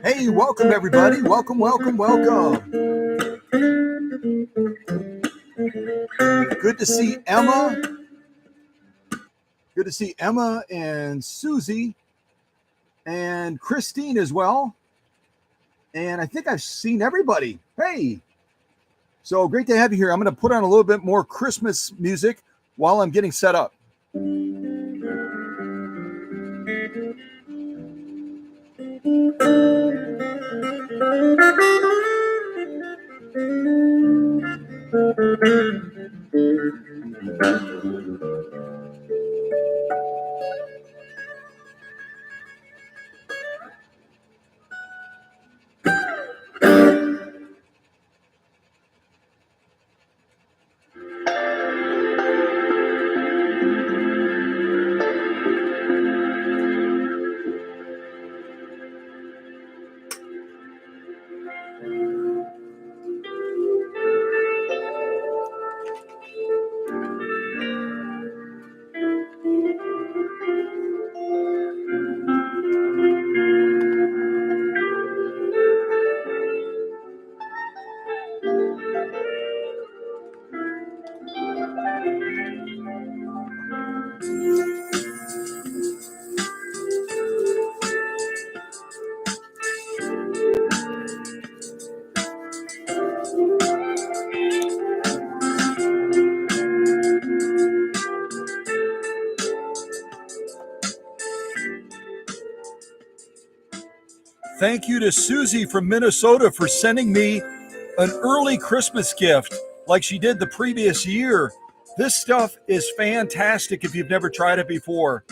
Hey, welcome everybody. Welcome. Good to see Emma. Good to see Emma and Susie and Christine as well. And I think I've seen everybody. Hey. So great to have you here. I'm going to put on a little bit more Christmas music while I'm getting set up. Thank you to Susie from Minnesota for sending me an early Christmas gift like she did the previous year. This stuff is fantastic if you've never tried it before.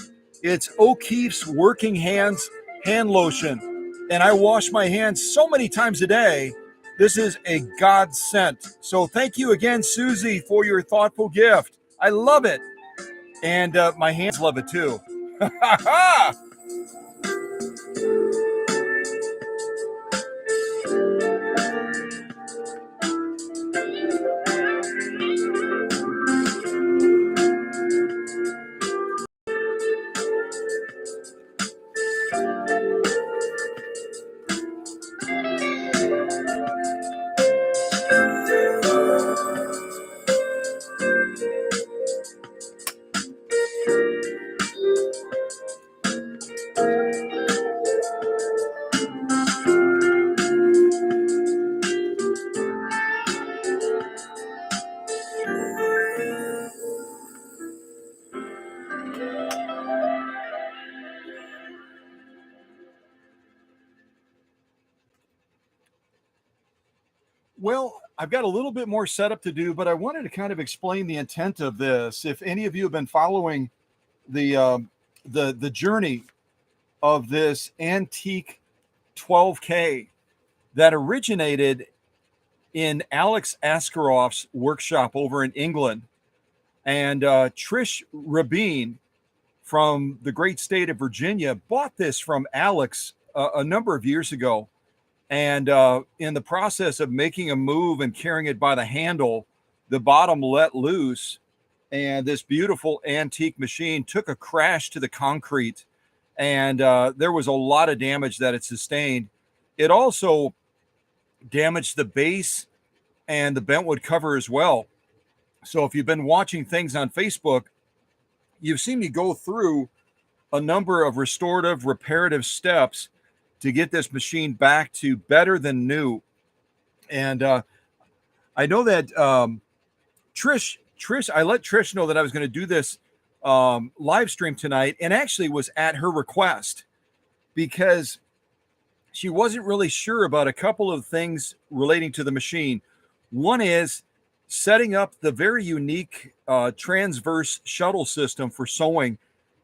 It's O'Keeffe's Working Hands hand lotion, and I wash my hands so many times a day. This is a godsend. So thank you again, Susie, for your thoughtful gift. I love it. And my hands love it too. Well, I've got a little bit more setup to do, but I wanted to kind of explain the intent of this. If any of you have been following the journey of this antique 12K that originated in Alex Askaroff's workshop over in England, and Trish Rabin from the great state of Virginia bought this from Alex a number of years ago. And in the process of making a move and carrying it by the handle, the bottom let loose, and this beautiful antique machine took a crash to the concrete. And there was a lot of damage that it sustained. It also damaged the base and the bentwood cover as well. So if you've been watching things on Facebook, you've seen me go through a number of restorative, reparative steps to get this machine back to better than new. And I know that Trish, I let Trish know that I was going to do this live stream tonight, and actually was at her request because she wasn't really sure about a couple of things relating to the machine. One is setting up the very unique transverse shuttle system for sewing,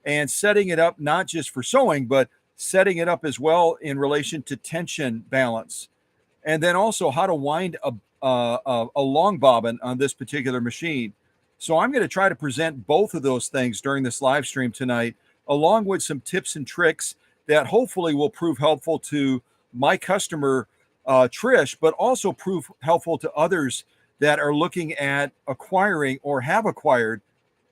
and setting it up not just for sewing, but setting it up as well in relation to tension balance. And then also how to wind a long bobbin on this particular machine. So I'm going to try to present both of those things during this live stream tonight, along with some tips and tricks that hopefully will prove helpful to my customer, Trish, but also prove helpful to others that are looking at acquiring or have acquired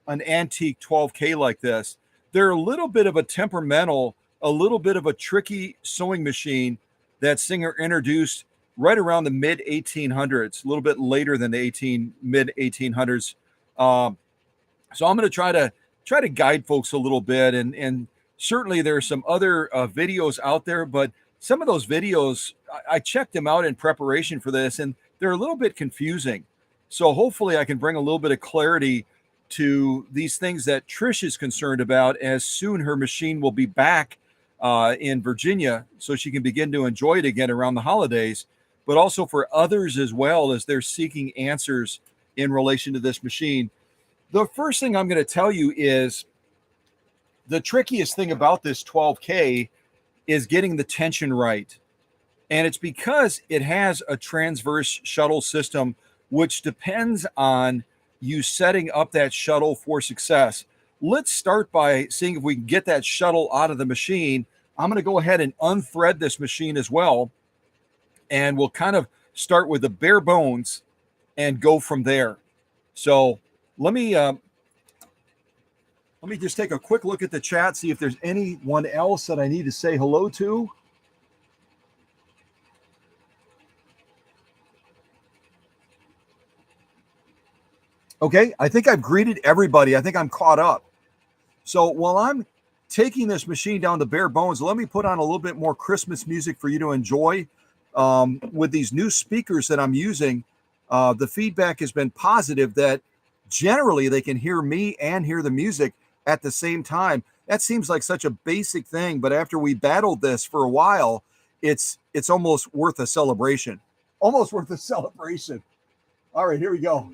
an antique 12K like this. They're a little bit of a temperamental, a little bit of a tricky sewing machine that Singer introduced right around the mid 1800s, a little bit later than the mid 1800s. So I'm going to try to guide folks a little bit, and certainly there are some other videos out there, but some of those videos I checked them out in preparation for this, and they're a little bit confusing. So hopefully I can bring a little bit of clarity to these things that Trish is concerned about, as soon her machine will be back in Virginia, so she can begin to enjoy it again around the holidays, but also for others as well, as they're seeking answers in relation to this machine. The first thing I'm going to tell you is the trickiest thing about this 12K is getting the tension right. And it's because it has a transverse shuttle system, which depends on you setting up that shuttle for success. Let's start by seeing if we can get that shuttle out of the machine. I'm going to go ahead and unthread this machine as well, and we'll kind of start with the bare bones and go from there. So let me just take a quick look at the chat, see if there's anyone else that I need to say hello to. Okay, I think I've greeted everybody. I think I'm caught up. So while I'm taking this machine down to bare bones, let me put on a little bit more Christmas music for you to enjoy. With these new speakers that I'm using, the feedback has been positive that generally they can hear me and hear the music at the same time. That seems like such a basic thing, but after we battled this for a while, it's almost worth a celebration. Almost worth a celebration. All right, here we go.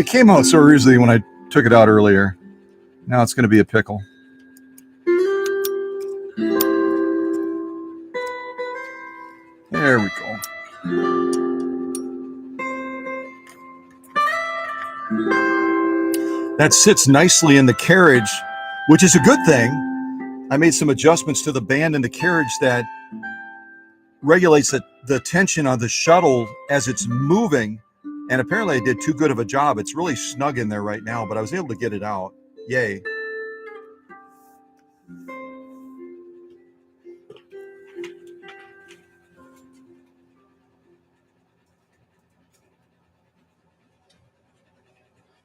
It came out so easily when I took it out earlier. Now it's going to be a pickle. There we go. That sits nicely in the carriage, which is a good thing. I made some adjustments to the band in the carriage that regulates the tension on the shuttle as it's moving. And apparently I did too good of a job. It's really snug in there right now, but I was able to get it out. Yay.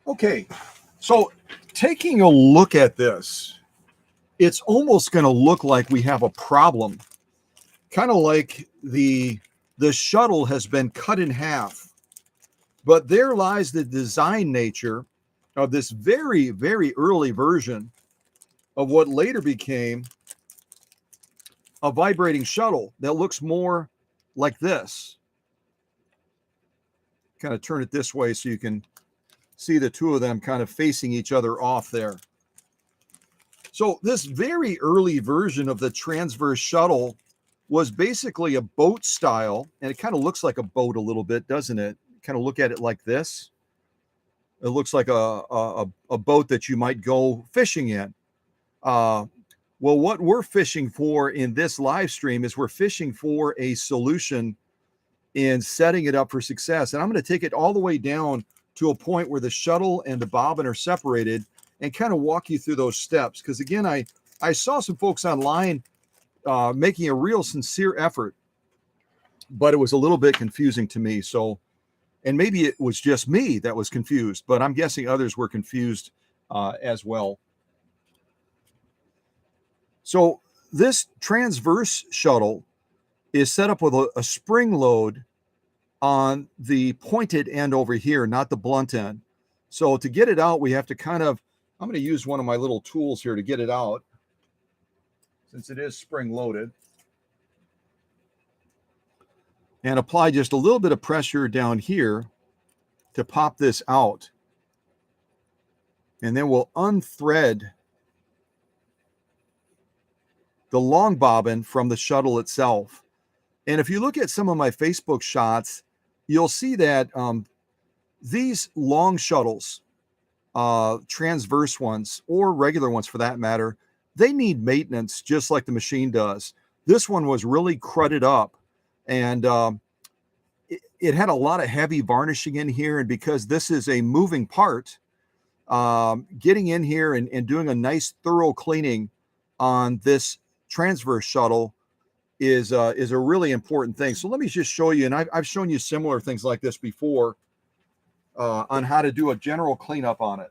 Okay, so taking a look at this, it's almost going to look like we have a problem. Kind of like the shuttle has been cut in half. But there lies the design nature of this very, very early version of what later became a vibrating shuttle that looks more like this. Kind of turn it this way so you can see the two of them kind of facing each other off there. So this very early version of the transverse shuttle was basically a boat style, and it kind of looks like a boat a little bit, doesn't it? Kind of look at it like this. It looks like a boat that you might go fishing in. Well, what we're fishing for in this live stream is we're fishing for a solution in setting it up for success. And I'm going to take it all the way down to a point where the shuttle and the bobbin are separated and kind of walk you through those steps. Because again, I saw some folks online making a real sincere effort, but it was a little bit confusing to me. So, and maybe it was just me that was confused, but I'm guessing others were confused as well. So this transverse shuttle is set up with a spring load on the pointed end over here, not the blunt end. So to get it out, we have to kind of, I'm going to use one of my little tools here to get it out, since it is spring loaded, and apply just a little bit of pressure down here to pop this out. And then we'll unthread the long bobbin from the shuttle itself. And if you look at some of my Facebook shots, you'll see that these long shuttles, transverse ones or regular ones for that matter, they need maintenance just like the machine does. This one was really crudded up, and it had a lot of heavy varnishing in here. And because this is a moving part, getting in here and doing a nice thorough cleaning on this transverse shuttle is a really important thing. So let me just show you, and I've shown you similar things like this before on how to do a general cleanup on it.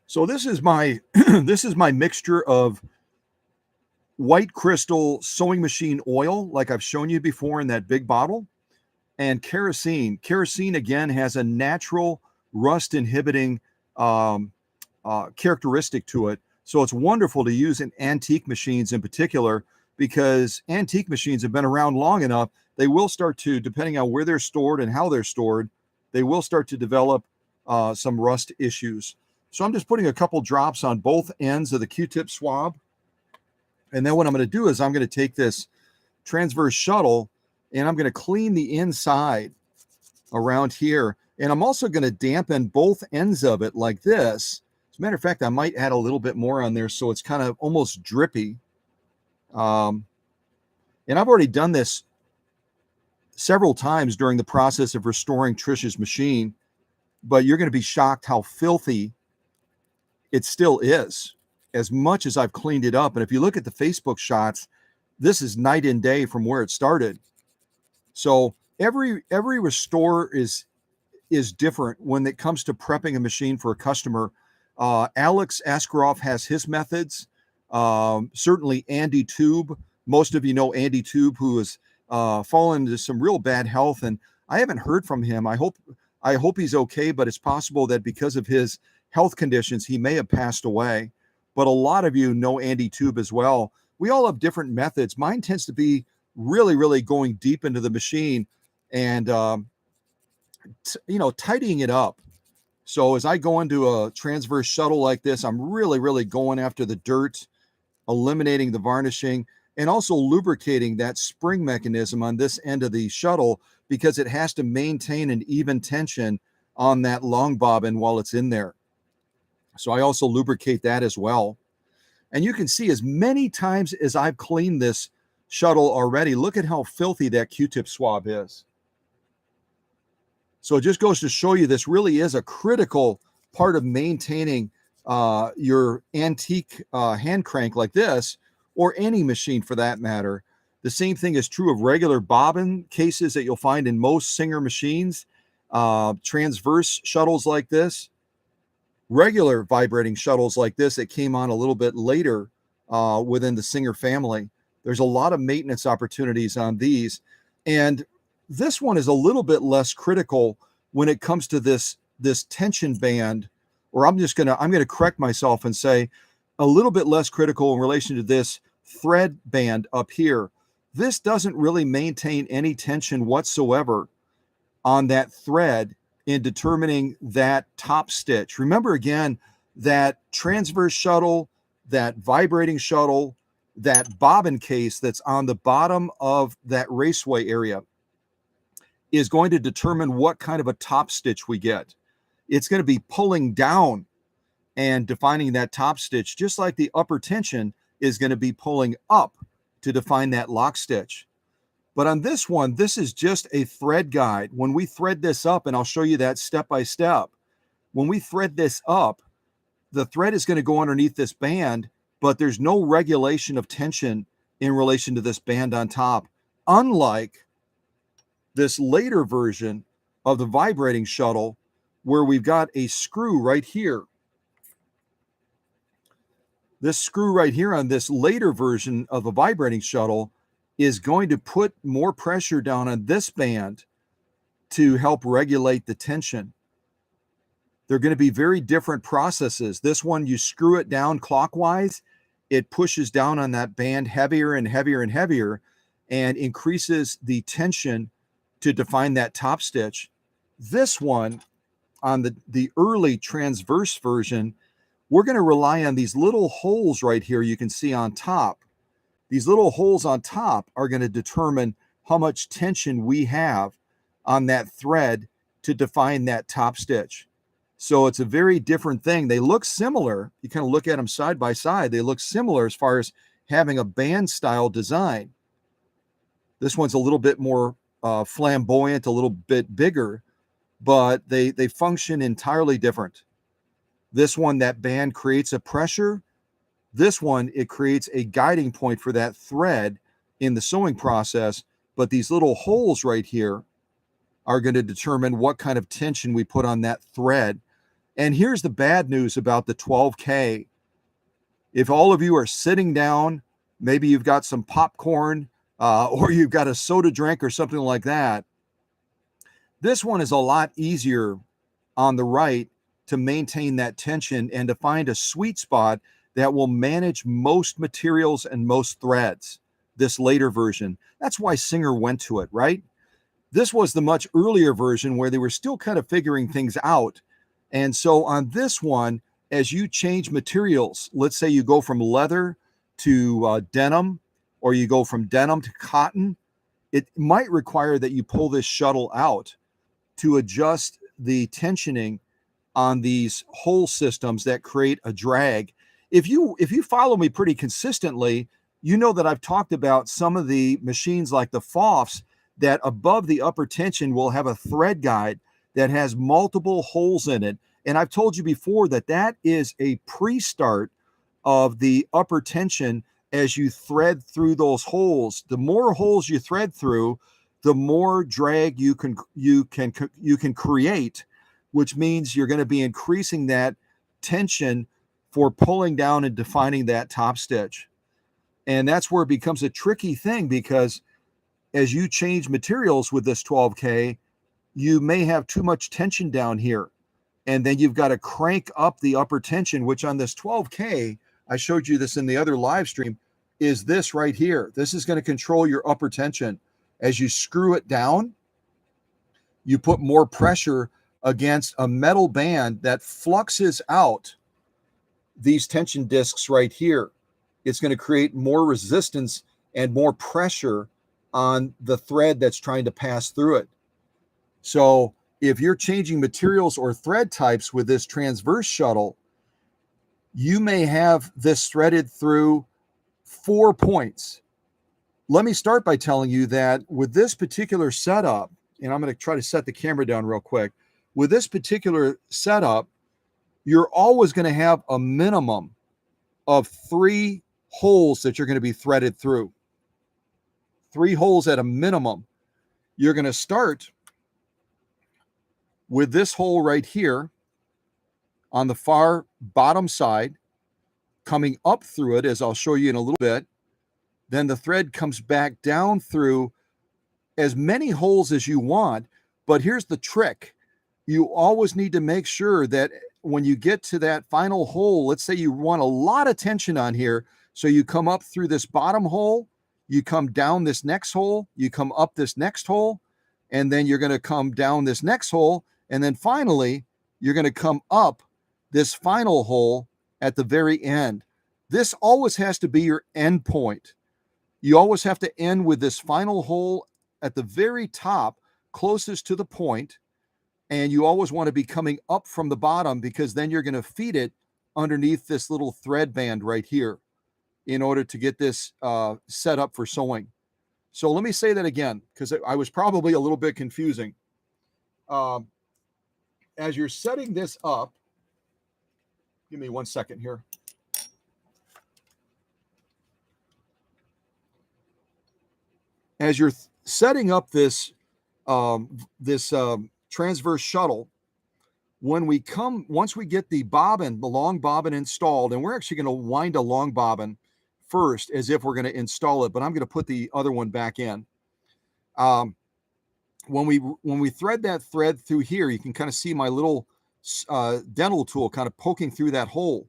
So this is my this is my mixture of white crystal sewing machine oil, like I've shown you before in that big bottle, and kerosene. Kerosene again has a natural rust inhibiting characteristic to it. So it's wonderful to use in antique machines in particular, because antique machines have been around long enough. They will start to, depending on where they're stored and how they're stored, they will start to develop some rust issues. So I'm just putting a couple drops on both ends of the Q-tip swab. And then what I'm going to do is I'm going to take this transverse shuttle and I'm going to clean the inside around here. And I'm also going to dampen both ends of it like this. As a matter of fact, I might add a little bit more on there so it's kind of almost drippy. And I've already done this several times during the process of restoring Trish's machine, but you're going to be shocked how filthy it still is, as much as I've cleaned it up. And if you look at the Facebook shots, this is night and day from where it started. So every restore is different when it comes to prepping a machine for a customer. Alex Askaroff has his methods. Certainly Andy Tube. Most of you know Andy Tube, who has fallen into some real bad health. And I haven't heard from him. I hope he's okay, but it's possible that because of his health conditions, he may have passed away. But a lot of you know Andy Tube as well. We all have different methods. Mine tends to be really, really going deep into the machine and tidying it up. So as I go into a transverse shuttle like this, I'm really, really going after the dirt, eliminating the varnishing, and also lubricating that spring mechanism on this end of the shuttle because it has to maintain an even tension on that long bobbin while it's in there. So I also lubricate that as well. And you can see as many times as I've cleaned this shuttle already, look at how filthy that Q-tip swab is. So it just goes to show you this really is a critical part of maintaining your antique hand crank like this, or any machine for that matter. The same thing is true of regular bobbin cases that you'll find in most Singer machines, transverse shuttles like this, regular vibrating shuttles like this that came on a little bit later within the Singer family. There's a lot of maintenance opportunities on these. And this one is a little bit less critical when it comes to this tension band, or I'm going to correct myself and say a little bit less critical in relation to this thread band up here. This doesn't really maintain any tension whatsoever on that thread in determining that top stitch. Remember again, that transverse shuttle, that vibrating shuttle, that bobbin case that's on the bottom of that raceway area is going to determine what kind of a top stitch we get. It's going to be pulling down and defining that top stitch, just like the upper tension is going to be pulling up to define that lock stitch. But on this one, this is just a thread guide. When we thread this up, and I'll show you that step by step, when we thread this up, the thread is going to go underneath this band, but there's no regulation of tension in relation to this band on top, unlike this later version of the vibrating shuttle where we've got a screw right here. This screw right here on this later version of the vibrating shuttle is going to put more pressure down on this band to help regulate the tension. They're going to be very different processes. This one, you screw it down clockwise, it pushes down on that band heavier and heavier and heavier and increases the tension to define that top stitch. This one, on the early transverse version, we're going to rely on these little holes right here you can see on top. These little holes on top are going to determine how much tension we have on that thread to define that top stitch. So it's a very different thing. They look similar. You kind of look at them side by side. They look similar as far as having a band style design. This one's a little bit more flamboyant, a little bit bigger, but they function entirely different. This one, that band creates a pressure. This one, it creates a guiding point for that thread in the sewing process. But these little holes right here are going to determine what kind of tension we put on that thread. And here's the bad news about the 12K. If all of you are sitting down, maybe you've got some popcorn or you've got a soda drink or something like that, this one is a lot easier on the right to maintain that tension and to find a sweet spot that will manage most materials and most threads, this later version. That's why Singer went to it, right? This was the much earlier version where they were still kind of figuring things out. And so on this one, as you change materials, let's say you go from leather to denim, or you go from denim to cotton, it might require that you pull this shuttle out to adjust the tensioning on these hole systems that create a drag. If you follow me pretty consistently, you know that I've talked about some of the machines like the Foffs that above the upper tension will have a thread guide that has multiple holes in it. And I've told you before that that is a pre-start of the upper tension as you thread through those holes. The more holes you thread through, the more drag you can create, which means you're going to be increasing that tension for pulling down and defining that top stitch. And that's where it becomes a tricky thing, because as you change materials with this 12K, you may have too much tension down here. And then you've got to crank up the upper tension, which on this 12K, I showed you this in the other live stream, is this right here. This is going to control your upper tension. As you screw it down, you put more pressure against a metal band that fluxes out these tension discs right here. It's going to create more resistance and more pressure on the thread that's trying to pass through it. So if you're changing materials or thread types with this transverse shuttle, you may have this threaded through 4 points. Let me start by telling you that with this particular setup, and I'm going to try to set the camera down real quick. With this particular setup, you're always going to have a minimum of 3 holes that you're going to be threaded through. 3 holes at a minimum. You're going to start with this hole right here on the far bottom side, coming up through it, as I'll show you in a little bit. Then the thread comes back down through as many holes as you want. But here's the trick. You always need to make sure that when you get to that final hole, let's say you want a lot of tension on here. So you come up through this bottom hole, you come down this next hole, you come up this next hole, and then you're going to come down this next hole. And then finally, you're going to come up this final hole at the very end. This always has to be your end point. You always have to end with this final hole at the very top, closest to the point. And you always want to be coming up from the bottom, because then you're going to feed it underneath this little thread band right here in order to get this set up for sewing. So let me say that again, because I was probably a little bit confusing. As you're setting this up, give me 1 second here. As you're setting up this transverse shuttle, once we get the bobbin, the long bobbin installed, and we're actually going to wind a long bobbin first as if we're going to install it, but I'm going to put the other one back in. When we thread that thread through here, you can kind of see my little dental tool kind of poking through that hole.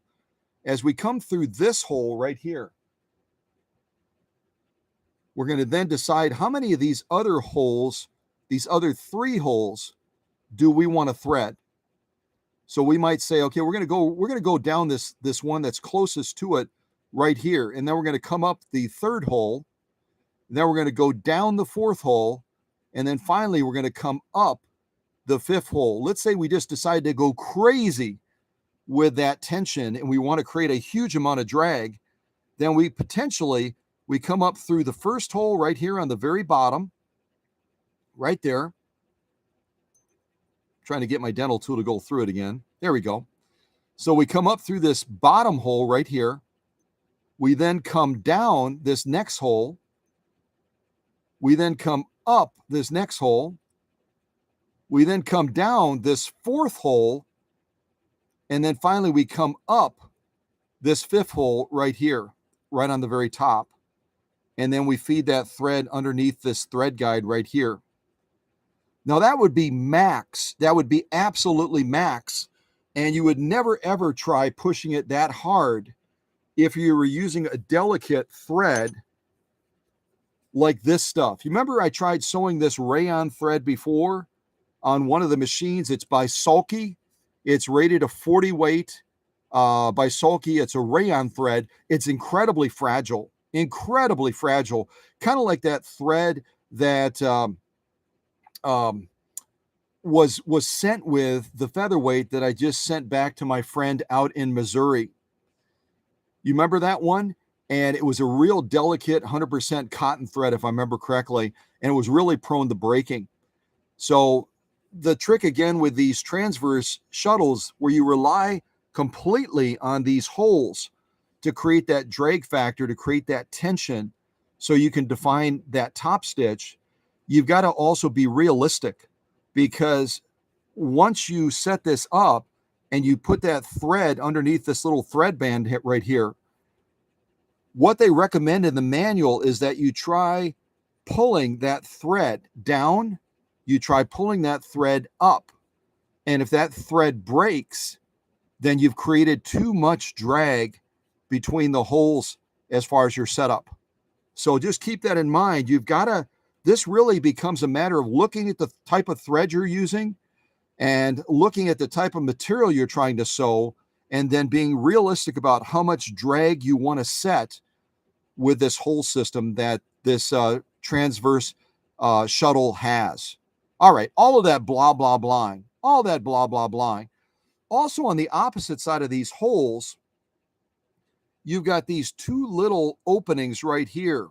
As we come through this hole right here, we're going to then decide how many of these other holes, these other 3 holes, do we want to thread. So we might say, okay, we're going to go down this one that's closest to it right here, and then we're going to come up the 3rd hole, and then we're going to go down the 4th hole, and then finally we're going to come up the 5th hole. Let's say we just decide to go crazy with that tension and we want to create a huge amount of drag. Then we come up through the 1st hole right here on the very bottom, right there. Trying to get my dental tool to go through it again. There we go. So we come up through this bottom hole right here. We then come down this next hole. We then come up this next hole. We then come down this 4th hole. And then finally we come up this 5th hole right here, right on the very top. And then we feed that thread underneath this thread guide right here. Now that would be max. That would be absolutely max. And you would never ever try pushing it that hard if you were using a delicate thread like this stuff. You remember I tried sewing this rayon thread before on one of the machines. It's by Sulky. It's rated a 40 weight by Sulky. It's a rayon thread. It's incredibly fragile, kind of like that thread that was sent with the featherweight that I just sent back to my friend out in Missouri. You remember that one? And it was a real delicate 100% cotton thread, if I remember correctly, and it was really prone to breaking. So the trick again with these transverse shuttles, where you rely completely on these holes to create that drag factor, to create that tension, so you can define that top stitch, you've got to also be realistic, because once you set this up and you put that thread underneath this little thread band right here, what they recommend in the manual is that you try pulling that thread down you try pulling that thread up. And if that thread breaks, then you've created too much drag between the holes as far as your setup. So just keep that in mind. This really becomes a matter of looking at the type of thread you're using and looking at the type of material you're trying to sew, and then being realistic about how much drag you want to set with this hole system that this transverse shuttle has. All right, all of that blah, blah, blah, all that blah, blah, blah. Also, on the opposite side of these holes, you've got these two little openings right here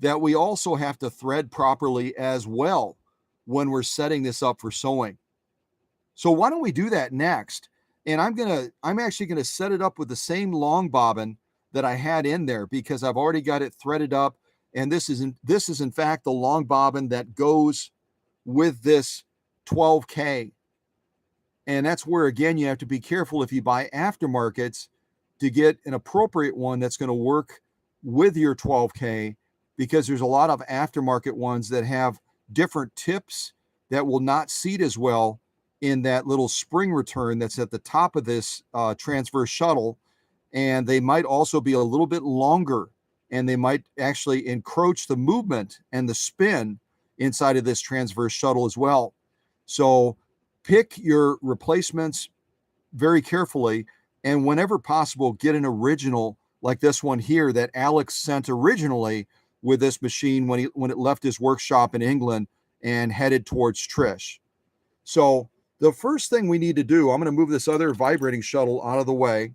that we also have to thread properly as well when we're setting this up for sewing. So why don't we do that next? And I'm actually gonna set it up with the same long bobbin that I had in there, because I've already got it threaded up. And this is in fact the long bobbin that goes with this 12K. And that's where, again, you have to be careful if you buy aftermarkets to get an appropriate one that's going to work with your 12K, because there's a lot of aftermarket ones that have different tips that will not seat as well in that little spring return that's at the top of this transverse shuttle. And they might also be a little bit longer, and they might actually encroach the movement and the spin inside of this transverse shuttle as well. So pick your replacements very carefully, and whenever possible, get an original like this one here that Alex sent originally with this machine when it left his workshop in England and headed towards Trish. So the first thing we need to do, I'm going to move this other vibrating shuttle out of the way.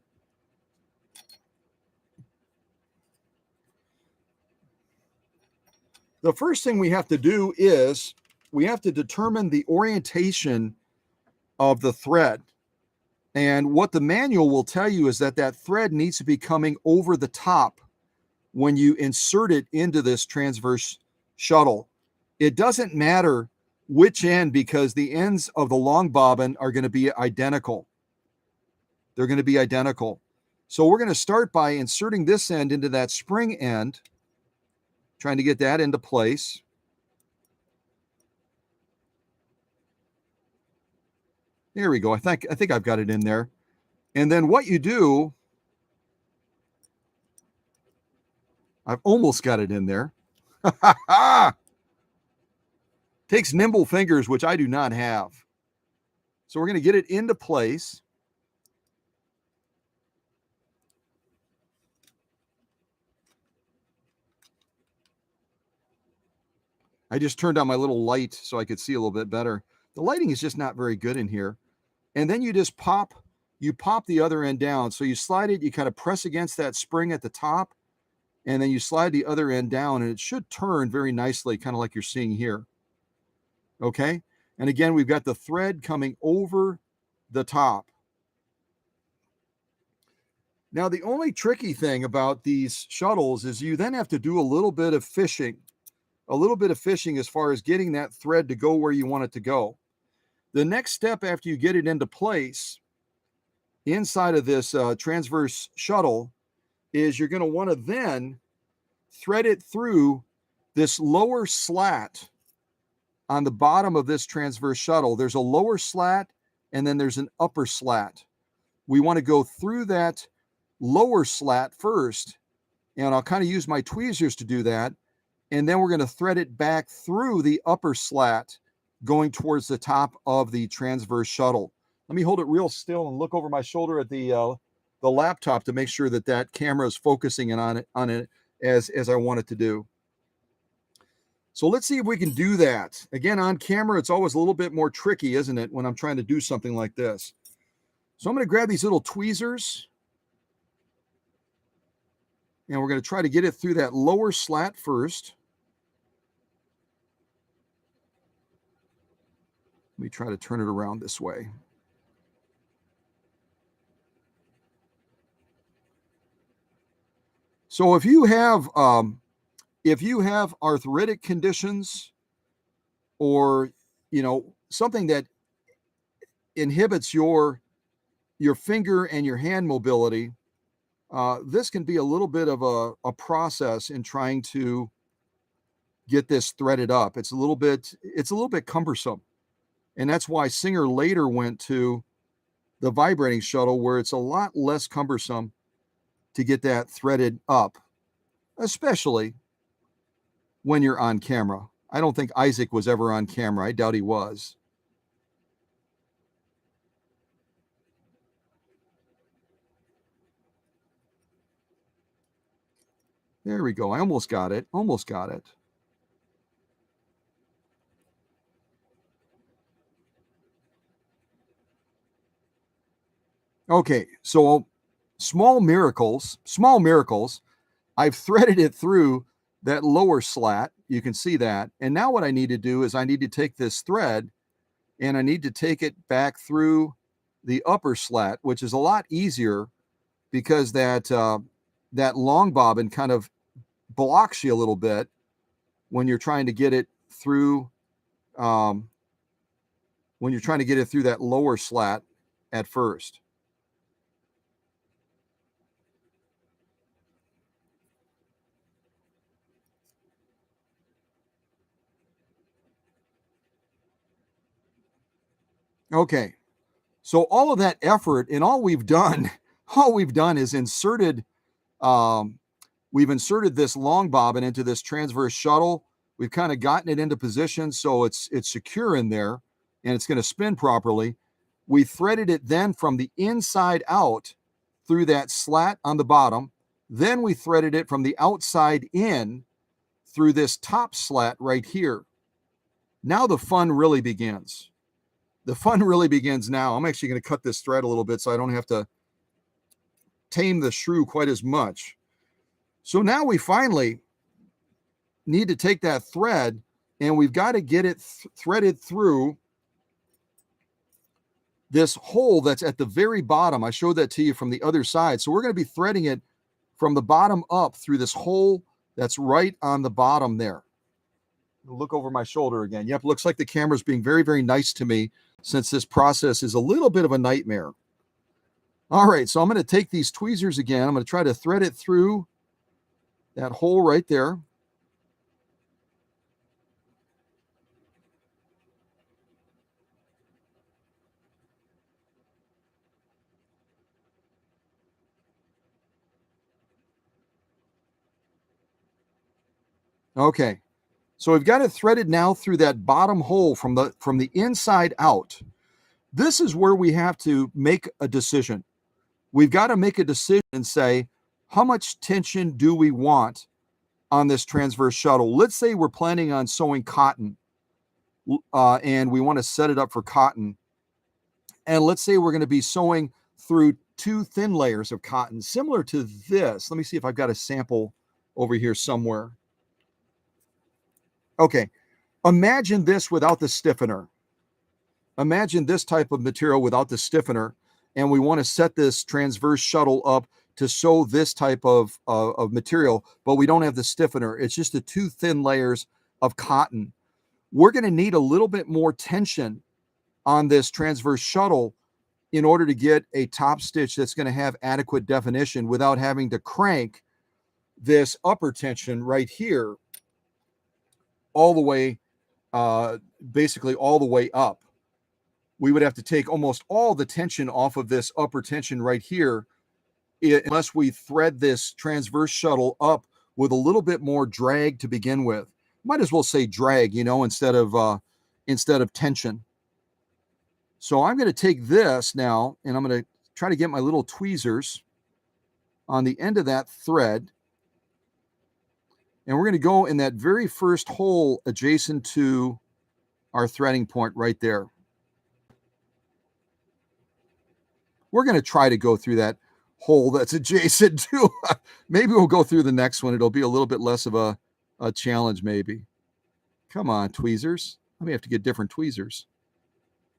The first thing we have to do is we have to determine the orientation of the thread. And what the manual will tell you is that thread needs to be coming over the top when you insert it into this transverse shuttle. It doesn't matter which end, because the ends of the long bobbin are going to be identical. They're going to be identical. So we're going to start by inserting this end into that spring end, trying to get that into place. There we go. I think I've got it in there. And then what you do, I've almost got it in there. Takes nimble fingers, which I do not have. So we're going to get it into place. I just turned on my little light so I could see a little bit better. The lighting is just not very good in here. And then you just pop the other end down. So you slide it, you kind of press against that spring at the top, and then you slide the other end down, and it should turn very nicely, kind of like you're seeing here. Okay? And again, we've got the thread coming over the top. Now, the only tricky thing about these shuttles is you then have to do a little bit of fishing as far as getting that thread to go where you want it to go. The next step after you get it into place inside of this transverse shuttle is you're going to want to then thread it through this lower slat on the bottom of this transverse shuttle. There's a lower slat and then there's an upper slat. We want to go through that lower slat first, and I'll kind of use my tweezers to do that. And then we're going to thread it back through the upper slat going towards the top of the transverse shuttle. Let me hold it real still and look over my shoulder at the laptop to make sure that camera is focusing on it as I want it to do. So let's see if we can do that. Again, on camera, it's always a little bit more tricky, isn't it, when I'm trying to do something like this? So I'm going to grab these little tweezers, and we're going to try to get it through that lower slat first. Let me try to turn it around this way. So if you have arthritic conditions, or something that inhibits your finger and your hand mobility, this can be a little bit of a process in trying to get this threaded up. It's a little bit cumbersome. And that's why Singer later went to the vibrating shuttle, where it's a lot less cumbersome to get that threaded up, especially when you're on camera. I don't think Isaac was ever on camera. I doubt he was. There we go. I almost got it. Almost got it. Okay, so small miracles. I've threaded it through that lower slat. You can see that. And now what I need to do is I need to take this thread and I need to take it back through the upper slat, which is a lot easier because that long bobbin kind of blocks you a little bit when you're trying to get it through that lower slat at first. Okay, so all of that effort and all we've done is we've inserted this long bobbin into this transverse shuttle. We've kind of gotten it into position so it's secure in there and it's going to spin properly. We threaded it then from the inside out through that slat on the bottom. Then we threaded it from the outside in through this top slat right here. Now the fun really begins. The fun really begins now. I'm actually going to cut this thread a little bit so I don't have to tame the shrew quite as much. So now we finally need to take that thread and we've got to get it threaded through this hole that's at the very bottom. I showed that to you from the other side. So we're going to be threading it from the bottom up through this hole that's right on the bottom there. Look over my shoulder again. Yep, looks like the camera's being very, very nice to me since this process is a little bit of a nightmare. All right, so I'm going to take these tweezers again. I'm going to try to thread it through that hole right there. Okay, so we've got it threaded now through that bottom hole from the inside out. This is where we have to make a decision. We've got to make a decision and say, how much tension do we want on this transverse shuttle? Let's say we're planning on sewing cotton and we want to set it up for cotton. And let's say we're going to be sewing through 2 thin layers of cotton, similar to this. Let me see if I've got a sample over here somewhere. Okay, imagine this without the stiffener. Imagine this type of material without the stiffener, and we want to set this transverse shuttle up to sew this type of material, but we don't have the stiffener. It's just the 2 thin layers of cotton. We're going to need a little bit more tension on this transverse shuttle in order to get a top stitch that's going to have adequate definition without having to crank this upper tension right here all the way, basically all the way up. We would have to take almost all the tension off of this upper tension right here unless we thread this transverse shuttle up with a little bit more drag to begin with. Might as well say drag, instead of tension. So I'm going to take this now and I'm going to try to get my little tweezers on the end of that thread. And we're going to go in that very first hole adjacent to our threading point right there. We're going to try to go through that hole that's adjacent to, maybe we'll go through the next one. It'll be a little bit less of a challenge maybe. Come on, tweezers. I may have to get different tweezers.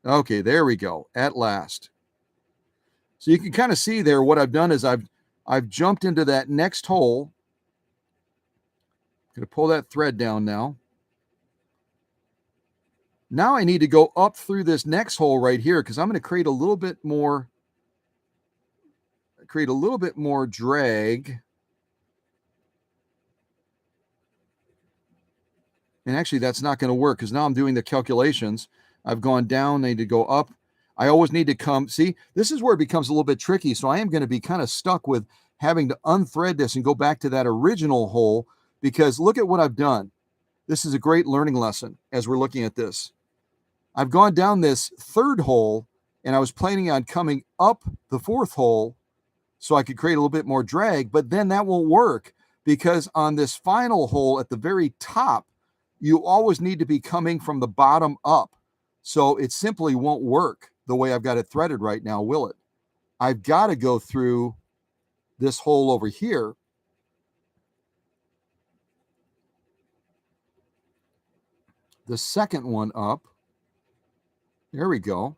Okay, there we go, at last. So you can kind of see there what I've done is I've jumped into that next hole. I'm going to pull that thread down now. Now I need to go up through this next hole right here because I'm going to create a little bit more drag. And actually, that's not going to work because now I'm doing the calculations. I've gone down, I need to go up. I always need to come. See, this is where it becomes a little bit tricky. So I am going to be kind of stuck with having to unthread this and go back to that original hole, because look at what I've done. This is a great learning lesson as we're looking at this. I've gone down this third hole, and I was planning on coming up the fourth hole so I could create a little bit more drag, but then that won't work because on this final hole at the very top, you always need to be coming from the bottom up. So it simply won't work the way I've got it threaded right now, will it? I've got to go through this hole over here. The second one up. There we go.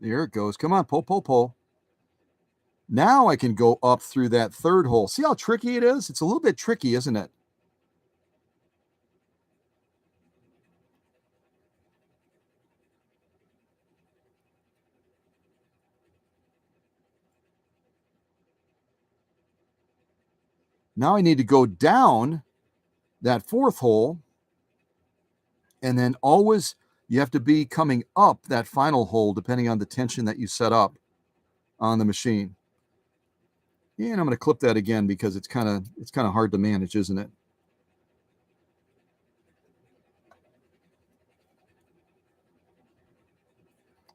There it goes. Come on, pull, pull, pull. Now I can go up through that third hole. See how tricky it is? It's a little bit tricky, isn't it? Now I need to go down that fourth hole, and then always you have to be coming up that final hole depending on the tension that you set up on the machine. And I'm going to clip that again because it's kind of hard to manage, isn't it?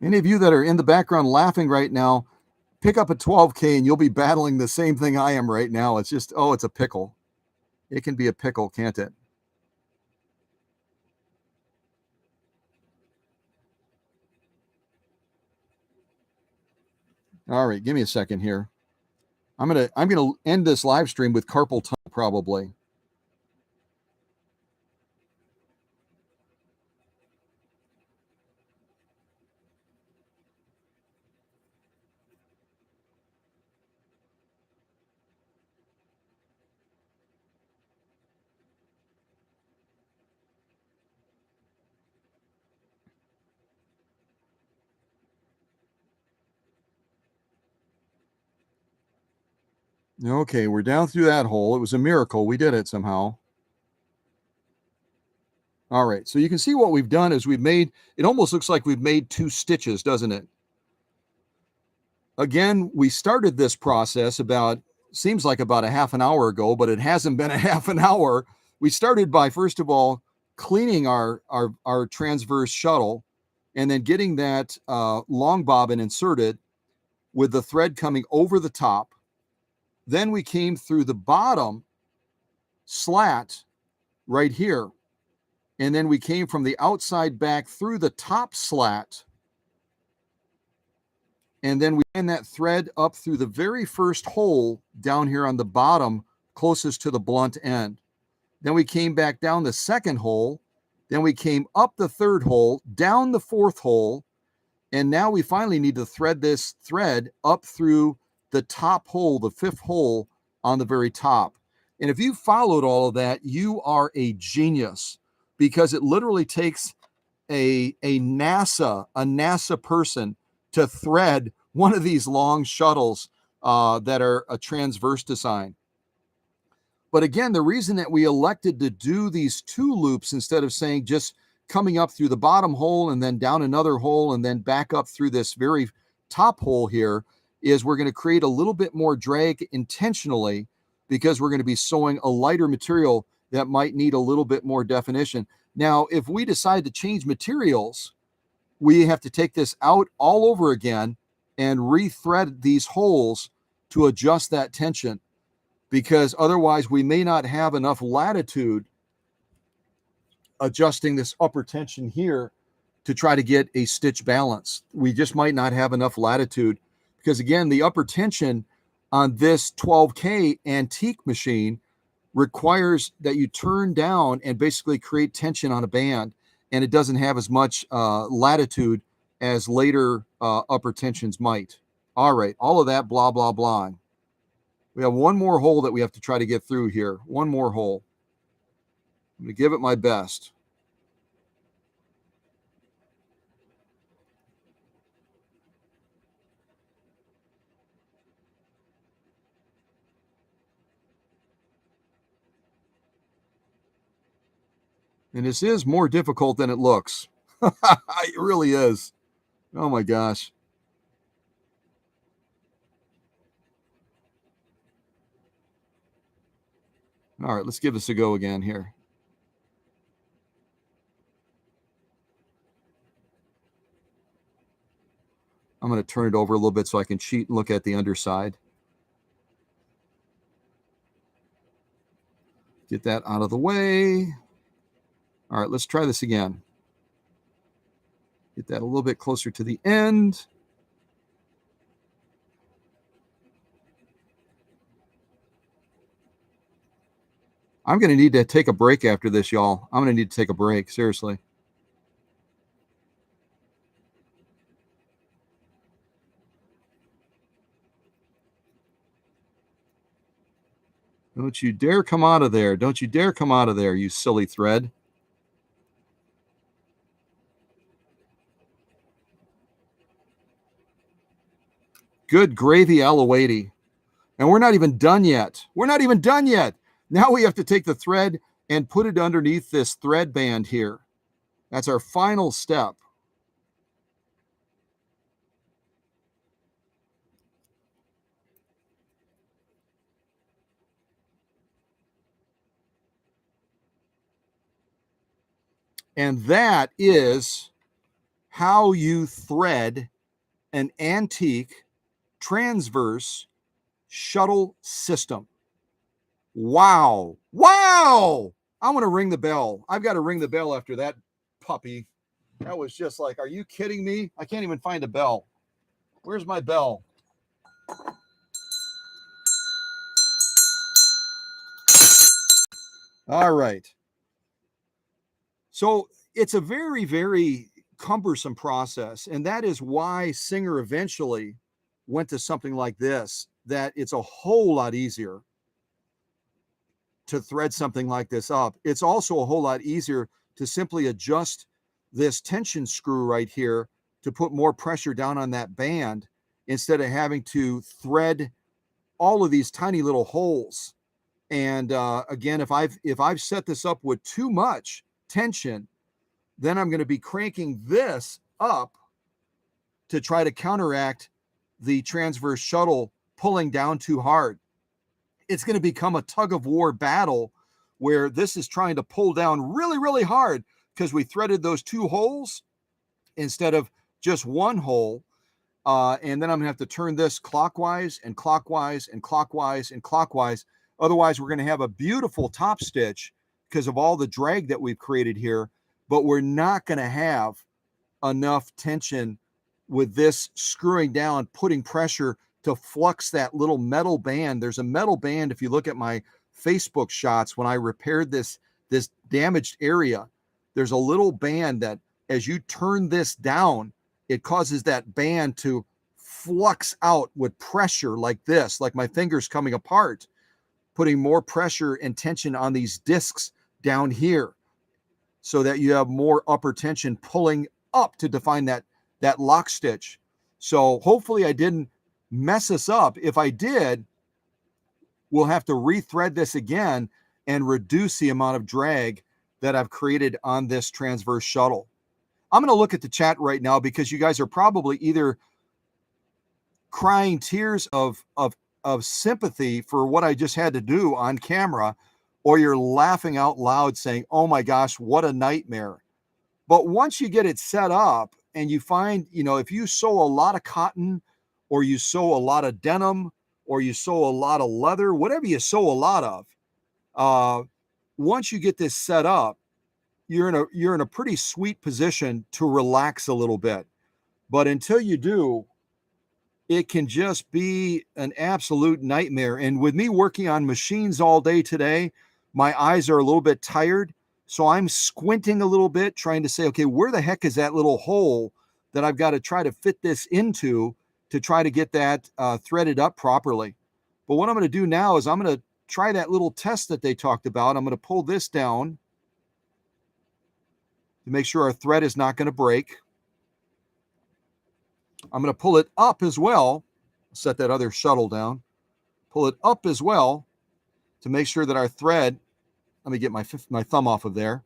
Any of you that are in the background laughing right now, pick up a 12K and you'll be battling the same thing I am right now. It's just, oh, it's a pickle. It can be a pickle, can't it? All right, give me a second here. I'm gonna end this live stream with carpal tunnel probably. Okay, we're down through that hole. It was a miracle. We did it somehow. All right, so you can see what we've done is we've made, it almost looks like we've made 2 stitches, doesn't it? Again, we started this process seems like about a half an hour ago, but it hasn't been a half an hour. We started by, first of all, cleaning our transverse shuttle and then getting that long bobbin inserted with the thread coming over the top. Then we came through the bottom slat right here. And then we came from the outside back through the top slat. And then we ran that thread up through the very first hole down here on the bottom, closest to the blunt end. Then we came back down the second hole. Then we came up the third hole, down the fourth hole. And now we finally need to thread this thread up through the top hole, the fifth hole on the very top. And if you followed all of that, you are a genius, because it literally takes a NASA person to thread one of these long shuttles that are a transverse design. But again, the reason that we elected to do these 2 loops instead of saying just coming up through the bottom hole and then down another hole and then back up through this very top hole here is we're going to create a little bit more drag intentionally, because we're going to be sewing a lighter material that might need a little bit more definition. Now, if we decide to change materials, we have to take this out all over again and rethread these holes to adjust that tension, because otherwise we may not have enough latitude adjusting this upper tension here to try to get a stitch balance. We just might not have enough latitude, because again, the upper tension on this 12K antique machine requires that you turn down and basically create tension on a band, and it doesn't have as much latitude as later upper tensions might. All right, all of that blah, blah, blah. We have one more hole that we have to try to get through here. One more hole. I'm going to give it my best. And this is more difficult than it looks. It really is. Oh my gosh. All right, let's give this a go again here. I'm going to turn it over a little bit so I can cheat and look at the underside. Get that out of the way. All right, let's try this again. Get that a little bit closer to the end. I'm going to need to take a break after this, y'all. I'm going to need to take a break, seriously. Don't you dare come out of there. Don't you dare come out of there, you silly thread. Good gravy, Aloeti. And we're not even done yet. We're not even done yet. Now we have to take the thread and put it underneath this thread band here. That's our final step. And that is how you thread an antique transverse shuttle system. Wow. Wow. I'm going to ring the bell. I've got to ring the bell after that puppy. That was just like, are you kidding me? I can't even find a bell. Where's my bell? All right. So it's a very, very cumbersome process. And that is why Singer eventually went to something like this, that it's a whole lot easier to thread something like this up. It's also a whole lot easier to simply adjust this tension screw right here to put more pressure down on that band instead of having to thread all of these tiny little holes. And again, if I've set this up with too much tension, then I'm going to be cranking this up to try to counteract the transverse shuttle pulling down too hard. It's going to become a tug of war battle where this is trying to pull down really, really hard because we threaded those two holes instead of just one hole. And then I'm going to have to turn this clockwise and clockwise and clockwise and clockwise. Otherwise, we're going to have a beautiful top stitch because of all the drag that we've created here, but we're not going to have enough tension with this screwing down, putting pressure to flux that little metal band. There's a metal band. If you look at my Facebook shots, when I repaired this damaged area, there's a little band that as you turn this down, it causes that band to flux out with pressure like this, like my fingers coming apart, putting more pressure and tension on these discs down here so that you have more upper tension pulling up to define that lock stitch. So hopefully I didn't mess this up. If I did, we'll have to rethread this again and reduce the amount of drag that I've created on this transverse shuttle. I'm going to look at the chat right now because you guys are probably either crying tears of sympathy for what I just had to do on camera, or you're laughing out loud saying, oh my gosh, what a nightmare. But once you get it set up and you find, if you sew a lot of cotton or you sew a lot of denim or you sew a lot of leather, whatever you sew a lot of, once you get this set up, you're in a pretty sweet position to relax a little bit. But until you do, it can just be an absolute nightmare. And with me working on machines all day today, my eyes are a little bit tired. So I'm squinting a little bit, trying to say, okay, where the heck is that little hole that I've got to try to fit this into to try to get that threaded up properly? But what I'm going to do now is I'm going to try that little test that they talked about. I'm going to pull this down to make sure our thread is not going to break. I'm going to pull it up as well. Set that other shuttle down. Pull it up as well to make sure that our thread, let me get my thumb off of there.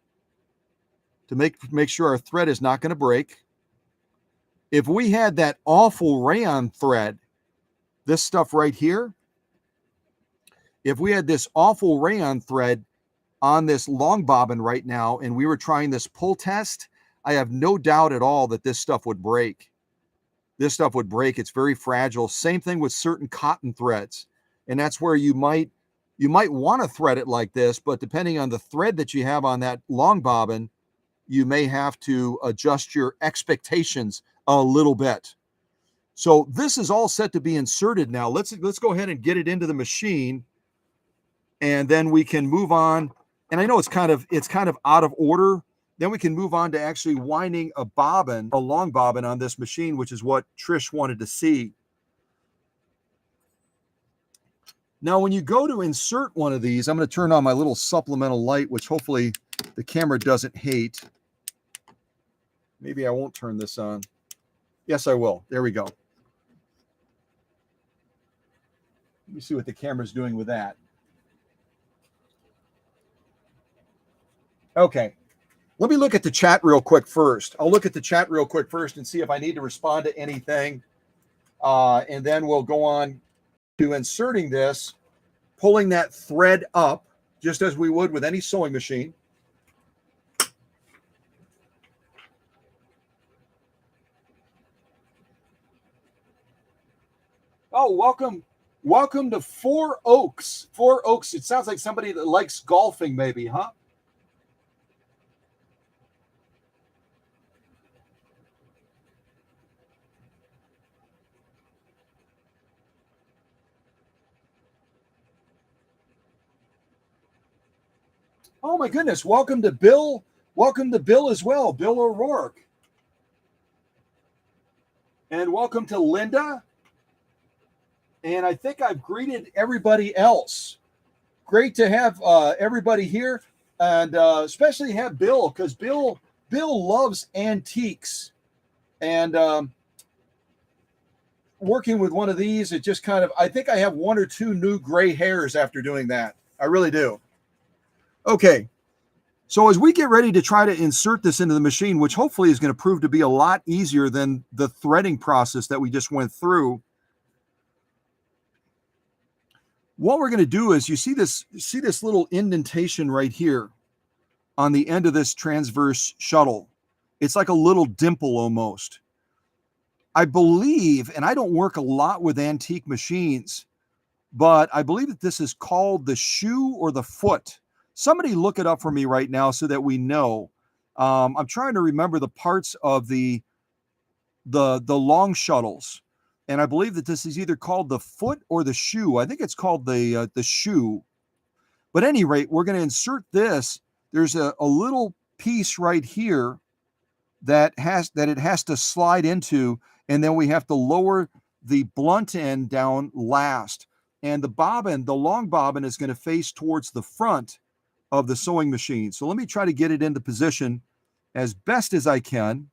to make sure our thread is not going to break. If we had that awful rayon thread, this stuff right here, if we had this awful rayon thread on this long bobbin right now and we were trying this pull test, I have no doubt at all that this stuff would break. This stuff would break. It's very fragile. Same thing with certain cotton threads. And that's where you might want to thread it like this, but depending on the thread that you have on that long bobbin, you may have to adjust your expectations a little bit. So this is all set to be inserted now. Let's go ahead and get it into the machine, and then we can move on. And I know it's kind of out of order. Then we can move on to actually winding a long bobbin on this machine, which is what Trish wanted to see. Now, when you go to insert one of these, I'm going to turn on my little supplemental light, which hopefully the camera doesn't hate. Maybe I won't turn this on. Yes, I will. There we go. Let me see what the camera's doing with that. Okay. Let me look at the chat real quick first. I'll look at the chat real quick first and see if I need to respond to anything. And then we'll go on to inserting this, pulling that thread up, just as we would with any sewing machine. Oh, welcome to Four Oaks. Four Oaks. It sounds like somebody that likes golfing, maybe, huh? Oh my goodness. Welcome to Bill. Welcome to Bill as well. Bill O'Rourke. And welcome to Linda. And I think I've greeted everybody else. Great to have everybody here, and especially have Bill, because Bill loves antiques. And working with one of these, it just kind of, I think I have one or two new gray hairs after doing that. I really do. Okay. So as we get ready to try to insert this into the machine, which hopefully is going to prove to be a lot easier than the threading process that we just went through, what we're going to do is, you see this little indentation right here on the end of this transverse shuttle. It's like a little dimple almost. I believe, and I don't work a lot with antique machines, but I believe that this is called the shoe or the foot. Somebody look it up for me right now so that we know. I'm trying to remember the parts of the long shuttles. And I believe that this is either called the foot or the shoe. I think it's called the shoe. But at any rate, we're going to insert this. There's a little piece right here that it has to slide into, and then we have to lower the blunt end down last. And the long bobbin is going to face towards the front of the sewing machine. So let me try to get it into position as best as I can.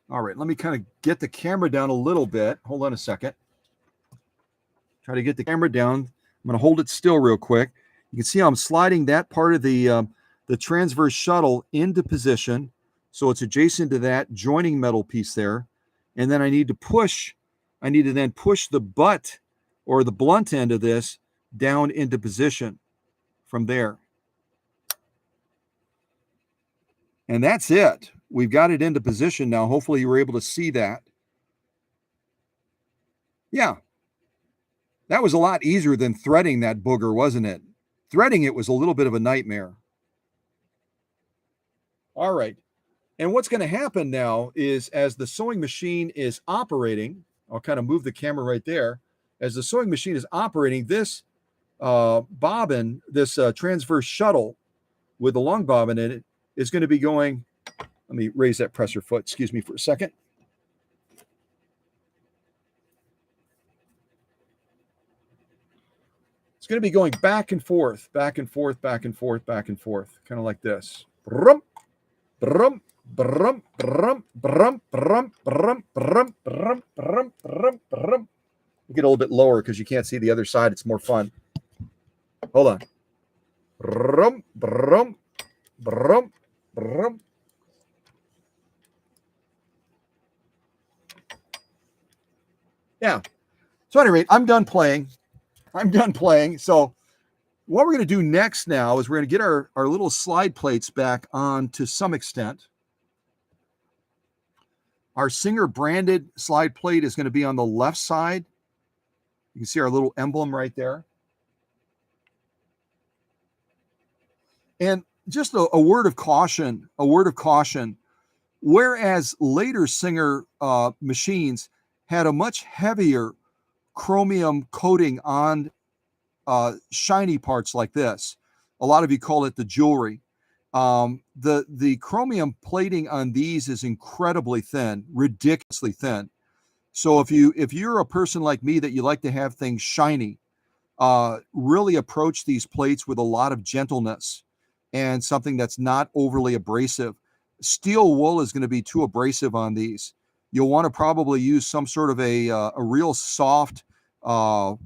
All right, let me kind of get the camera down a little bit. Hold on a second. Try to get the camera down. I'm going to hold it still real quick. You can see I'm sliding that part of the transverse shuttle into position, so it's adjacent to that joining metal piece there. And then I need to then push the butt or the blunt end of this down into position from there. And that's it. We've got it into position now. Hopefully you were able to see that. Yeah. That was a lot easier than threading that booger, wasn't it? Threading it was a little bit of a nightmare. All right. And what's going to happen now is, as the sewing machine is operating, I'll kind of move the camera right there. As the sewing machine is operating, this bobbin, this transverse shuttle with the long bobbin in it, is going to be going. Let me raise that presser foot. Excuse me for a second. It's going to be going back and forth, back and forth, back and forth, back and forth, kind of like this. Brum, brum, brum, brum, brum, brum, brum, brum, brum, brum, brum, brum. Get a little bit lower because you can't see the other side. It's more fun. Hold on. Brum, brum, brum, brum. Yeah. So at any rate, I'm done playing. So what we're going to do next now is we're going to get our little slide plates back on to some extent. Our Singer branded slide plate is going to be on the left side. You can see our little emblem right there. And just a word of caution, whereas later Singer machines had a much heavier chromium coating on shiny parts like this. A lot of you call it the jewelry. The chromium plating on these is incredibly thin, ridiculously thin. So if you're a person like me that you like to have things shiny, really approach these plates with a lot of gentleness and something that's not overly abrasive. Steel wool is going to be too abrasive on these. You'll want to probably use some sort of a real soft brass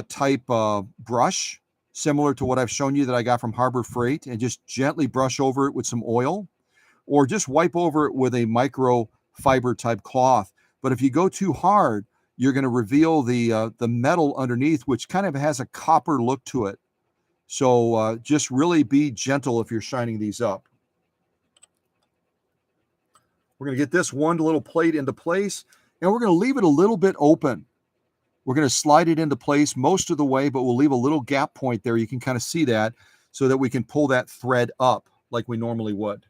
type brush, similar to what I've shown you that I got from Harbor Freight, and just gently brush over it with some oil, or just wipe over it with a microfiber type cloth. But if you go too hard, you're going to reveal the metal underneath, which kind of has a copper look to it. So just really be gentle if you're shining these up. We're going to get this one little plate into place, and we're going to leave it a little bit open. We're going to slide it into place most of the way, but we'll leave a little gap point there. You can kind of see that so that we can pull that thread up like we normally would.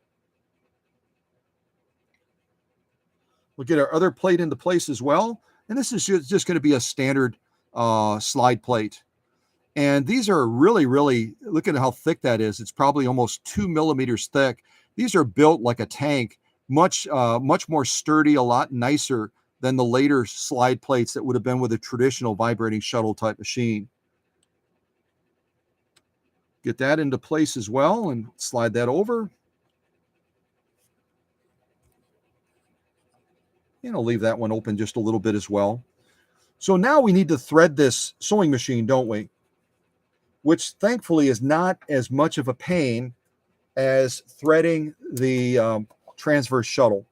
We'll get our other plate into place as well. And this is just going to be a standard slide plate. And these are really, really, look at how thick that is. It's probably almost 2 millimeters thick. These are built like a tank, much more sturdy, a lot nicer than the later slide plates that would have been with a traditional vibrating shuttle type machine. Get that into place as well and slide that over. And I'll leave that one open just a little bit as well. So now we need to thread this sewing machine, don't we? Which thankfully is not as much of a pain as threading the transverse shuttle.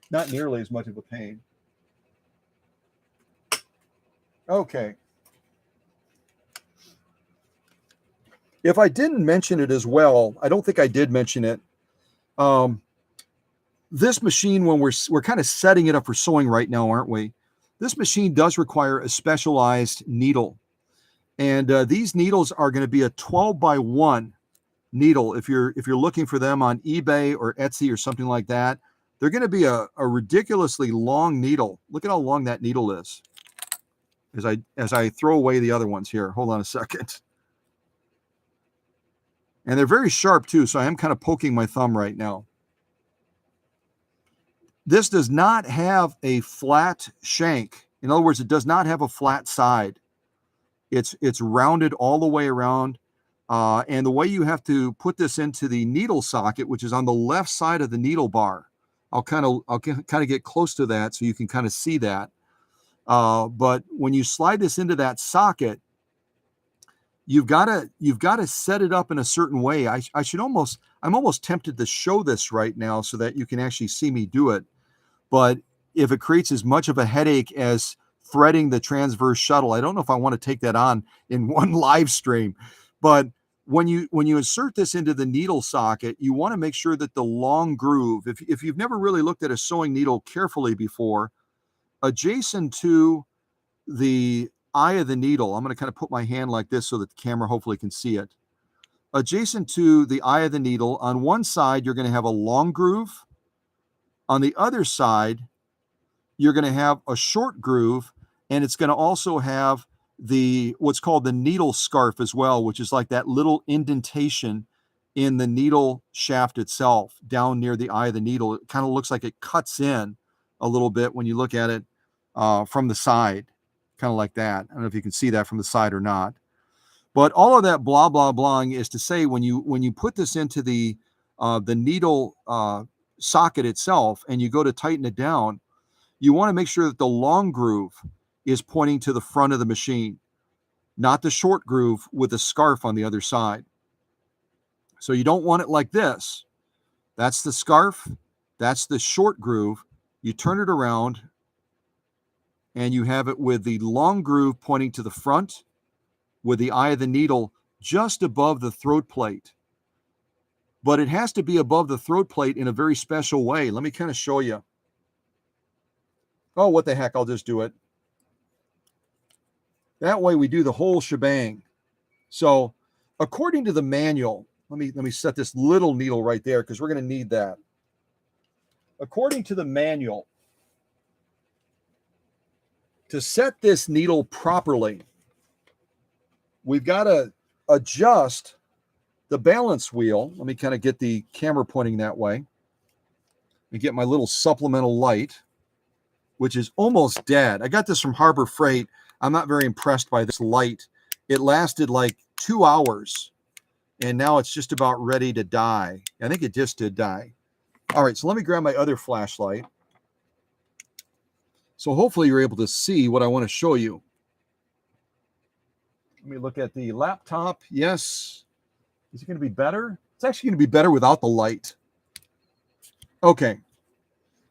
Not nearly as much of a pain. Okay. If I didn't mention it as well, I don't think I did mention it. This machine, when we're kind of setting it up for sewing right now, aren't we? This machine does require a specialized needle. And these needles are going to be a 12x1 needle. If you're looking for them on eBay or Etsy or something like that, they're going to be a ridiculously long needle. Look at how long that needle is. As I throw away the other ones here. Hold on a second. And they're very sharp too, so I am kind of poking my thumb right now. This does not have a flat shank. In other words, it does not have a flat side. It's rounded all the way around. And the way you have to put this into the needle socket, which is on the left side of the needle bar, I'll kind of get close to that so you can kind of see that. But when you slide this into that socket, you've got to set it up in a certain way. I'm almost tempted to show this right now so that you can actually see me do it. But if it creates as much of a headache as threading the transverse shuttle, I don't know if I want to take that on in one live stream. But when you insert this into the needle socket, you want to make sure that the long groove, if you've never really looked at a sewing needle carefully before, adjacent to the eye of the needle, I'm going to kind of put my hand like this so that the camera hopefully can see it. Adjacent to the eye of the needle, on one side, you're going to have a long groove. On the other side, you're going to have a short groove, and it's going to also have what's called the needle scarf as well, which is like that little indentation in the needle shaft itself down near the eye of the needle. It kind of looks like it cuts in a little bit when you look at it from the side, kind of like that. I don't know if you can see that from the side or not. But all of that blah, blah, blah is to say when you put this into the needle socket itself and you go to tighten it down, you want to make sure that the long groove is pointing to the front of the machine. not the short groove with a scarf on the other side. So you don't want it like this. That's the scarf. That's the short groove. You turn it around and you have it with the long groove pointing to the front, with the eye of the needle just above the throat plate. But it has to be above the throat plate in a very special way. Let me kind of show you. Oh, what the heck, I'll just do it. That way we do the whole shebang. So according to the manual, let me set this little needle right there because we're going to need that. According to the manual, to set this needle properly, we've got to adjust the balance wheel. Let me kind of get the camera pointing that way and get my little supplemental light, which is almost dead. I got this from Harbor Freight. I'm not very impressed by this light. It lasted like 2 hours, and now it's just about ready to die. I think it just did die. All right, so let me grab my other flashlight. So hopefully you're able to see what I want to show you. Let me look at the laptop. Yes. Is it going to be better? It's actually going to be better without the light. Okay.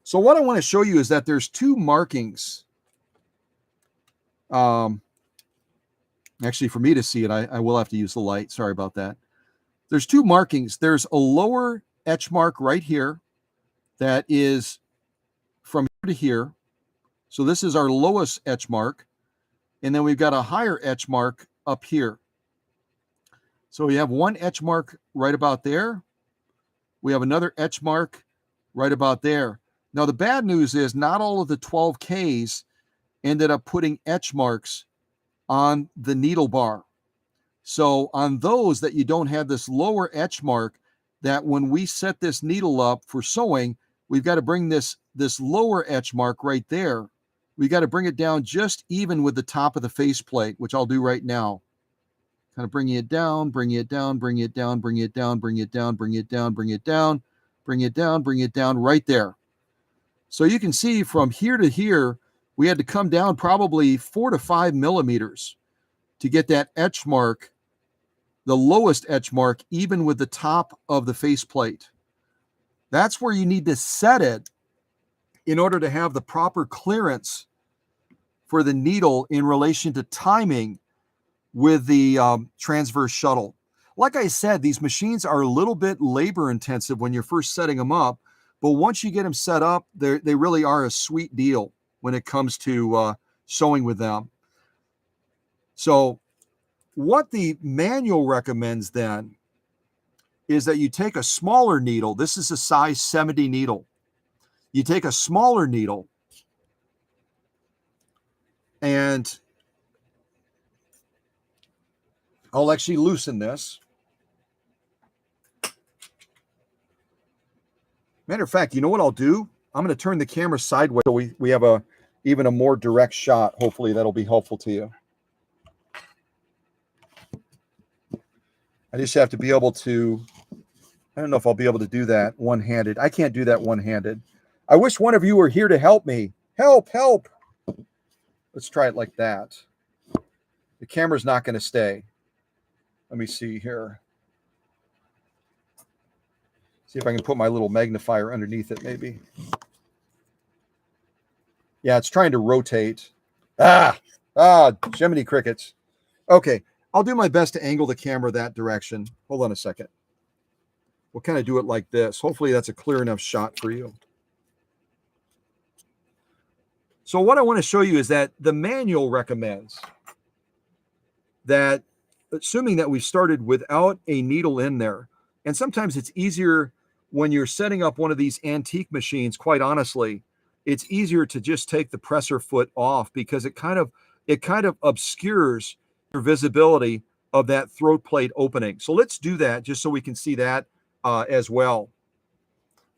So what I want to show you is that there's two markings. Actually, for me to see it, I will have to use the light. Sorry about that. There's two markings. There's a lower etch mark right here that is from here to here. So this is our lowest etch mark. And then we've got a higher etch mark up here. So we have one etch mark right about there. We have another etch mark right about there. Now, the bad news is not all of the 12Ks ended up putting etch marks on the needle bar. So on those that you don't have this lower etch mark, that when we set this needle up for sewing, we've got to bring this lower etch mark right there. We got to bring it down just even with the top of the faceplate, which I'll do right now. Kind of bringing it down, bringing it down, bringing it down, bringing it down, bringing it down, bring it down, bring it down, bring it down, bring it down right there. So you can see from here to here, we had to come down probably 4 to 5 millimeters to get that etch mark, the lowest etch mark, even with the top of the faceplate. That's where you need to set it in order to have the proper clearance for the needle in relation to timing with the transverse shuttle. Like I said, these machines are a little bit labor intensive when you're first setting them up, but once you get them set up, they really are a sweet deal when it comes to sewing with them. So what the manual recommends then is that you take a smaller needle. This is a size 70 needle. You take a smaller needle and I'll actually loosen this. Matter of fact, you know what I'll do? I'm going to turn the camera sideways so we have even a more direct shot. Hopefully that'll be helpful to you. I just have to be able to, I don't know if I'll be able to do that one-handed. I can't do that one-handed. I wish one of you were here to help me. Help, help. Let's try it like that. The camera's not going to stay. Let me see here. See if I can put my little magnifier underneath it, maybe. Yeah, it's trying to rotate. Jiminy crickets. Okay, I'll do my best to angle the camera that direction. Hold on a second. We'll kind of do it like this. Hopefully that's a clear enough shot for you. So what I want to show you is that the manual recommends that, assuming that we started without a needle in there, and sometimes it's easier when you're setting up one of these antique machines, quite honestly, it's easier to just take the presser foot off because it kind of obscures your visibility of that throat plate opening. So let's do that just so we can see that as well.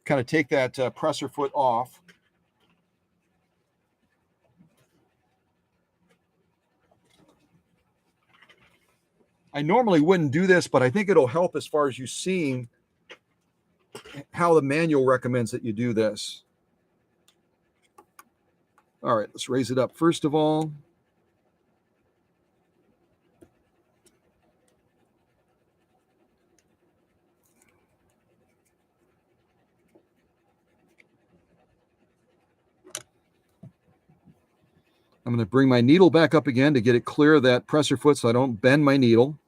Kind of take that presser foot off. I normally wouldn't do this, but I think it'll help as far as you seeing how the manual recommends that you do this. All right, let's raise it up first of all. I'm going to bring my needle back up again to get it clear of that presser foot so I don't bend my needle.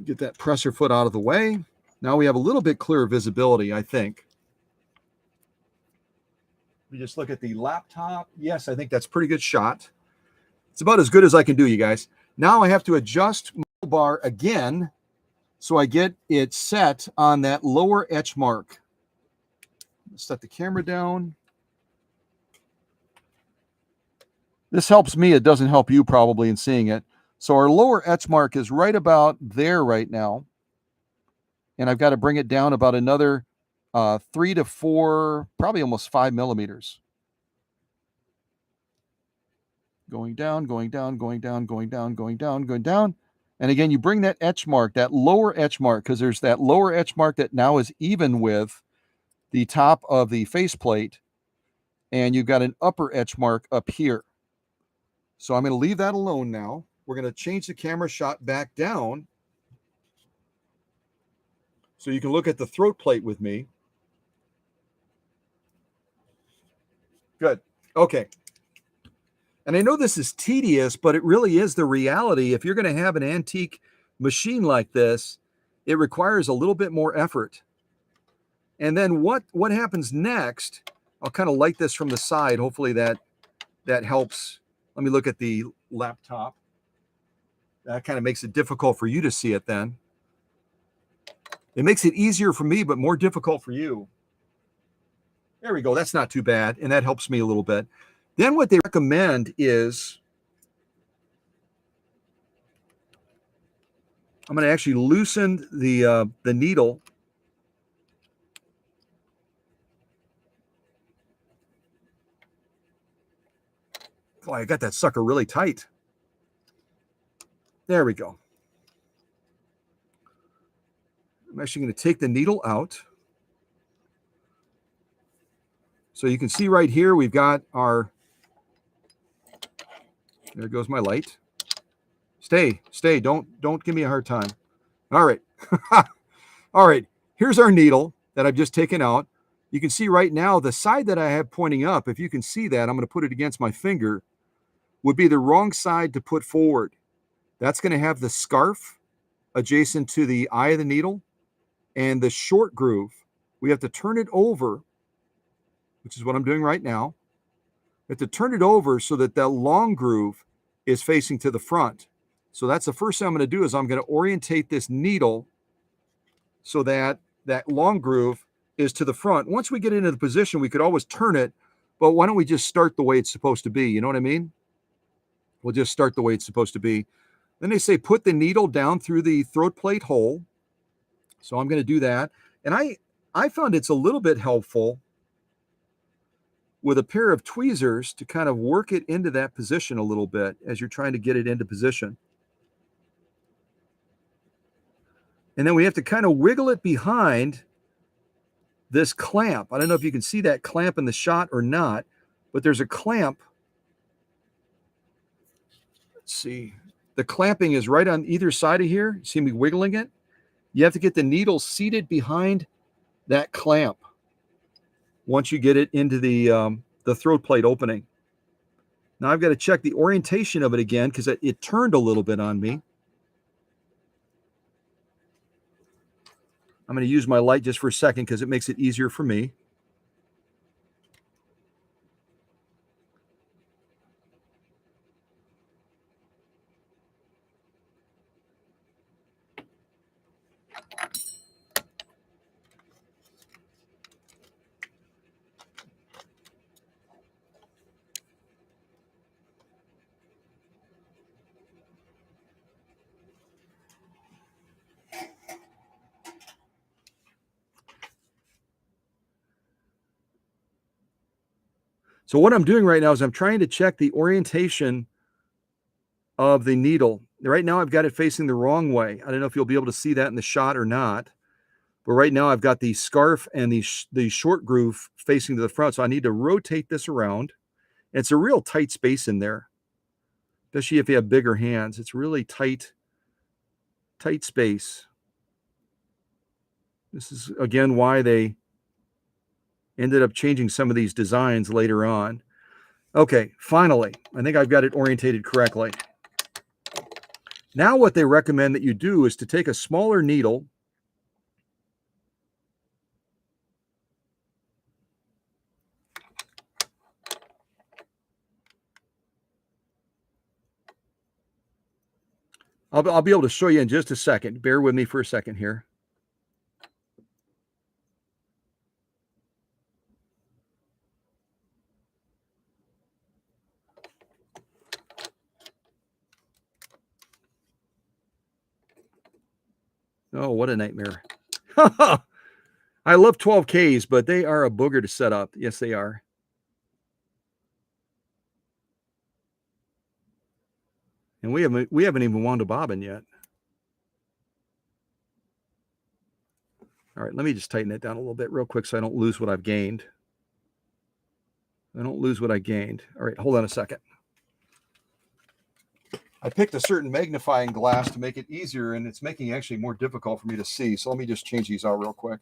Get that presser foot out of the way. Now we have a little bit clearer visibility, I think. We just look at the laptop. Yes, I think that's a pretty good shot. It's about as good as I can do, you guys. Now I have to adjust my bar again so I get it set on that lower etch mark. Set the camera down. This helps me. It doesn't help you probably in seeing it. So our lower etch mark is right about there right now. And I've got to bring it down about another 3 to 4, probably almost 5 millimeters. Going down, going down, going down, going down, going down, going down. And again, you bring that etch mark, that lower etch mark, because there's that lower etch mark that now is even with the top of the faceplate. And you've got an upper etch mark up here. So I'm going to leave that alone now. We're going to change the camera shot back down so you can look at the throat plate with me. Good. Okay. And I know this is tedious, but it really is the reality. If you're going to have an antique machine like this, it requires a little bit more effort. And then what happens next, I'll kind of light this from the side. Hopefully that helps. Let me look at the laptop. That kind of makes it difficult for you to see it then. It makes it easier for me, but more difficult for you. There we go. That's not too bad. And that helps me a little bit. Then what they recommend is I'm going to actually loosen the needle. Oh, I got that sucker really tight. There we go. I'm actually going to take the needle out. So you can see right here, we've got our, there goes my light. Stay, don't give me a hard time. All right. All right, here's our needle that I've just taken out. You can see right now, the side that I have pointing up, if you can see that, I'm going to put it against my finger, would be the wrong side to put forward. That's going to have the scarf adjacent to the eye of the needle, and the short groove, we have to turn it over, which is what I'm doing right now. We have to turn it over so that that long groove is facing to the front. So that's the first thing I'm going to do is I'm going to orientate this needle so that that long groove is to the front. Once we get into the position, we could always turn it, but why don't we just start the way it's supposed to be? You know what I mean? We'll just start the way it's supposed to be. Then they say put the needle down through the throat plate hole. So I'm going to do that. And I found it's a little bit helpful with a pair of tweezers to kind of work it into that position a little bit as you're trying to get it into position. And then we have to kind of wiggle it behind this clamp. I don't know if you can see that clamp in the shot or not, but there's a clamp. Let's see. The clamping is right on either side of here. You see me wiggling it? You have to get the needle seated behind that clamp once you get it into the throat plate opening. Now I've got to check the orientation of it again because it turned a little bit on me. I'm going to use my light just for a second because it makes it easier for me. So what I'm doing right now is I'm trying to check the orientation of the needle. Right now I've got it facing the wrong way. I don't know if you'll be able to see that in the shot or not. But right now I've got the scarf and the short groove facing to the front. So I need to rotate this around. And it's a real tight space in there, especially if you have bigger hands. It's really tight space. This is, again, why they ended up changing some of these designs later on. Okay, finally, I think I've got it orientated correctly. Now what they recommend that you do is to take a smaller needle. I'll be able to show you in just a second. Bear with me for a second here. Oh, what a nightmare. I love 12Ks, but they are a booger to set up. Yes, they are. And we haven't even wound a bobbin yet. All right, let me just tighten it down a little bit real quick so I don't lose what I've gained. I don't lose what I gained. All right, hold on a second. I picked a certain magnifying glass to make it easier, and it's making it actually more difficult for me to see. So let me just change these out real quick.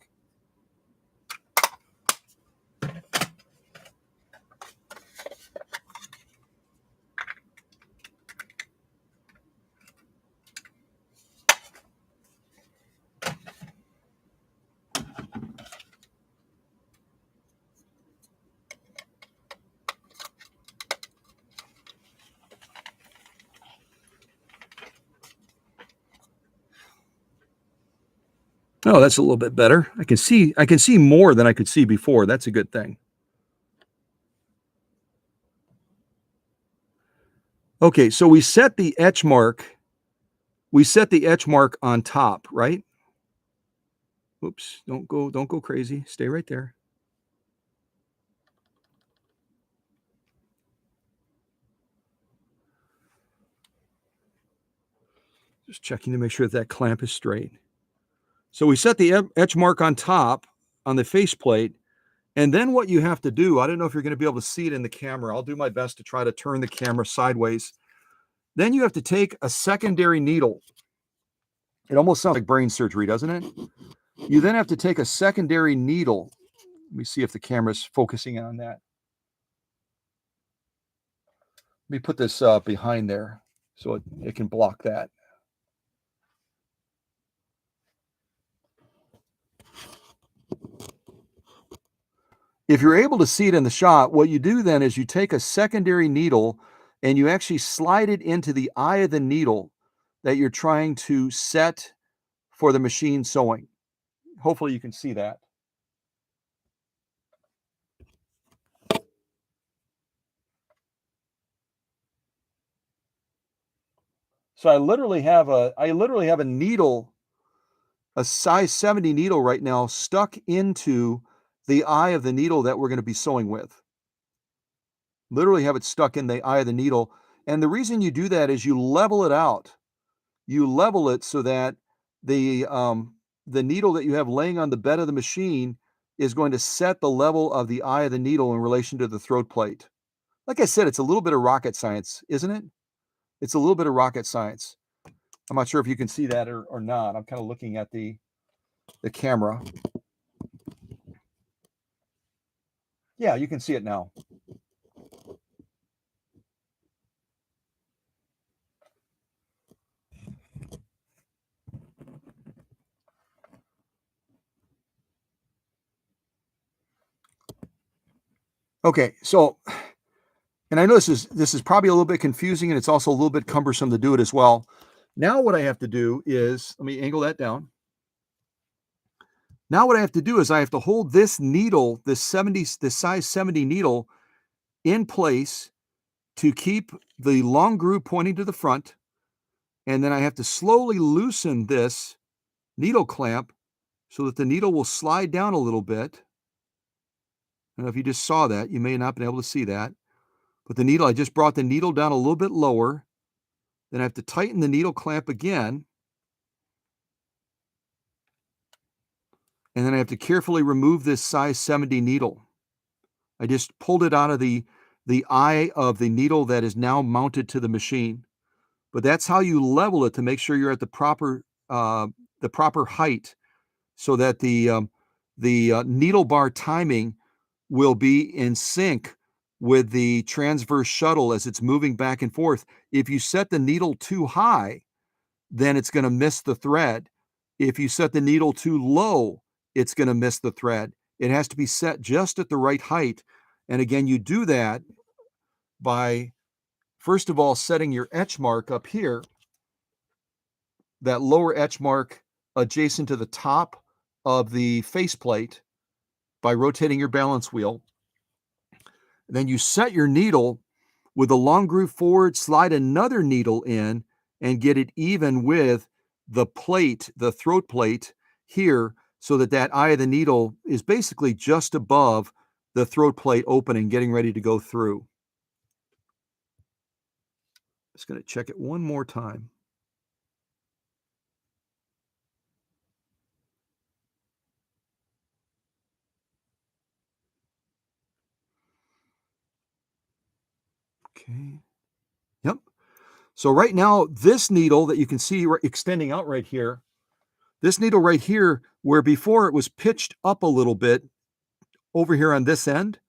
Oh, that's a little bit better. I can see more than I could see before. That's a good thing. Okay, so we set the etch mark. We set the etch mark on top, right? Oops, don't go crazy. Stay right there. Just checking to make sure that clamp is straight. So we set the etch mark on top on the faceplate, and then what you have to do, I don't know if you're going to be able to see it in the camera. I'll do my best to try to turn the camera sideways. Then you have to take a secondary needle. It almost sounds like brain surgery, doesn't it? You then have to take a secondary needle. Let me see if the camera's focusing on that. Let me put this behind there so it can block that. If you're able to see it in the shot, what you do then is you take a secondary needle and you actually slide it into the eye of the needle that you're trying to set for the machine sewing. Hopefully you can see that. So I literally have a needle, a size 70 needle right now stuck into the eye of the needle that we're going to be sewing with. Literally have it stuck in the eye of the needle. And the reason you do that is you level it out. You level it so that the needle that you have laying on the bed of the machine is going to set the level of the eye of the needle in relation to the throat plate. Like I said, it's a little bit of rocket science, isn't it? It's a little bit of rocket science. I'm not sure if you can see that or not. I'm kind of looking at the camera. Yeah, you can see it now. Okay, so, and I know this is probably a little bit confusing, and it's also a little bit cumbersome to do it as well. Now what I have to do is, let me angle that down. Now what I have to do is I have to hold this needle, this size 70 needle in place to keep the long groove pointing to the front. And then I have to slowly loosen this needle clamp so that the needle will slide down a little bit. I don't know if you just saw that. You may not have been able to see that. But the needle, I just brought the needle down a little bit lower. Then I have to tighten the needle clamp again. And then I have to carefully remove this size 70 needle. I just pulled it out of the eye of the needle that is now mounted to the machine. But that's how you level it to make sure you're at the proper height so that the needle bar timing will be in sync with the transverse shuttle as it's moving back and forth. If you set the needle too high, then it's going to miss the thread. If you set the needle too low, it's going to miss the thread. It has to be set just at the right height. And again, you do that by, first of all, setting your etch mark up here, that lower etch mark adjacent to the top of the faceplate, by rotating your balance wheel. Then you set your needle with a long groove forward, slide another needle in, and get it even with the plate, the throat plate here, so that that eye of the needle is basically just above the throat plate opening, getting ready to go through. Just going to check it one more time. Okay. Yep. So right now, this needle that you can see extending out right here, this needle right here, where before it was pitched up a little bit over here on this end,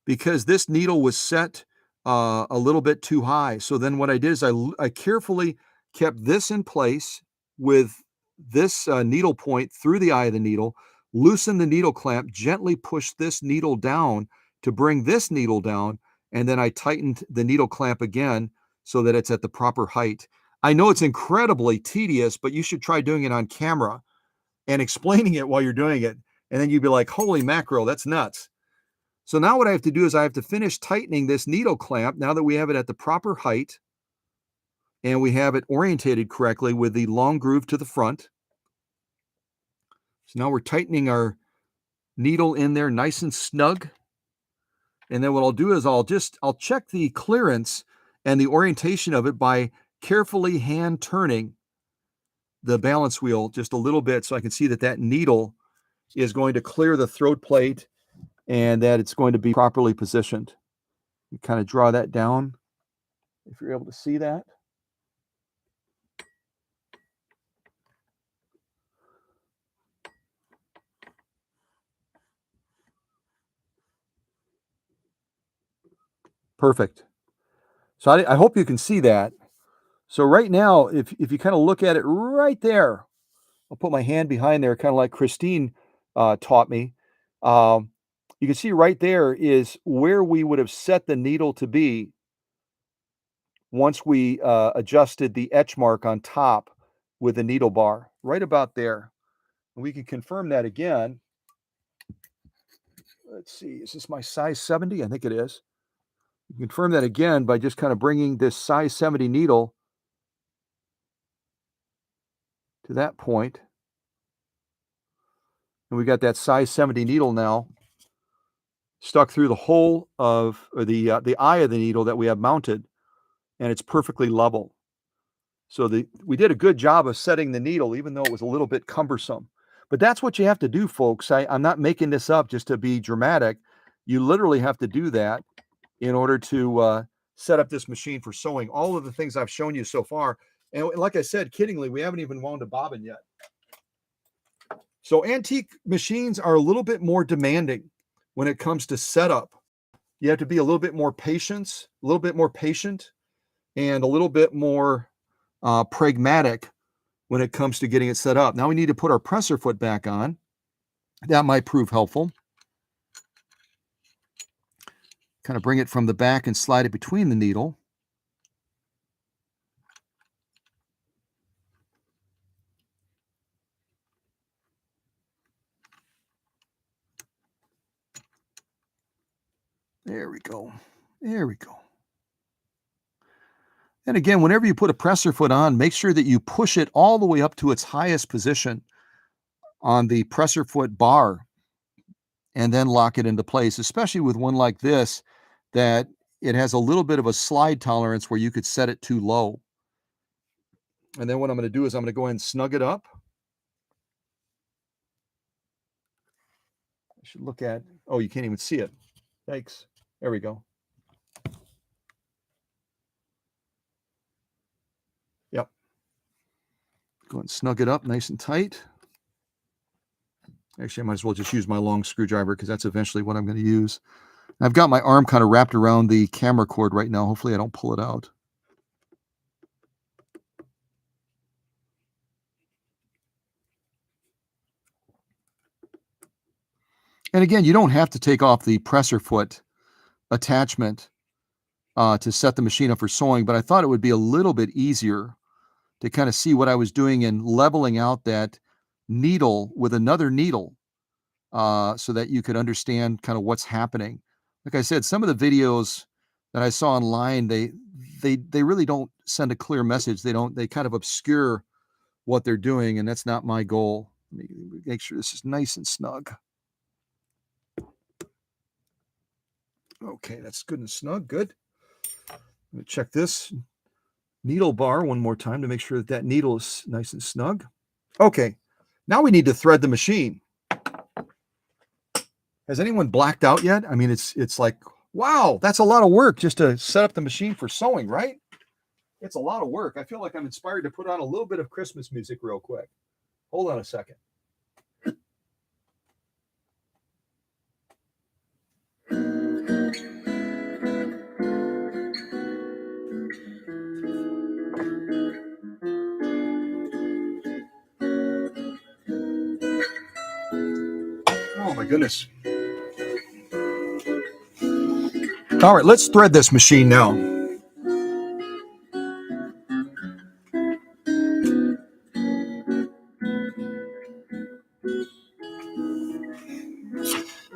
because this needle was set a little bit too high. So then what I did is I carefully kept this in place with this needle point through the eye of the needle, loosen the needle clamp, gently push this needle down to bring this needle down, and then I tightened the needle clamp again so that it's at the proper height. I know it's incredibly tedious, but you should try doing it on camera and explaining it while you're doing it. And then you'd be like, holy mackerel, that's nuts. So now what I have to do is I have to finish tightening this needle clamp now that we have it at the proper height and we have it orientated correctly with the long groove to the front. So now we're tightening our needle in there nice and snug. And then what I'll do is I'll check the clearance and the orientation of it by carefully hand turning the balance wheel just a little bit so I can see that that needle is going to clear the throat plate and that it's going to be properly positioned. You kind of draw that down if you're able to see that. Perfect. So I hope you can see that. So right now, if you kind of look at it right there, I'll put my hand behind there, kind of like Christine taught me. You can see right there is where we would have set the needle to be once we adjusted the etch mark on top with the needle bar, right about there. And we can confirm that again. Let's see, is this my size 70? I think it is. You can confirm that again by just kind of bringing this size 70 needle to that point. And we got that size 70 needle now stuck through the hole of the eye of the needle that we have mounted, and it's perfectly level. So we did a good job of setting the needle, even though it was a little bit cumbersome. But that's what you have to do, folks. I'm not making this up just to be dramatic. You literally have to do that in order to set up this machine for sewing. All of the things I've shown you so far. And like I said, kiddingly, we haven't even wound a bobbin yet. So antique machines are a little bit more demanding when it comes to setup. You have to be a little bit more patient, and a little bit more pragmatic when it comes to getting it set up. Now we need to put our presser foot back on. That might prove helpful. Kind of bring it from the back and slide it between the needle. There we go. There we go. And again, whenever you put a presser foot on, make sure that you push it all the way up to its highest position on the presser foot bar and then lock it into place, especially with one like this that it has a little bit of a slide tolerance where you could set it too low. And then what I'm going to do is I'm going to go ahead and snug it up. I should look at, oh, you can't even see it. Thanks. There we go. Yep. Go ahead and snug it up nice and tight. Actually, I might as well just use my long screwdriver because that's eventually what I'm going to use. I've got my arm kind of wrapped around the camera cord right now. Hopefully I don't pull it out. And again, you don't have to take off the presser foot attachment to set the machine up for sewing, but I thought it would be a little bit easier to kind of see what I was doing and leveling out that needle with another needle so that you could understand kind of what's happening. Like I said, some of the videos that I saw online, they really don't send a clear message. They kind of obscure what they're doing, and that's not my goal. Let me make sure this is nice and snug. Okay, that's good and snug. Good. I'm going to check this needle bar one more time to make sure that that needle is nice and snug. Okay, now we need to thread the machine. Has anyone blacked out yet? I mean, it's like, wow, that's a lot of work just to set up the machine for sewing, right? It's a lot of work. I feel like I'm inspired to put on a little bit of Christmas music real quick. Hold on a second. Oh my goodness. All right, let's thread this machine now.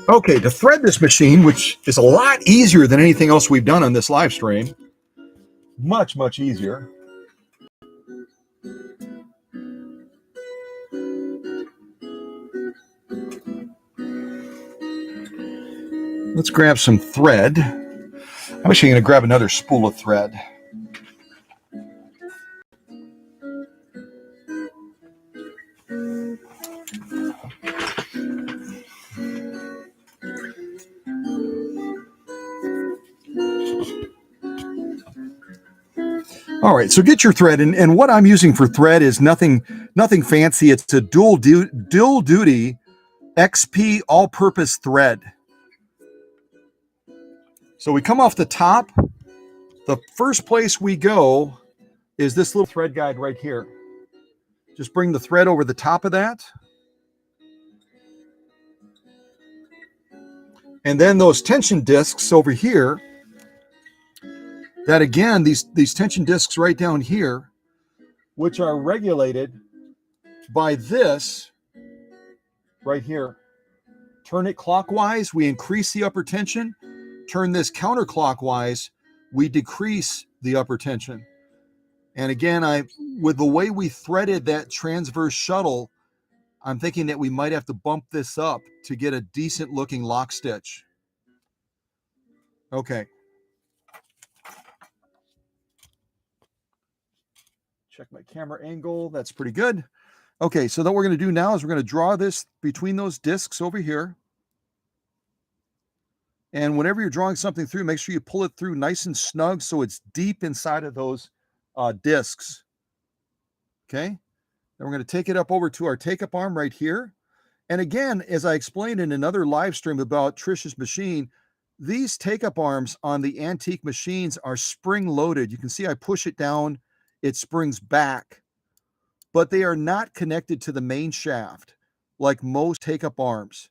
Okay, to thread this machine, which is a lot easier than anything else we've done on this live stream, much, much easier. Let's grab some thread. I'm actually going to grab another spool of thread. All right, so get your thread, and what I'm using for thread is nothing fancy. It's a dual duty XP all-purpose thread. So we come off the top. The first place we go is this little thread guide right here. Just bring the thread over the top of that. And then those tension discs over here, that again, these tension discs right down here, which are regulated by this right here. Turn it clockwise, we increase the upper tension. Turn this counterclockwise, we decrease the upper tension. And again, with the way we threaded that transverse shuttle, I'm thinking that we might have to bump this up to get a decent looking lock stitch. Okay. Check my camera angle. That's pretty good. Okay, so what we're going to do now is we're going to draw this between those discs over here. And whenever you're drawing something through, make sure you pull it through nice and snug so it's deep inside of those discs. Okay, then we're going to take it up over to our take-up arm right here. And again, as I explained in another live stream about Trish's machine, these take-up arms on the antique machines are spring-loaded. You can see I push it down, it springs back. But they are not connected to the main shaft like most take-up arms.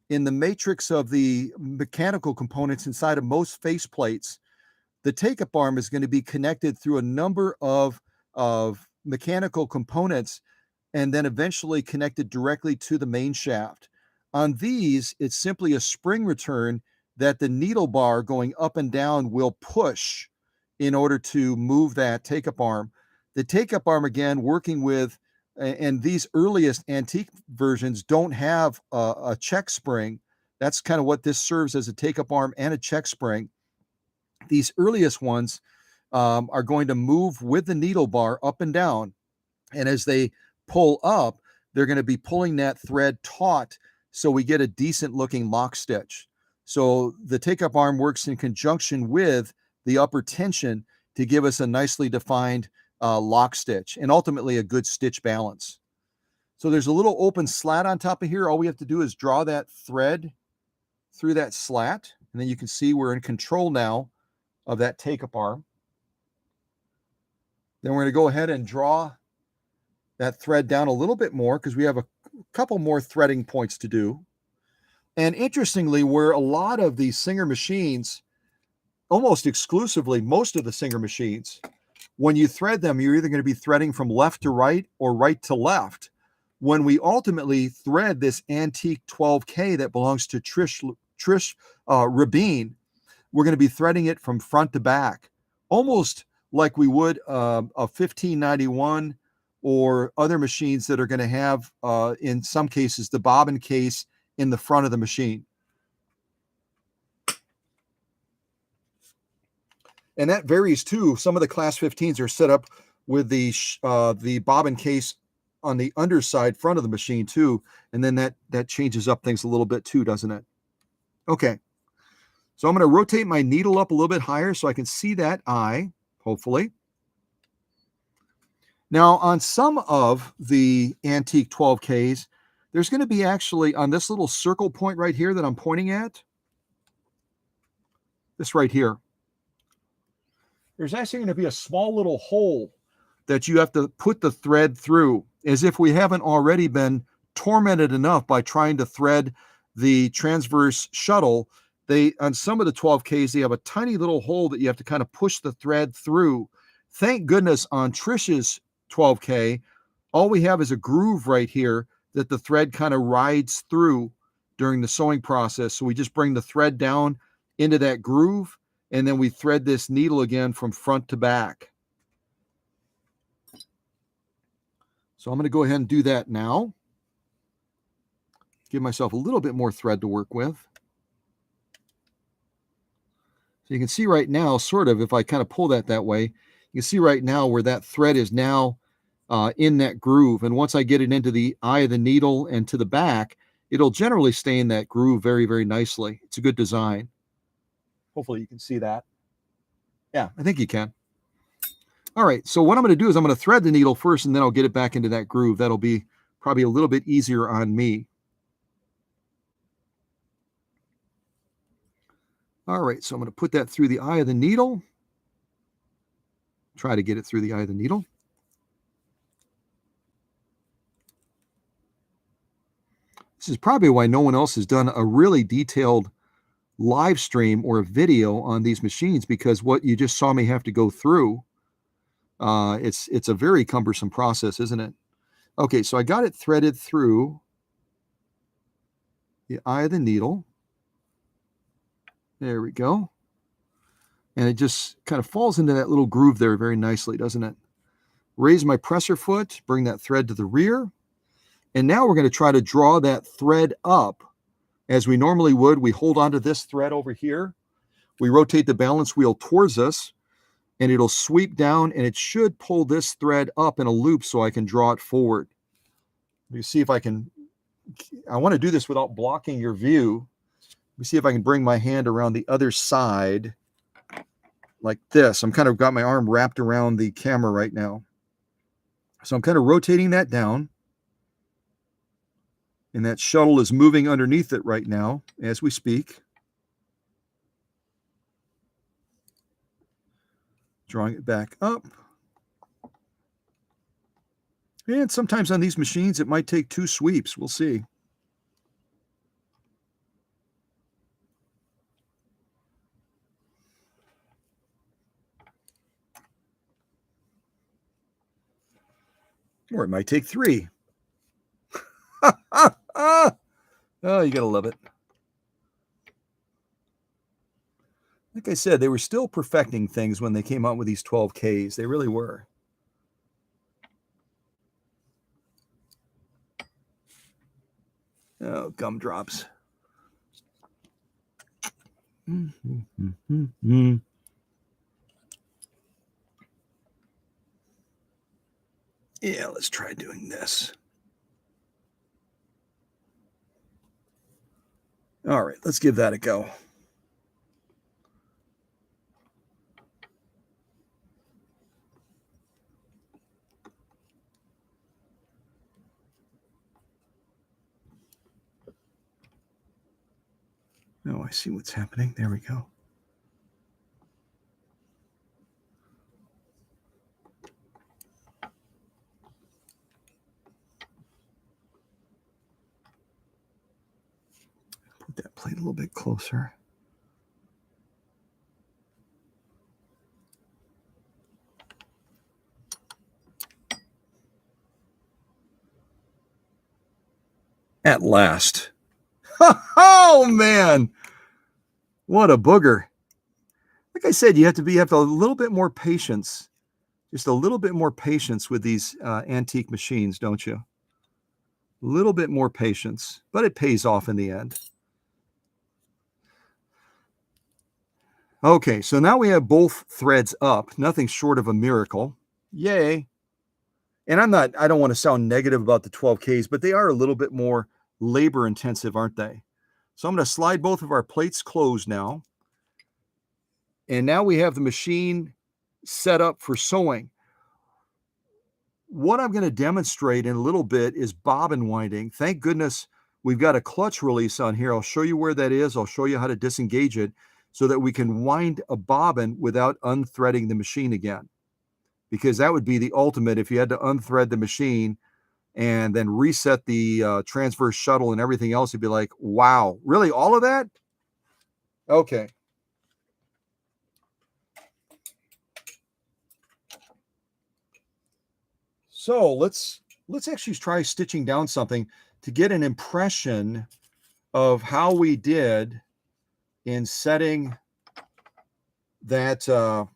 In the matrix of the mechanical components inside of most faceplates, the take-up arm is going to be connected through a number of mechanical components and then eventually connected directly to the main shaft. On these, it's simply a spring return that the needle bar going up and down will push in order to move that take-up arm. The take-up arm, again, working with, and these earliest antique versions don't have a check spring. That's kind of what this serves as, a take-up arm and a check spring. These earliest ones are going to move with the needle bar up and down. And as they pull up, they're going to be pulling that thread taut so we get a decent looking lock stitch. So the take-up arm works in conjunction with the upper tension to give us a nicely defined lock stitch and ultimately a good stitch balance. So there's a little open slat on top of here. All we have to do is draw that thread through that slat, and then you can see we're in control now of that take-up arm. Then we're going to go ahead and draw that thread down a little bit more because we have a couple more threading points to do. And interestingly, where a lot of these Singer machines, almost exclusively, most of the Singer machines, when you thread them, you're either going to be threading from left to right or right to left. When we ultimately thread this antique 12K that belongs to Trish Rabin, we're going to be threading it from front to back, almost like we would a 1591 or other machines that are going to have, in some cases, the bobbin case in the front of the machine. And that varies too. Some of the Class 15s are set up with the bobbin case on the underside front of the machine too. And then that changes up things a little bit too, doesn't it? Okay. So I'm going to rotate my needle up a little bit higher so I can see that eye, hopefully. Now, on some of the antique 12Ks, there's going to be actually on this little circle point right here that I'm pointing at, this right here, there's actually going to be a small little hole that you have to put the thread through, as if we haven't already been tormented enough by trying to thread the transverse shuttle. On some of the 12Ks, they have a tiny little hole that you have to kind of push the thread through. Thank goodness on Trish's 12K, all we have is a groove right here that the thread kind of rides through during the sewing process. So we just bring the thread down into that groove, and then we thread this needle again from front to back. So I'm going to go ahead and do that now. Give myself a little bit more thread to work with. So you can see right now, sort of, if I kind of pull that way, you can see right now where that thread is now in that groove. And once I get it into the eye of the needle and to the back, it'll generally stay in that groove very, very nicely. It's a good design. Hopefully you can see that. Yeah, I think you can. All right, so what I'm going to do is I'm going to thread the needle first, and then I'll get it back into that groove. That'll be probably a little bit easier on me. All right, so I'm going to put that through the eye of the needle. Try to get it through the eye of the needle. This is probably why no one else has done a really detailed live stream or a video on these machines, because what you just saw me have to go through, it's a very cumbersome process, isn't it? Okay, so I got it threaded through the eye of the needle. There we go. And it just kind of falls into that little groove there very nicely, doesn't it? Raise my presser foot, bring that thread to the rear. And now we're going to try to draw that thread up as we normally would. We hold onto this thread over here. We rotate the balance wheel towards us, and it'll sweep down, and it should pull this thread up in a loop so I can draw it forward. Let me see if I can. I want to do this without blocking your view. Let me see if I can bring my hand around the other side like this. I'm kind of got my arm wrapped around the camera right now. So I'm kind of rotating that down. And that shuttle is moving underneath it right now as we speak. Drawing it back up. And sometimes on these machines, it might take 2 sweeps. We'll see. Or it might take 3. Oh, you gotta love it. Like I said, they were still perfecting things when they came out with these 12Ks. They really were. Oh, gumdrops. Yeah, let's try doing this. All right, let's give that a go. Oh, I see what's happening. There we go. Put that plate a little bit closer. At last. Oh, man. What a booger. Like I said, you have a little bit more patience. Just a little bit more patience with these antique machines, don't you? A little bit more patience, but it pays off in the end. Okay, so now we have both threads up. Nothing short of a miracle. Yay. And I don't want to sound negative about the 12Ks, but they are a little bit more labor intensive, aren't they? So I'm going to slide both of our plates closed now. And now we have the machine set up for sewing. What I'm going to demonstrate in a little bit is bobbin winding. Thank goodness we've got a clutch release on here. I'll show you where that is. I'll show you how to disengage it so that we can wind a bobbin without unthreading the machine again. Because that would be the ultimate if you had to unthread the machine and then reset the transverse shuttle and everything else. You'd be like, wow, really? All of that? Okay. So let's actually try stitching down something to get an impression of how we did in setting that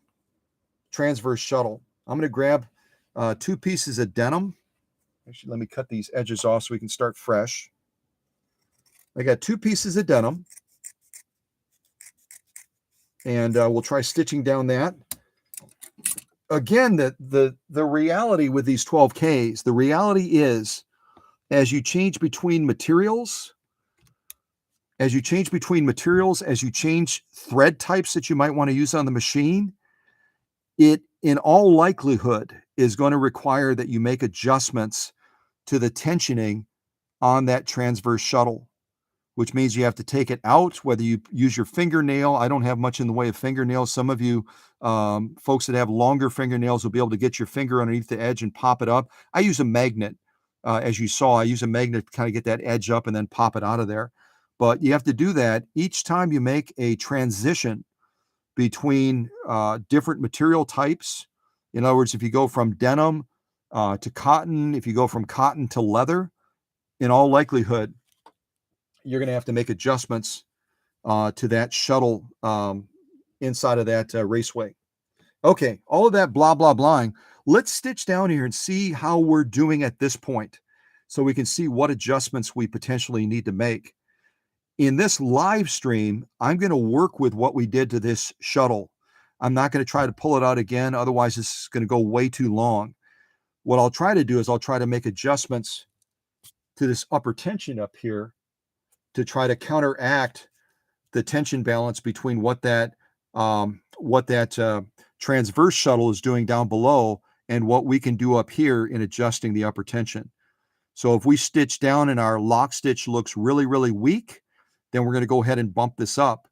transverse shuttle. I'm going to grab 2 pieces of denim. Actually, let me cut these edges off so we can start fresh. I got 2 pieces of denim, and we'll try stitching down that. Again, the reality with these 12Ks, the reality is as you change between materials, as you change thread types that you might want to use on the machine, it in all likelihood is going to require that you make adjustments to the tensioning on that transverse shuttle, which means you have to take it out, whether you use your fingernail. I don't have much in the way of fingernails. Some of you folks that have longer fingernails will be able to get your finger underneath the edge and pop it up. I use a magnet. As you saw, I use a magnet to kind of get that edge up and then pop it out of there. But you have to do that each time you make a transition between different material types. In other words, if you go from denim to cotton, if you go from cotton to leather, in all likelihood, you're going to have to make adjustments to that shuttle inside of that raceway. Okay, all of that blah, blah, blahing. Let's stitch down here and see how we're doing at this point so we can see what adjustments we potentially need to make. In this live stream, I'm going to work with what we did to this shuttle. I'm not going to try to pull it out again. Otherwise, this is going to go way too long. What I'll try to do is I'll try to make adjustments to this upper tension up here to try to counteract the tension balance between what that transverse shuttle is doing down below and what we can do up here in adjusting the upper tension. So if we stitch down and our lock stitch looks really, really weak, then we're going to go ahead and bump this up.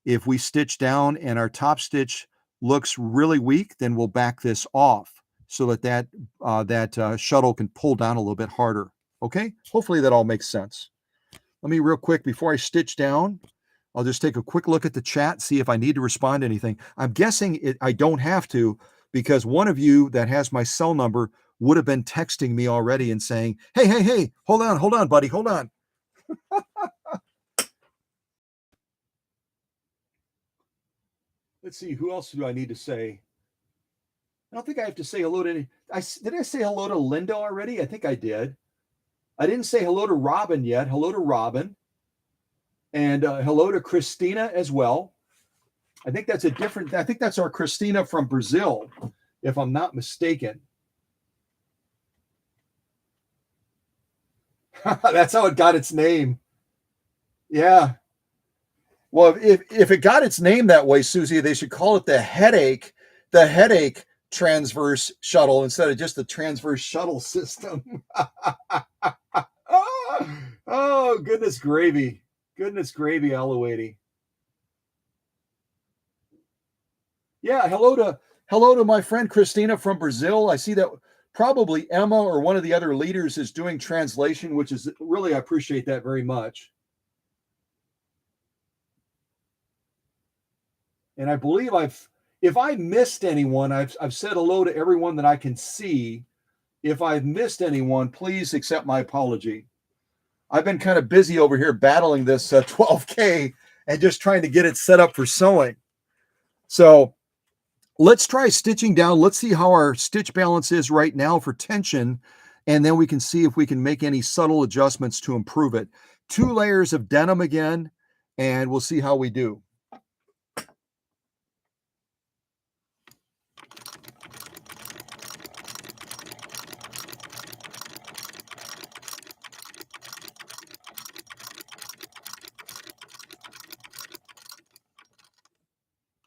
If we stitch down and our top stitch looks really weak, then we'll back this off so that shuttle can pull down a little bit harder. Okay, hopefully that all makes sense. Let me real quick, before I stitch down, I'll just take a quick look at the chat, see if I need to respond to anything. I'm guessing I don't have to, because one of you that has my cell number would have been texting me already and saying, hey, hold on, buddy, hold on. Let's see, who else do I need to say? I don't think I have to say hello to any. Did I say hello to Linda already? I think I did. I didn't say hello to Robin yet. Hello to Robin. And hello to Christina as well. I think that's our Christina from Brazil, if I'm not mistaken. That's how it got its name. Yeah. Well, if it got its name that way, Susie, they should call it the headache transverse shuttle instead of just the transverse shuttle system. Oh, goodness gravy. Goodness gravy, Aloady. Yeah, hello to my friend Christina from Brazil. I see that probably Emma or one of the other leaders is doing translation, which is really I appreciate that very much. And I believe if I missed anyone, I've said hello to everyone that I can see. If I've missed anyone, please accept my apology. I've been kind of busy over here battling this 12K and just trying to get it set up for sewing. So let's try stitching down. Let's see how our stitch balance is right now for tension, and then we can see if we can make any subtle adjustments to improve it. 2 layers of denim again, and we'll see how we do.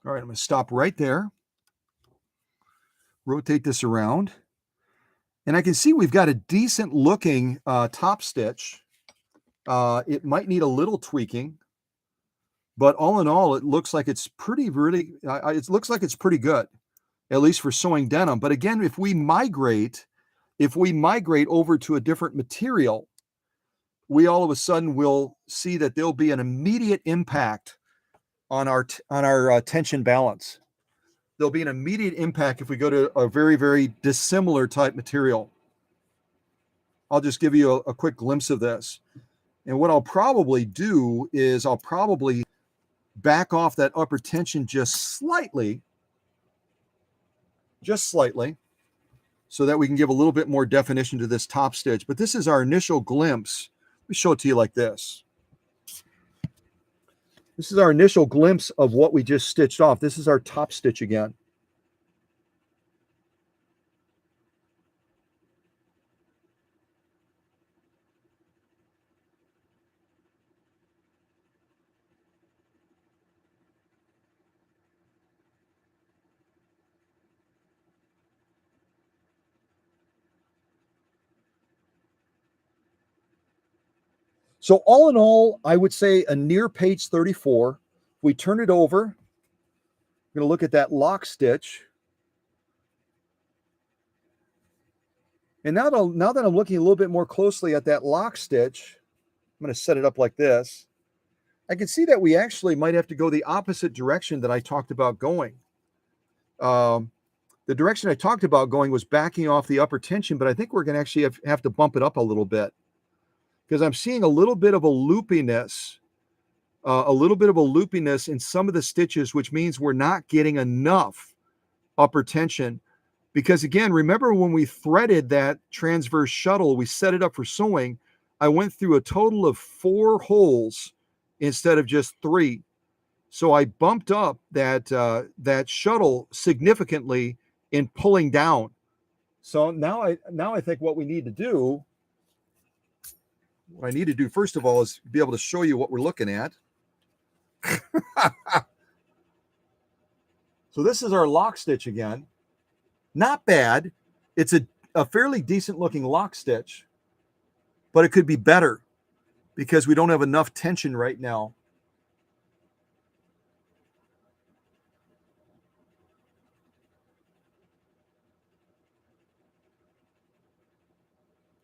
All right, I'm going to stop right there. Rotate this around. And I can see we've got a decent looking top stitch. It might need a little tweaking, but all in all, it looks like it's pretty it looks like it's pretty good, at least for sewing denim. But again, if we migrate over to a different material, we all of a sudden will see that there'll be an immediate impact on our tension balance. There'll be an immediate impact if we go to a very, very dissimilar type material. I'll just give you a quick glimpse of this. And what I'll probably do is I'll probably back off that upper tension just slightly, so that we can give a little bit more definition to this top stitch. But this is our initial glimpse. Let me show it to you like this. This is our initial glimpse of what we just stitched off. This is our top stitch again. So all in all, I would say a near page 34. We turn it over. I'm going to look at that lock stitch. And now that I'm looking a little bit more closely at that lock stitch, I'm going to set it up like this. I can see that we actually might have to go the opposite direction that I talked about going. The direction I talked about going was backing off the upper tension, but I think we're going to actually have to bump it up a little bit, because I'm seeing a little bit of a loopiness in some of the stitches, which means we're not getting enough upper tension. Because again, remember when we threaded that transverse shuttle, we set it up for sewing, I went through a total of 4 holes instead of just 3. So I bumped up that shuttle significantly in pulling down. So now I think what I need to do first of all is be able to show you what we're looking at. So this is our lock stitch again. Not bad. It's a fairly decent looking lock stitch, but it could be better because we don't have enough tension right now.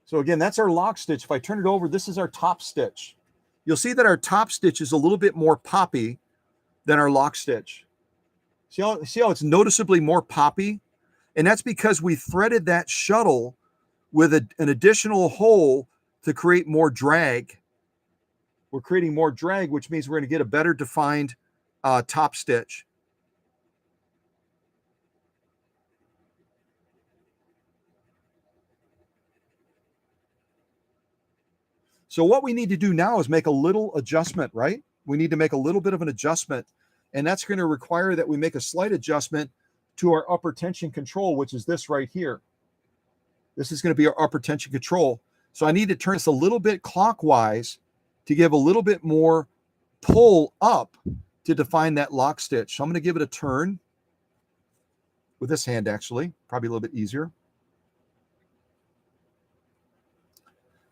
So again, that's our lock stitch. If I turn it over, this is our top stitch. You'll see that our top stitch is a little bit more poppy than our lock stitch. See how it's noticeably more poppy? And that's because we threaded that shuttle with an additional hole to create more drag. We're creating more drag, which means we're going to get a better defined top stitch. So what we need to do now is make a little adjustment, right? We need to make a little bit of an adjustment, and that's going to require that we make a slight adjustment to our upper tension control, which is this right here. This is going to be our upper tension control. So I need to turn this a little bit clockwise to give a little bit more pull up to define that lock stitch. So I'm going to give it a turn with this hand, actually, probably a little bit easier.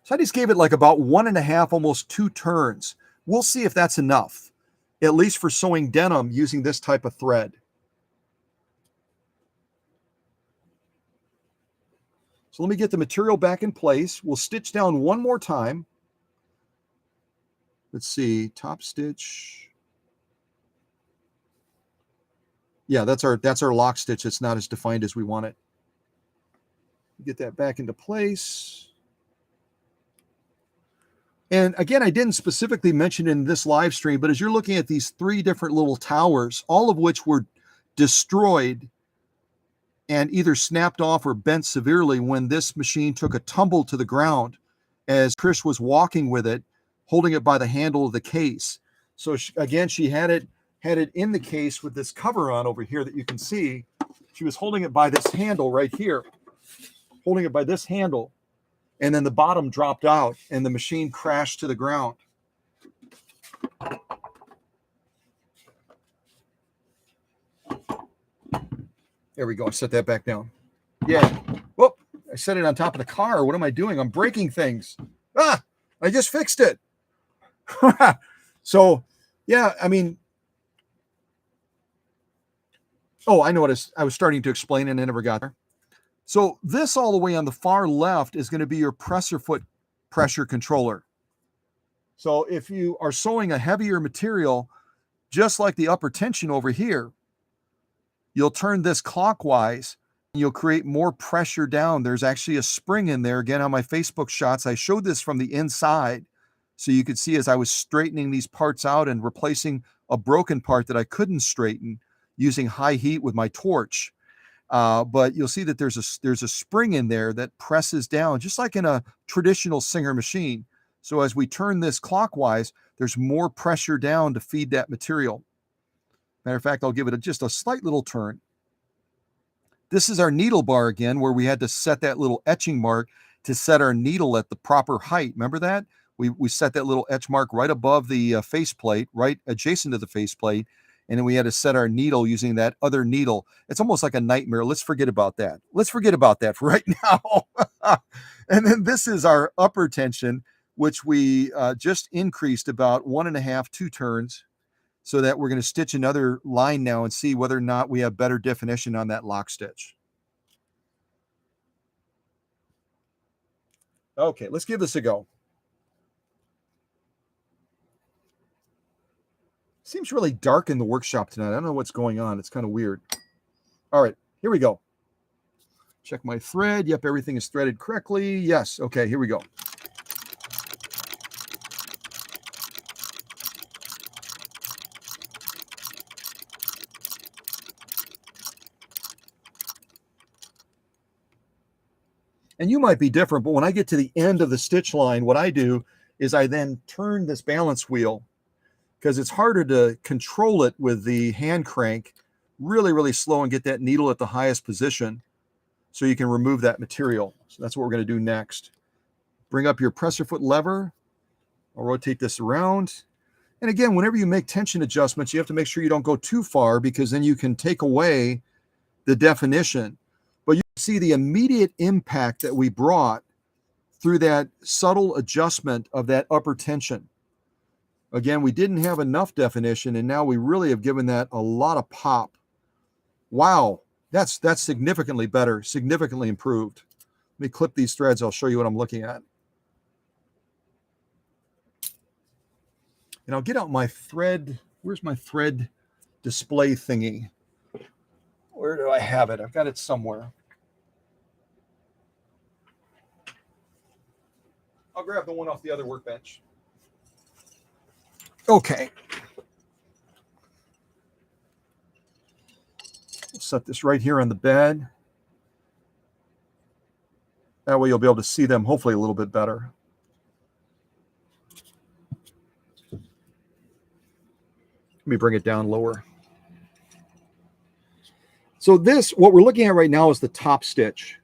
So I just gave it like about 1.5, almost 2 turns. We'll see if that's enough, at least for sewing denim using this type of thread. So let me get the material back in place. We'll stitch down one more time. Let's see, top stitch. Yeah, that's our lock stitch. It's not as defined as we want it. Get that back into place. And again, I didn't specifically mention in this live stream, but as you're looking at these 3 different little towers, all of which were destroyed and either snapped off or bent severely when this machine took a tumble to the ground as Trish was walking with it, holding it by the handle of the case. So she had it in the case with this cover on over here that you can see. She was holding it by this handle right here, holding it by this handle, and then the bottom dropped out and the machine crashed to the ground. There we go. I set that back down. Yeah. Whoop. I set it on top of the car. What am I doing? I'm breaking things. Ah, I just fixed it. So, yeah, I mean, oh, I know what I was starting to explain and I never got there. So this all the way on the far left is going to be your presser foot pressure controller. So if you are sewing a heavier material, just like the upper tension over here, you'll turn this clockwise and you'll create more pressure down. There's actually a spring in there. Again, on my Facebook shots, I showed this from the inside. So you could see as I was straightening these parts out and replacing a broken part that I couldn't straighten using high heat with my torch. But you'll see that there's a spring in there that presses down, just like in a traditional Singer machine. So as we turn this clockwise, there's more pressure down to feed that material. Matter of fact, I'll give it just a slight little turn. This is our needle bar again, where we had to set that little etching mark to set our needle at the proper height. Remember that? We set that little etch mark right above the faceplate, right adjacent to the faceplate. And then we had to set our needle using that other needle. It's almost like a nightmare. Let's forget about that. Let's forget about that for right now. And then this is our upper tension, which we just increased about 1.5, 2 turns, so that we're going to stitch another line now and see whether or not we have better definition on that lock stitch. Okay, let's give this a go. Seems really dark in the workshop tonight. I don't know what's going on. It's kind of weird. All right, here we go. Check my thread. Yep, everything is threaded correctly. Yes, okay, here we go. And you might be different, but when I get to the end of the stitch line, what I do is I then turn this balance wheel, because it's harder to control it with the hand crank really, really slow and get that needle at the highest position so you can remove that material. So that's what we're going to do next. Bring up your presser foot lever. I'll rotate this around. And again, whenever you make tension adjustments, you have to make sure you don't go too far, because then you can take away the definition. But you see the immediate impact that we brought through that subtle adjustment of that upper tension. Again, we didn't have enough definition, and now we really have given that a lot of pop. Wow, that's significantly better, significantly improved. Let me clip these threads. I'll show you what I'm looking at. And I'll get out my thread. Where's my thread display thingy? Where do I have it? I've got it somewhere. I'll grab the one off the other workbench. Okay. We'll set this right here on the bed. That way you'll be able to see them hopefully a little bit better. Let me bring it down lower. So this, what we're looking at right now is the top stitch.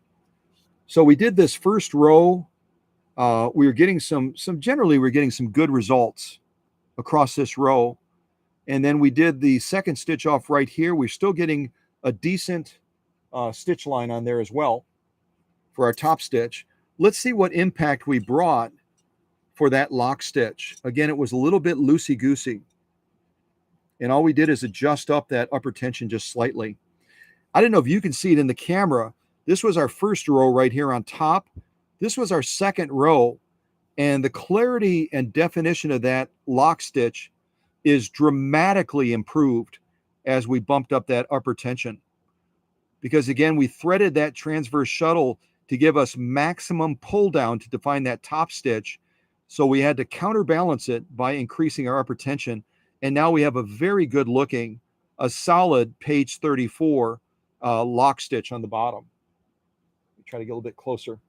So we did this first row. We were getting generally we're getting some good results across this row. And then we did the second stitch off right here. We're still getting a decent stitch line on there as well for our top stitch. Let's see what impact we brought for that lock stitch. Again, it was a little bit loosey-goosey. And all we did is adjust up that upper tension just slightly. I don't know if you can see it in the camera. This was our first row right here on top. This was our second row. And the clarity and definition of that lock stitch is dramatically improved as we bumped up that upper tension. Because again, we threaded that transverse shuttle to give us maximum pull down to define that top stitch. So we had to counterbalance it by increasing our upper tension. And now we have a very good looking, a solid page 34 lock stitch on the bottom. Try to get a little bit closer.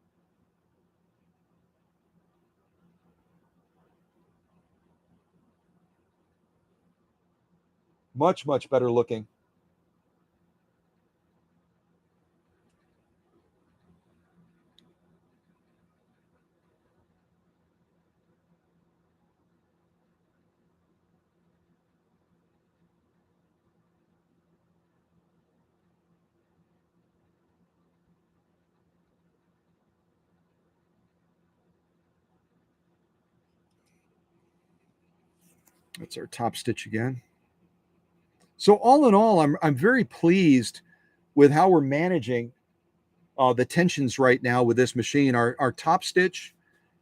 Much, much better looking. That's our top stitch again. So all in all, I'm very pleased with how we're managing the tensions right now with this machine, our top stitch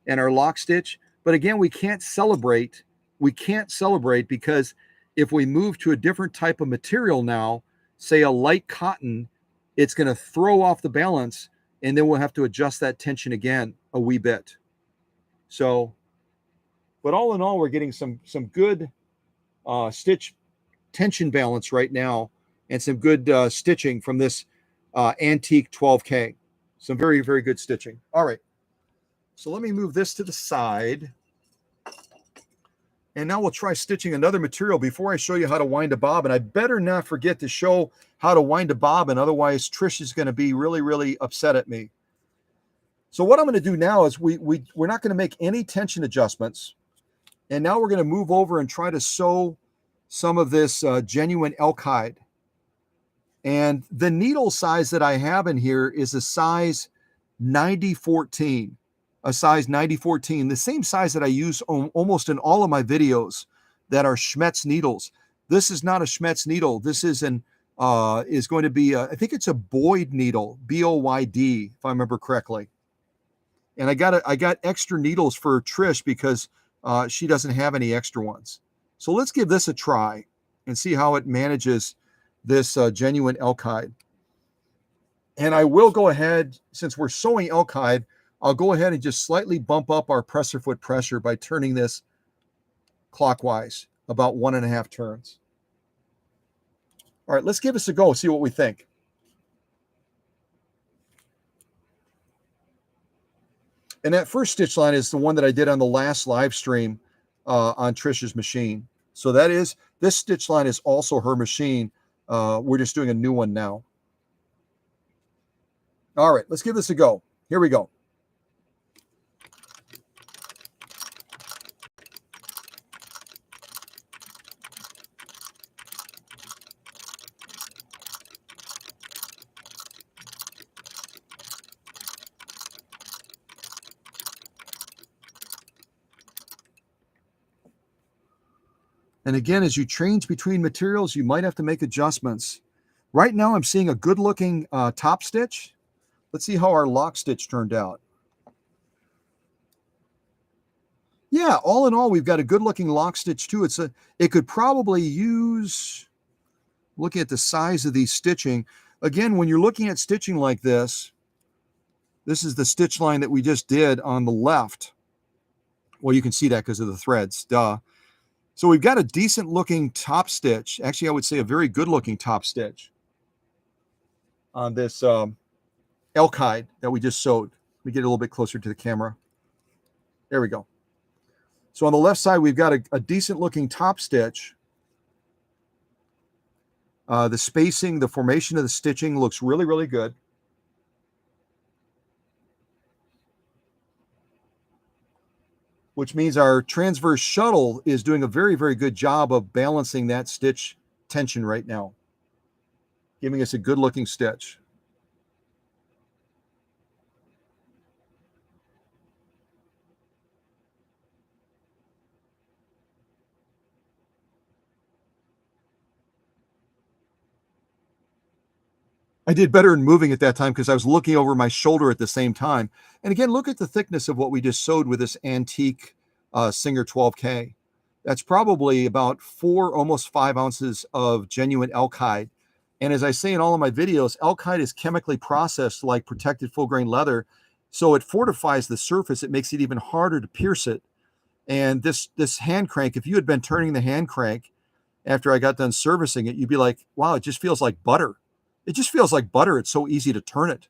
and our lock stitch. But again, we can't celebrate. We can't celebrate because if we move to a different type of material now, say a light cotton, it's going to throw off the balance, and then we'll have to adjust that tension again a wee bit. So, but all in all, we're getting some good stitch tension balance right now, and some good stitching from this antique 12K. Some very, very good stitching. All right. So let me move this to the side. And now we'll try stitching another material before I show you how to wind a bobbin. I better not forget to show how to wind a bobbin. Otherwise, Trish is going to be really, really upset at me. So what I'm going to do now is we're not going to make any tension adjustments. And now we're going to move over and try to sew some of this genuine elk hide. And the needle size that I have in here is a size 90-14. A size 90-14, the same size that I use almost in all of my videos that are Schmetz needles. This is not a Schmetz needle. This is going to be, I think it's a Boyd needle, B-O-Y-D, if I remember correctly. And I got extra needles for Trish because she doesn't have any extra ones. So let's give this a try and see how it manages this genuine elk hide. And I will go ahead, since we're sewing elk hide, I'll go ahead and just slightly bump up our presser foot pressure by turning this clockwise, about 1.5 turns. All right, let's give this a go, see what we think. And that first stitch line is the one that I did on the last live stream on Trish's machine. So this stitch line is also her machine. We're just doing a new one now. All right, let's give this a go. Here we go. And again, as you change between materials, you might have to make adjustments. Right now, I'm seeing a good-looking top stitch. Let's see how our lock stitch turned out. Yeah, all in all, we've got a good-looking lock stitch too. It could probably use, looking at the size of these stitching. Again, when you're looking at stitching like this is the stitch line that we just did on the left. Well, you can see that because of the threads, duh. So we've got a decent looking top stitch. Actually, I would say a very good looking top stitch on this elk hide that we just sewed. Let me get a little bit closer to the camera. There we go. So on the left side, we've got a decent looking top stitch. The spacing, the formation of the stitching looks really, really good. Which means our transverse shuttle is doing a very, very good job of balancing that stitch tension right now, giving us a good looking stitch. I did better in moving at that time because I was looking over my shoulder at the same time. And again, look at the thickness of what we just sewed with this antique Singer 12K. That's probably about 4, almost 5 ounces of genuine elk hide. And as I say in all of my videos, elk hide is chemically processed like protected full grain leather. So it fortifies the surface. It makes it even harder to pierce it. And this hand crank, if you had been turning the hand crank after I got done servicing it, you'd be like, wow, it just feels like butter. It just feels like butter. It's so easy to turn it.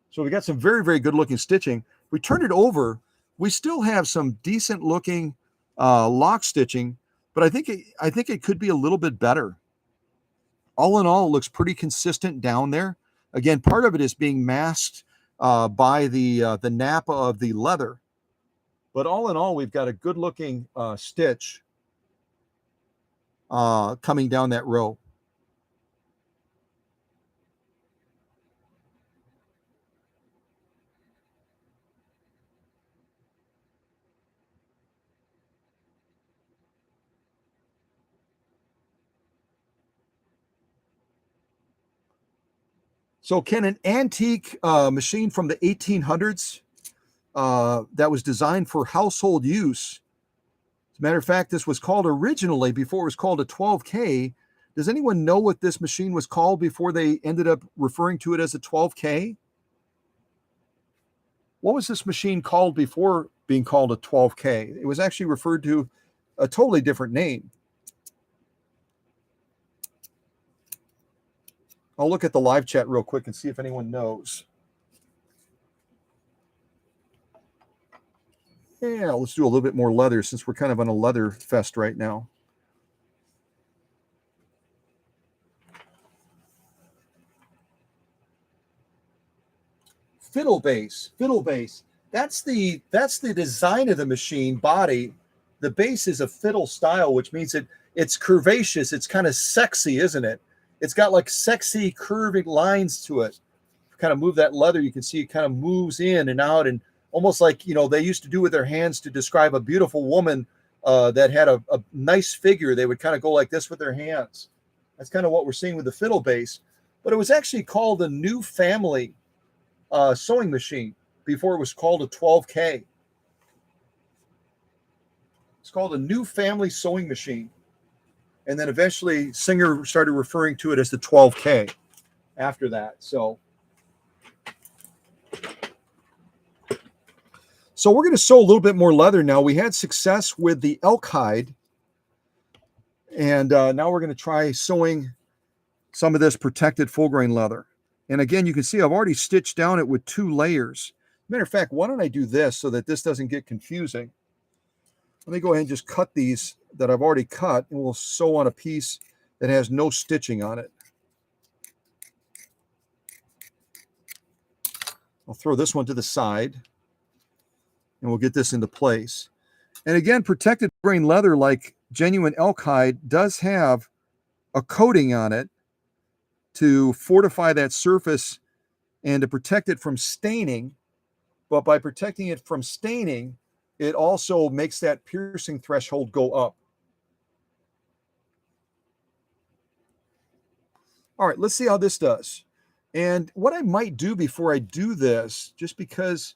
So we got some very, very good looking stitching. We turn it over. We still have some decent looking lock stitching, but I think it could be a little bit better. All in all, it looks pretty consistent down there. Again, part of it is being masked by the nap of the leather. But all in all, we've got a good looking stitch coming down that row. So can an antique machine from the 1800s that was designed for household use, as a matter of fact, this was called originally, before it was called a 12K. Does anyone know what this machine was called before they ended up referring to it as a 12K? What was this machine called before being called a 12K? It was actually referred to a totally different name. I'll look at the live chat real quick and see if anyone knows. Yeah, let's do a little bit more leather since we're kind of on a leather fest right now. Fiddle base. That's the design of the machine body. The base is a fiddle style, which means it's curvaceous. It's kind of sexy, isn't it? It's got like sexy curving lines to it. Kind of move that leather, you can see it kind of moves in and out, and almost like, they used to do with their hands to describe a beautiful woman that had a nice figure. They would kind of go like this with their hands. That's kind of what we're seeing with the fiddle base. But it was actually called a new family sewing machine before it was called a 12K. It's called a new family sewing machine. And then eventually Singer started referring to it as the 12K after that. So we're going to sew a little bit more leather now. We had success with the elk hide. And now we're going to try sewing some of this protected full grain leather. And again, you can see I've already stitched down it with 2 layers. Matter of fact, why don't I do this so that this doesn't get confusing? Let me go ahead and just cut these that I've already cut, and we'll sew on a piece that has no stitching on it. I'll throw this one to the side, and we'll get this into place. And again, protected grain leather, like genuine elk hide, does have a coating on it to fortify that surface and to protect it from staining. But by protecting it from staining, it also makes that piercing threshold go up. All right, let's see how this does. And what I might do before I do this, just because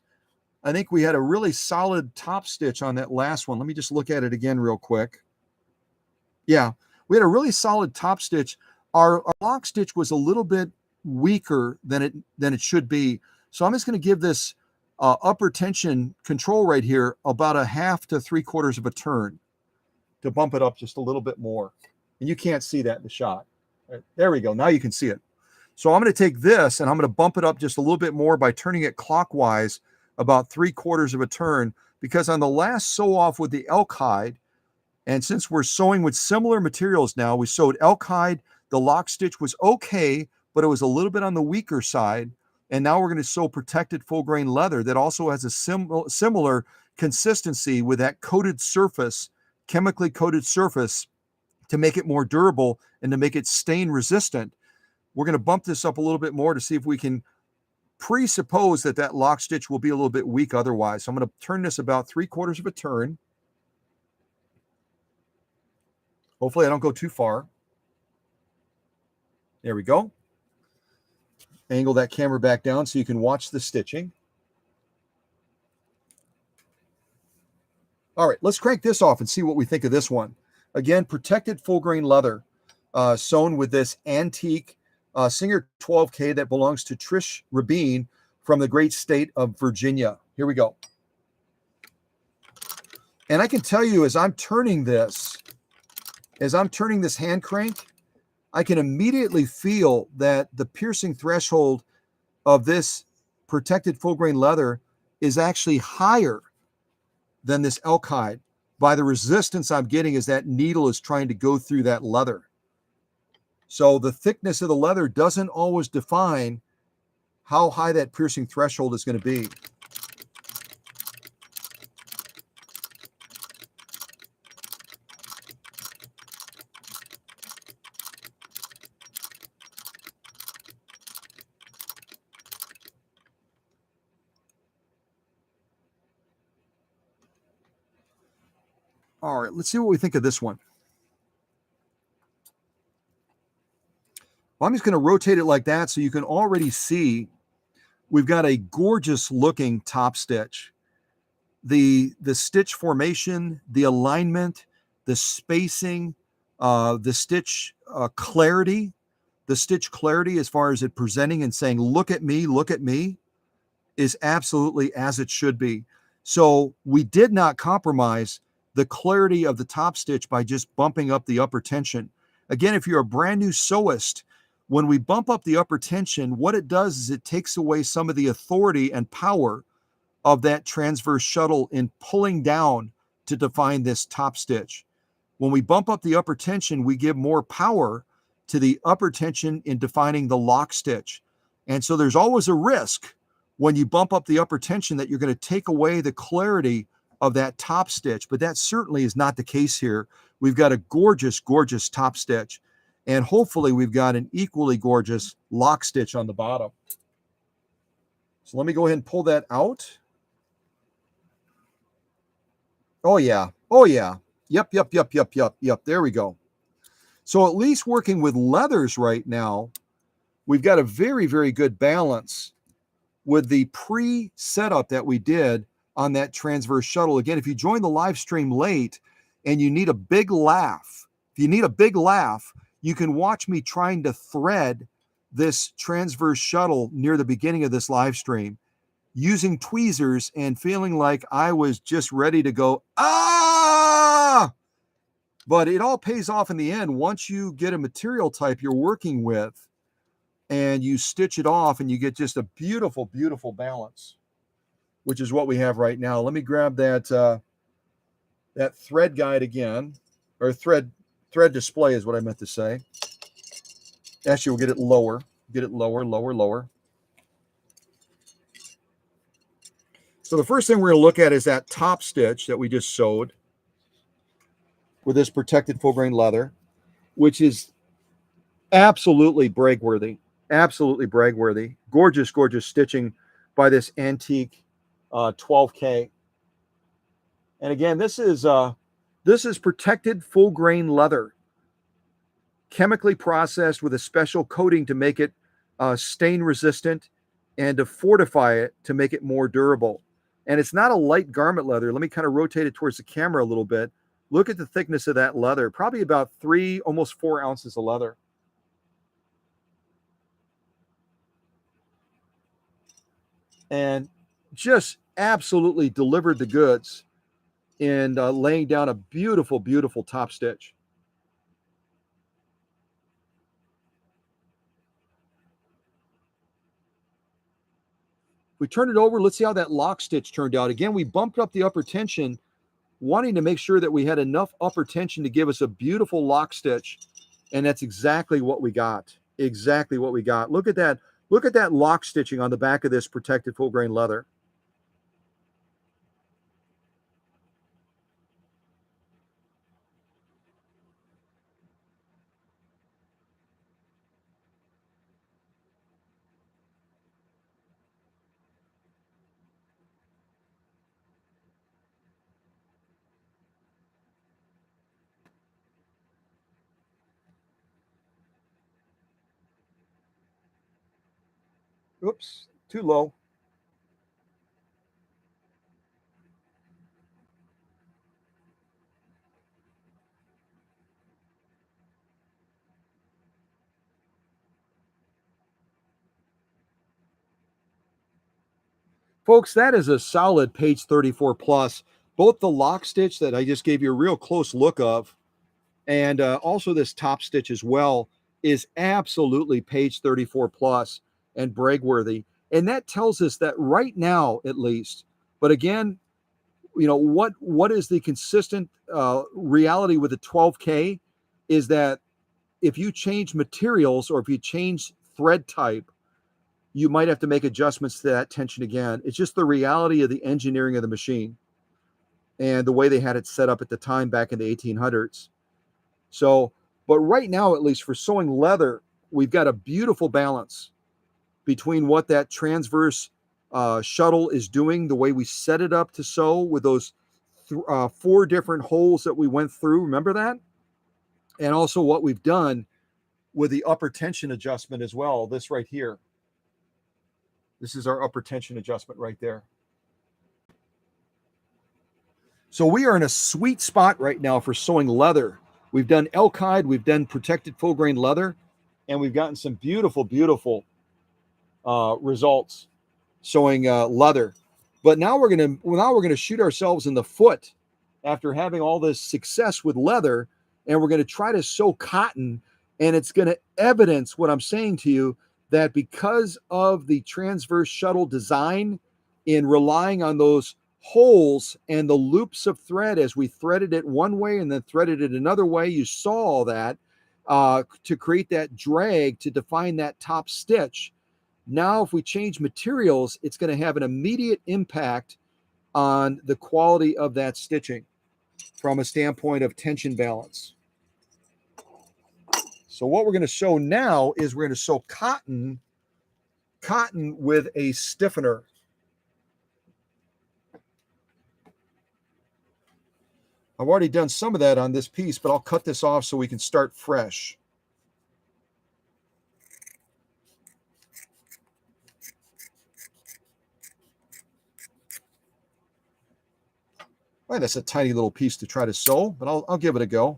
I think we had a really solid top stitch on that last one. Let me just look at it again real quick. Yeah, we had a really solid top stitch. Our lock stitch was a little bit weaker than it should be. So I'm just going to give this upper tension control right here about 1/2 to 3/4 of a turn to bump it up just a little bit more. And you can't see that in the shot. Right, there we go. Now you can see it. So I'm going to take this and I'm going to bump it up just a little bit more by turning it clockwise about 3/4 of a turn, because on the last sew off with the elk hide, and since we're sewing with similar materials now, we sewed elk hide. The lock stitch was okay, but it was a little bit on the weaker side. And now we're going to sew protected full grain leather that also has a similar consistency with that coated surface, chemically coated surface, to make it more durable and to make it stain resistant. We're going to bump this up a little bit more to see if we can presuppose that lock stitch will be a little bit weak otherwise. So I'm going to turn this about 3/4 of a turn. Hopefully I don't go too far. There we go. Angle that camera back down so you can watch the stitching. All right, let's crank this off and see what we think of this one. Again, protected full grain leather, sewn with this antique Singer 12K that belongs to Trish Rabin from the great state of Virginia. Here we go. And I can tell you, as I'm turning this hand crank, I can immediately feel that the piercing threshold of this protected full grain leather is actually higher than this elk hide by the resistance I'm getting as that needle is trying to go through that leather. So the thickness of the leather doesn't always define how high that piercing threshold is going to be. All right, let's see what we think of this one. Well, I'm just going to rotate it like that so you can already see we've got a gorgeous looking top stitch. The stitch formation, the alignment, the spacing, the stitch clarity, as far as it presenting and saying, look at me, is absolutely as it should be. So we did not compromise the clarity of the top stitch by just bumping up the upper tension. Again, if you're a brand new sewist, when we bump up the upper tension, what it does is it takes away some of the authority and power of that transverse shuttle in pulling down to define this top stitch. When we bump up the upper tension, we give more power to the upper tension in defining the lock stitch. And so there's always a risk when you bump up the upper tension that you're going to take away the clarity of that top stitch, but that certainly is not the case here. We've got a gorgeous, gorgeous top stitch, and hopefully we've got an equally gorgeous lock stitch on the bottom. So let me go ahead and pull that out. Oh yeah. Yep. There we go. So at least working with leathers right now, we've got a very, very good balance with the pre-setup that we did on that transverse shuttle. Again, if you join the live stream late and you need a big laugh, you can watch me trying to thread this transverse shuttle near the beginning of this live stream using tweezers and feeling like I was just ready to go, ah! But it all pays off in the end once you get a material type you're working with and you stitch it off and you get just a beautiful, beautiful balance, which is what we have right now. Let me grab that that thread guide again, or thread display is what I meant to say. Actually, we'll get it lower. Lower. So the first thing we're going to look at is that top stitch that we just sewed with this protected full grain leather, which is absolutely brag-worthy. Gorgeous, gorgeous stitching by this antique 12K. And again, this is protected full grain leather, chemically processed with a special coating to make it stain resistant and to fortify it to make it more durable. And it's not a light garment leather. Let me kind of rotate it towards the camera a little bit. Look at the thickness of that leather, probably about 3, almost 4 ounces of leather. And just absolutely delivered the goods in laying down a beautiful, beautiful top stitch. We turned it over. Let's see how that lock stitch turned out. Again, we bumped up the upper tension, wanting to make sure that we had enough upper tension to give us a beautiful lock stitch. And that's exactly what we got. Look at that. Look at that lock stitching on the back of this protected full grain leather. Oops, too low. Folks, that is a solid page 34 plus. Both the lock stitch that I just gave you a real close look of, and also this top stitch as well, is absolutely page 34 plus and brag worthy. And that tells us that right now, at least, but again, what is the consistent reality with the 12K is that if you change materials or if you change thread type, you might have to make adjustments to that tension again. It's just the reality of the engineering of the machine and the way they had it set up at the time back in the 1800s. So, but right now, at least for sewing leather, we've got a beautiful balance between what that transverse shuttle is doing, the way we set it up to sew with those 4 different holes that we went through. Remember that? And also what we've done with the upper tension adjustment as well. This right here. This is our upper tension adjustment right there. So we are in a sweet spot right now for sewing leather. We've done elk hide, we've done protected full grain leather, and we've gotten some beautiful, beautiful results sewing leather. But now we're gonna shoot ourselves in the foot after having all this success with leather, and we're gonna try to sew cotton, and it's gonna evidence what I'm saying to you, that because of the transverse shuttle design in relying on those holes and the loops of thread as we threaded it one way and then threaded it another way, you saw all that to create that drag to define that top stitch. Now, if we change materials, it's going to have an immediate impact on the quality of that stitching from a standpoint of tension balance. So what we're going to sew now is we're going to sew cotton with a stiffener. I've already done some of that on this piece, but I'll cut this off so we can start fresh. Well, that's a tiny little piece to try to sew, but I'll give it a go.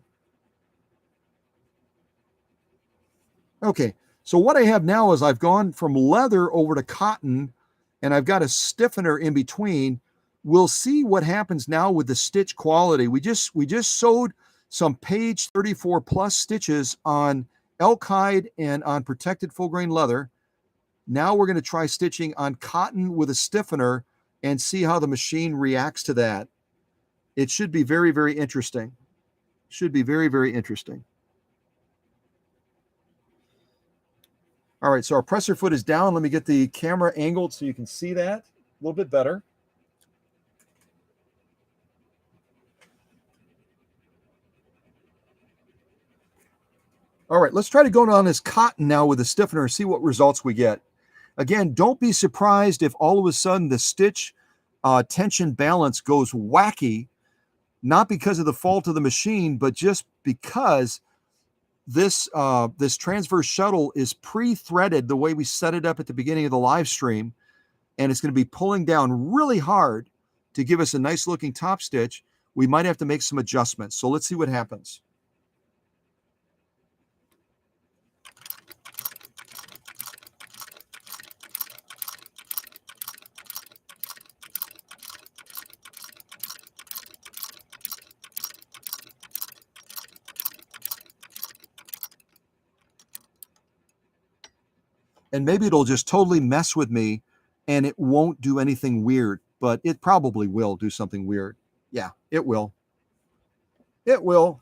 Okay, so what I have now is I've gone from leather over to cotton, and I've got a stiffener in between. We'll see what happens now with the stitch quality. We just sewed some page 34 plus stitches on elk hide and on protected full grain leather. Now we're going to try stitching on cotton with a stiffener and see how the machine reacts to that. It should be very, very interesting. Should be very, very interesting. All right, so our presser foot is down. Let me get the camera angled so you can see that a little bit better. All right, let's try to go on this cotton now with the stiffener and see what results we get. Again, don't be surprised if all of a sudden the stitch tension balance goes wacky, not because of the fault of the machine, but just because this transverse shuttle is pre-threaded the way we set it up at the beginning of the live stream, and it's going to be pulling down really hard to give us a nice looking top stitch. We might have to make some adjustments. So let's see what happens. And maybe it'll just totally mess with me and it won't do anything weird, but it probably will do something weird. Yeah, it will. It will.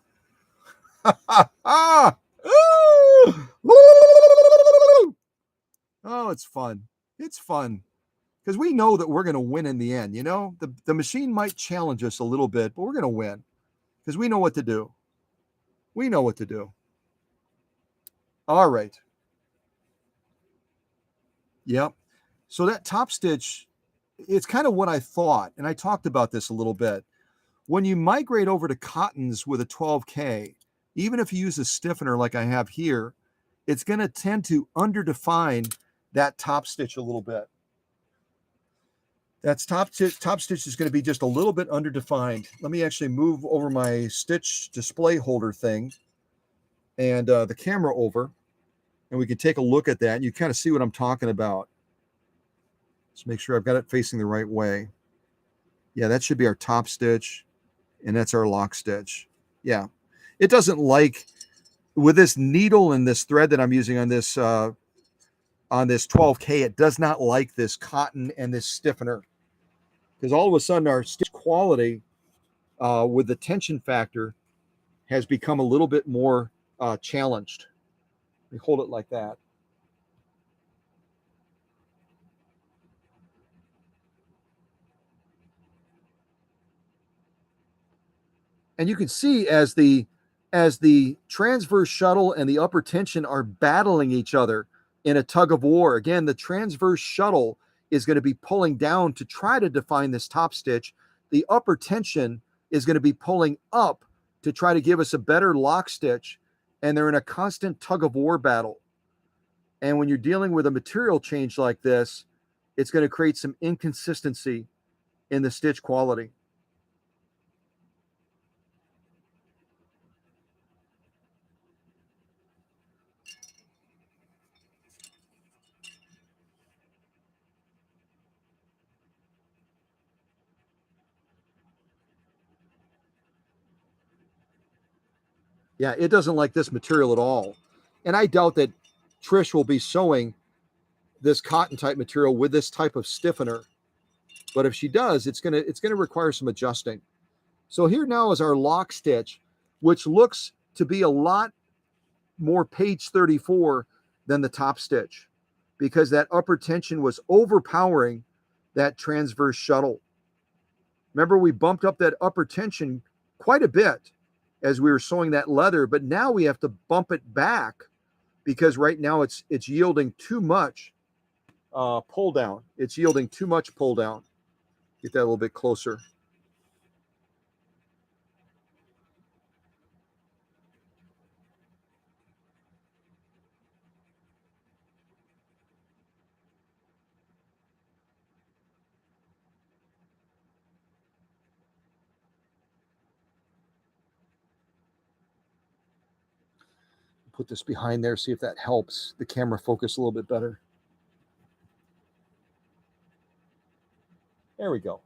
Oh, it's fun. It's fun. Because we know that we're going to win in the end. You know, the machine might challenge us a little bit, but we're going to win because we know what to do. We know what to do. All right. Yep. So that top stitch, it's kind of what I thought. And I talked about this a little bit. When you migrate over to cottons with a 12K, even if you use a stiffener like I have here, it's going to tend to underdefine that top stitch a little bit. That top stitch is going to be just a little bit underdefined. Let me actually move over my stitch display holder thing and the camera over, and we can take a look at that, and you kind of see what I'm talking about. Let's make sure I've got it facing the right way. Yeah, that should be our top stitch, and that's our lock stitch. Yeah, it doesn't like, with this needle and this thread that I'm using on this 12K, it does not like this cotton and this stiffener, because all of a sudden our stitch quality with the tension factor has become a little bit more challenged. Let me hold it like that. And you can see as the transverse shuttle and the upper tension are battling each other in a tug of war. Again, the transverse shuttle is going to be pulling down to try to define this top stitch. The upper tension is going to be pulling up to try to give us a better lock stitch, and they're in a constant tug of war battle. And when you're dealing with a material change like this, it's going to create some inconsistency in the stitch quality. Yeah, it doesn't like this material at all. And I doubt that Trish will be sewing this cotton type material with this type of stiffener. But if she does, it's gonna require some adjusting. So here now is our lock stitch, which looks to be a lot more page 34 than the top stitch, because that upper tension was overpowering that transverse shuttle. Remember, we bumped up that upper tension quite a bit as we were sewing that leather, but now we have to bump it back because right now it's yielding too much pull down. It's yielding too much pull down. Get that a little bit closer. Put this behind there, see if that helps the camera focus a little bit better. There we go.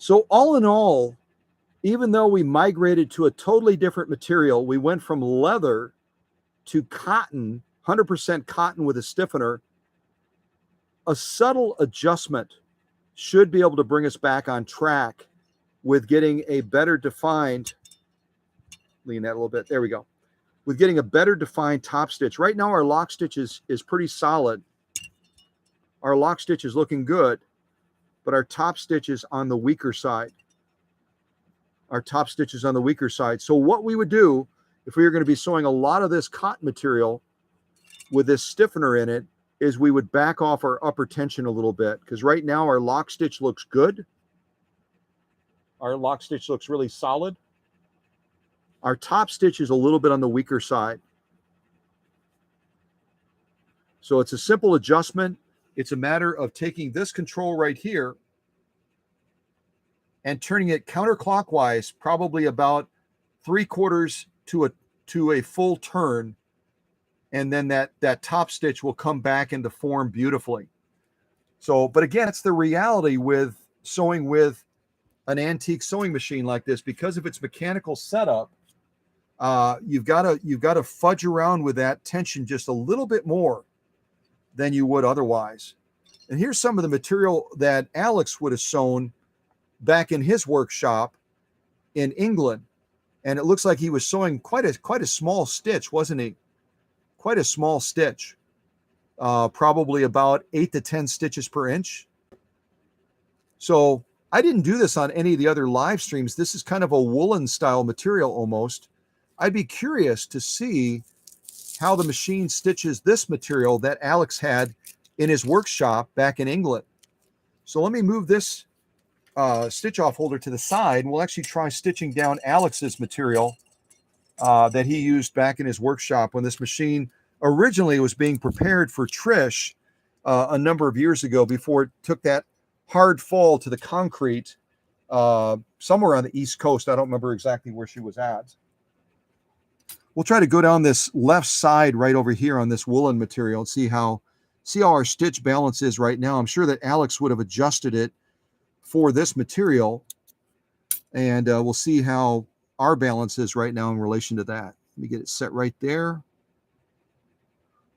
So all in all, even though we migrated to a totally different material, we went from leather to cotton, 100% cotton with a stiffener, a subtle adjustment should be able to bring us back on track with getting a better defined, lean that a little bit, there we go, with getting a better defined top stitch. Right now our lock stitch is pretty solid. Our lock stitch is looking good, but our top stitch is on the weaker side. Our top stitch is on the weaker side. So what we would do if we were going to be sewing a lot of this cotton material with this stiffener in it is we would back off our upper tension a little bit, because right now our lock stitch looks good. Our lock stitch looks really solid. Our top stitch is a little bit on the weaker side. So it's a simple adjustment. It's a matter of taking this control right here and turning it counterclockwise, probably about 3/4 to a full turn, and then that top stitch will come back into form beautifully. So, but again, it's the reality with sewing with an antique sewing machine like this, because of its mechanical setup. You've got to fudge around with that tension just a little bit more than you would otherwise. And here's some of the material that Alex would have sewn back in his workshop in England. And it looks like he was sewing quite a small stitch, wasn't he? Quite a small stitch, probably about 8 to 10 stitches per inch. So I didn't do this on any of the other live streams. This is kind of a woolen style material almost. I'd be curious to see how the machine stitches this material that Alex had in his workshop back in England. So let me move this stitch off holder to the side, and we'll actually try stitching down Alex's material that he used back in his workshop when this machine originally was being prepared for Trish a number of years ago, before it took that hard fall to the concrete somewhere on the East Coast. I don't remember exactly where she was at. We'll try to go down this left side right over here on this woolen material and see how our stitch balance is right now. I'm sure that Alex would have adjusted it for this material, and we'll see how our balance is right now in relation to that. Let me get it set right there.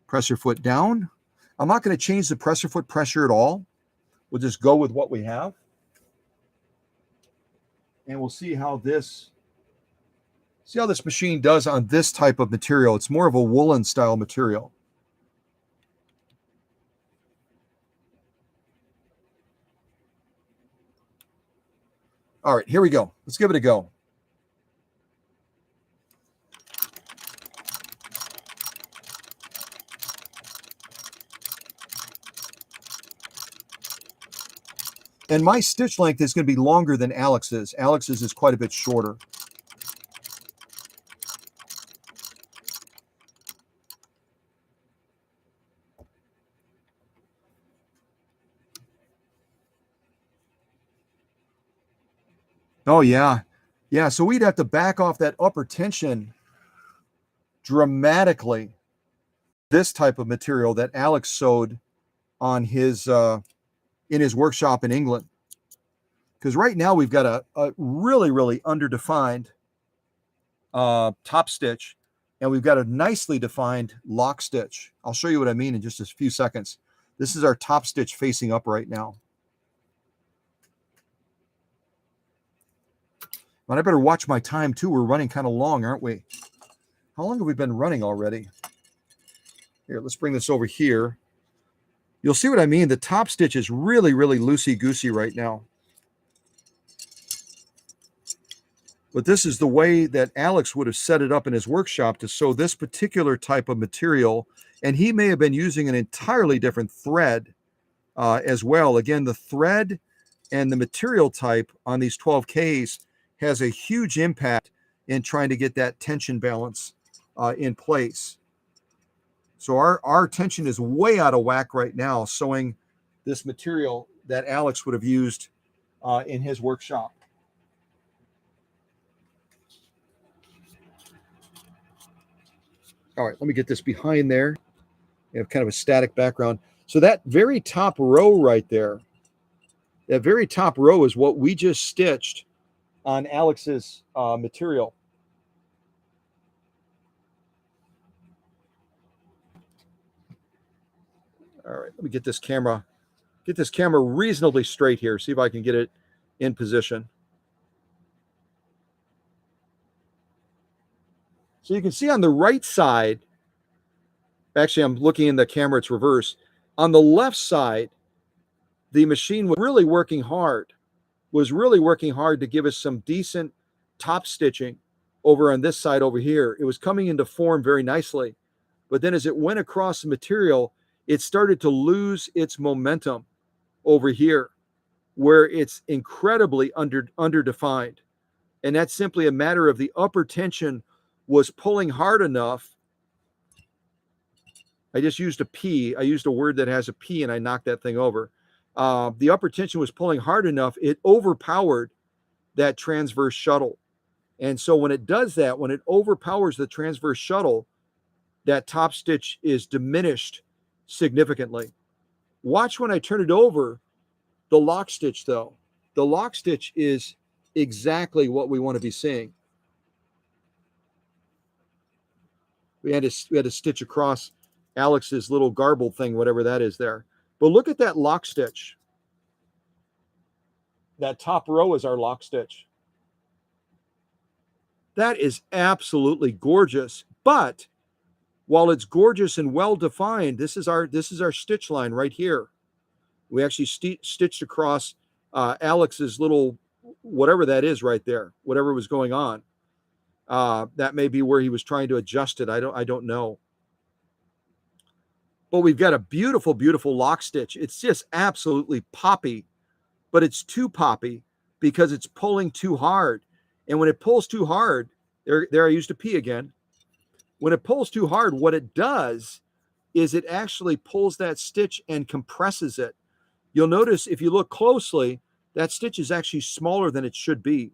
Presser foot down. I'm not going to change the presser foot pressure at all. We'll just go with what we have. And we'll see how this machine does on this type of material. It's more of a woolen style material. All right, here we go. Let's give it a go. And my stitch length is going to be longer than Alex's. Alex's is quite a bit shorter. Oh, yeah. Yeah, so we'd have to back off that upper tension dramatically. This type of material that Alex sewed on his in his workshop in England. Because right now we've got a really, really underdefined top stitch, and we've got a nicely defined lock stitch. I'll show you what I mean in just a few seconds. This is our top stitch facing up right now. But I better watch my time too. We're running kind of long, aren't we? How long have we been running already? Here, let's bring this over here. You'll see what I mean. The top stitch is really, really loosey-goosey right now. But this is the way that Alex would have set it up in his workshop to sew this particular type of material. And he may have been using an entirely different thread as well. Again, the thread and the material type on these 12Ks has a huge impact in trying to get that tension balance in place. So our tension is way out of whack right now, sewing this material that Alex would have used in his workshop. All right, let me get this behind there. You have kind of a static background. So that very top row right there, that very top row is what we just stitched on Alex's material. All right, let me get this camera reasonably straight here. See if I can get it in position. So you can see on the right side, actually I'm looking in the camera, it's reverse. On the left side, the machine was really working hard to give us some decent top stitching over on this side over here. It was coming into form very nicely. But then as it went across the material, it started to lose its momentum over here, where it's incredibly underdefined. And that's simply a matter of the upper tension was pulling hard enough. I just used a P. I used a word that has a P and I knocked that thing over. The upper tension was pulling hard enough. It overpowered that transverse shuttle. And so when it does that, when it overpowers the transverse shuttle, that top stitch is diminished significantly. Watch when I turn it over, the lock stitch though. The lock stitch is exactly what we want to be seeing. We had to stitch across Alex's little garbled thing, whatever that is there. But look at that lock stitch. That top row is our lock stitch. That is absolutely gorgeous. But while it's gorgeous and well defined, this is our stitch line right here. We actually stitched across Alex's little whatever that is right there, whatever was going on. That may be where he was trying to adjust it. I don't know. But we've got a beautiful, beautiful lock stitch. It's just absolutely poppy, but it's too poppy because it's pulling too hard. And when it pulls too hard, there I used a P again. When it pulls too hard, what it does is it actually pulls that stitch and compresses it. You'll notice if you look closely, that stitch is actually smaller than it should be.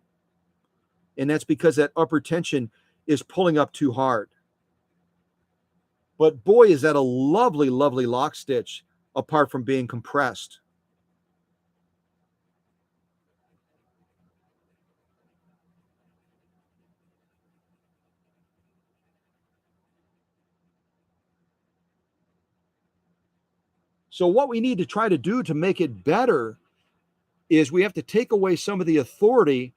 And that's because that upper tension is pulling up too hard. But boy, is that a lovely, lovely lock stitch apart from being compressed. So what we need to try to do to make it better is we have to take away some of the authority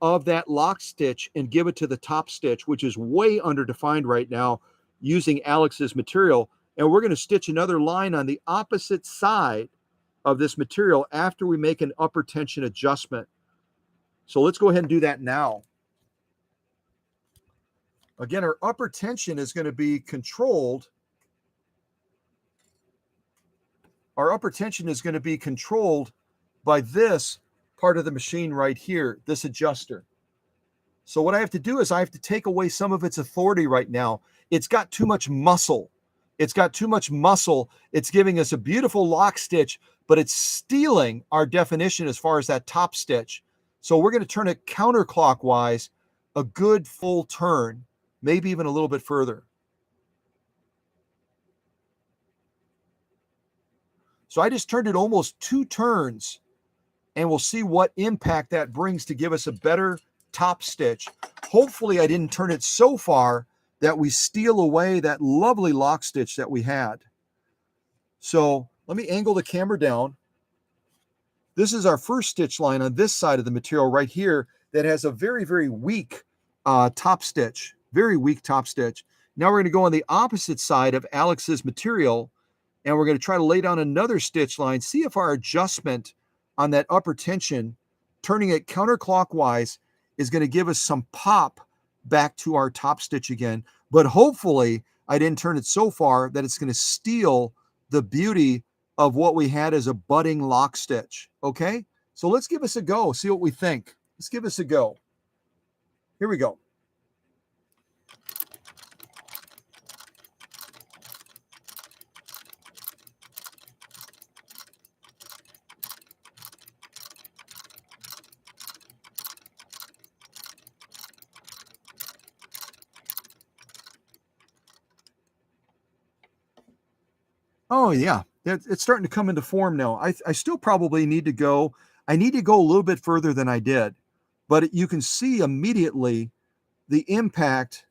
of that lock stitch and give it to the top stitch, which is way underdefined right now using Alex's material. And we're going to stitch another line on the opposite side of this material after we make an upper tension adjustment. So let's go ahead and do that now. Again, our upper tension is going to be controlled. Our upper tension is going to be controlled by this part of the machine right here, this adjuster. So what I have to do is I have to take away some of its authority right now. It's got too much muscle. It's got too much muscle. It's giving us a beautiful lock stitch, but it's stealing our definition as far as that top stitch. So we're going to turn it counterclockwise, a good full turn, maybe even a little bit further. So I just turned it almost 2 turns, and we'll see what impact that brings to give us a better top stitch. Hopefully I didn't turn it so far that we steal away that lovely lock stitch that we had. So let me angle the camera down. This is our first stitch line on this side of the material right here that has a very, very weak top stitch, very weak top stitch. Now we're going to go on the opposite side of Alex's material, and we're going to try to lay down another stitch line, see if our adjustment on that upper tension, turning it counterclockwise, is going to give us some pop back to our top stitch again. But hopefully I didn't turn it so far that it's going to steal the beauty of what we had as a budding lock stitch. Okay, so let's give us a go, see what we think. Let's give us a go. Here we go. Oh yeah, it's starting to come into form now. I still probably need to go. I need to go a little bit further than I did, but you can see immediately the impact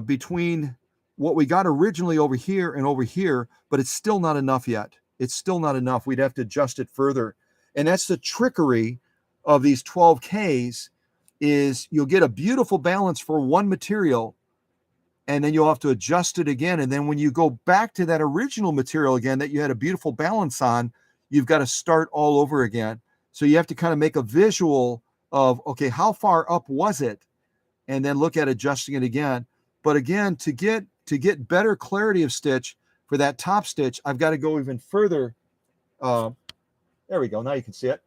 between what we got originally over here and over here, but it's still not enough yet. It's still not enough. We'd have to adjust it further. And that's the trickery of these 12Ks is you'll get a beautiful balance for one material, and then you'll have to adjust it again. And then when you go back to that original material again that you had a beautiful balance on, you've got to start all over again. So you have to kind of make a visual of, okay, how far up was it? And then look at adjusting it again. But again, to get better clarity of stitch for that top stitch, I've got to go even further. There we go. Now you can see it.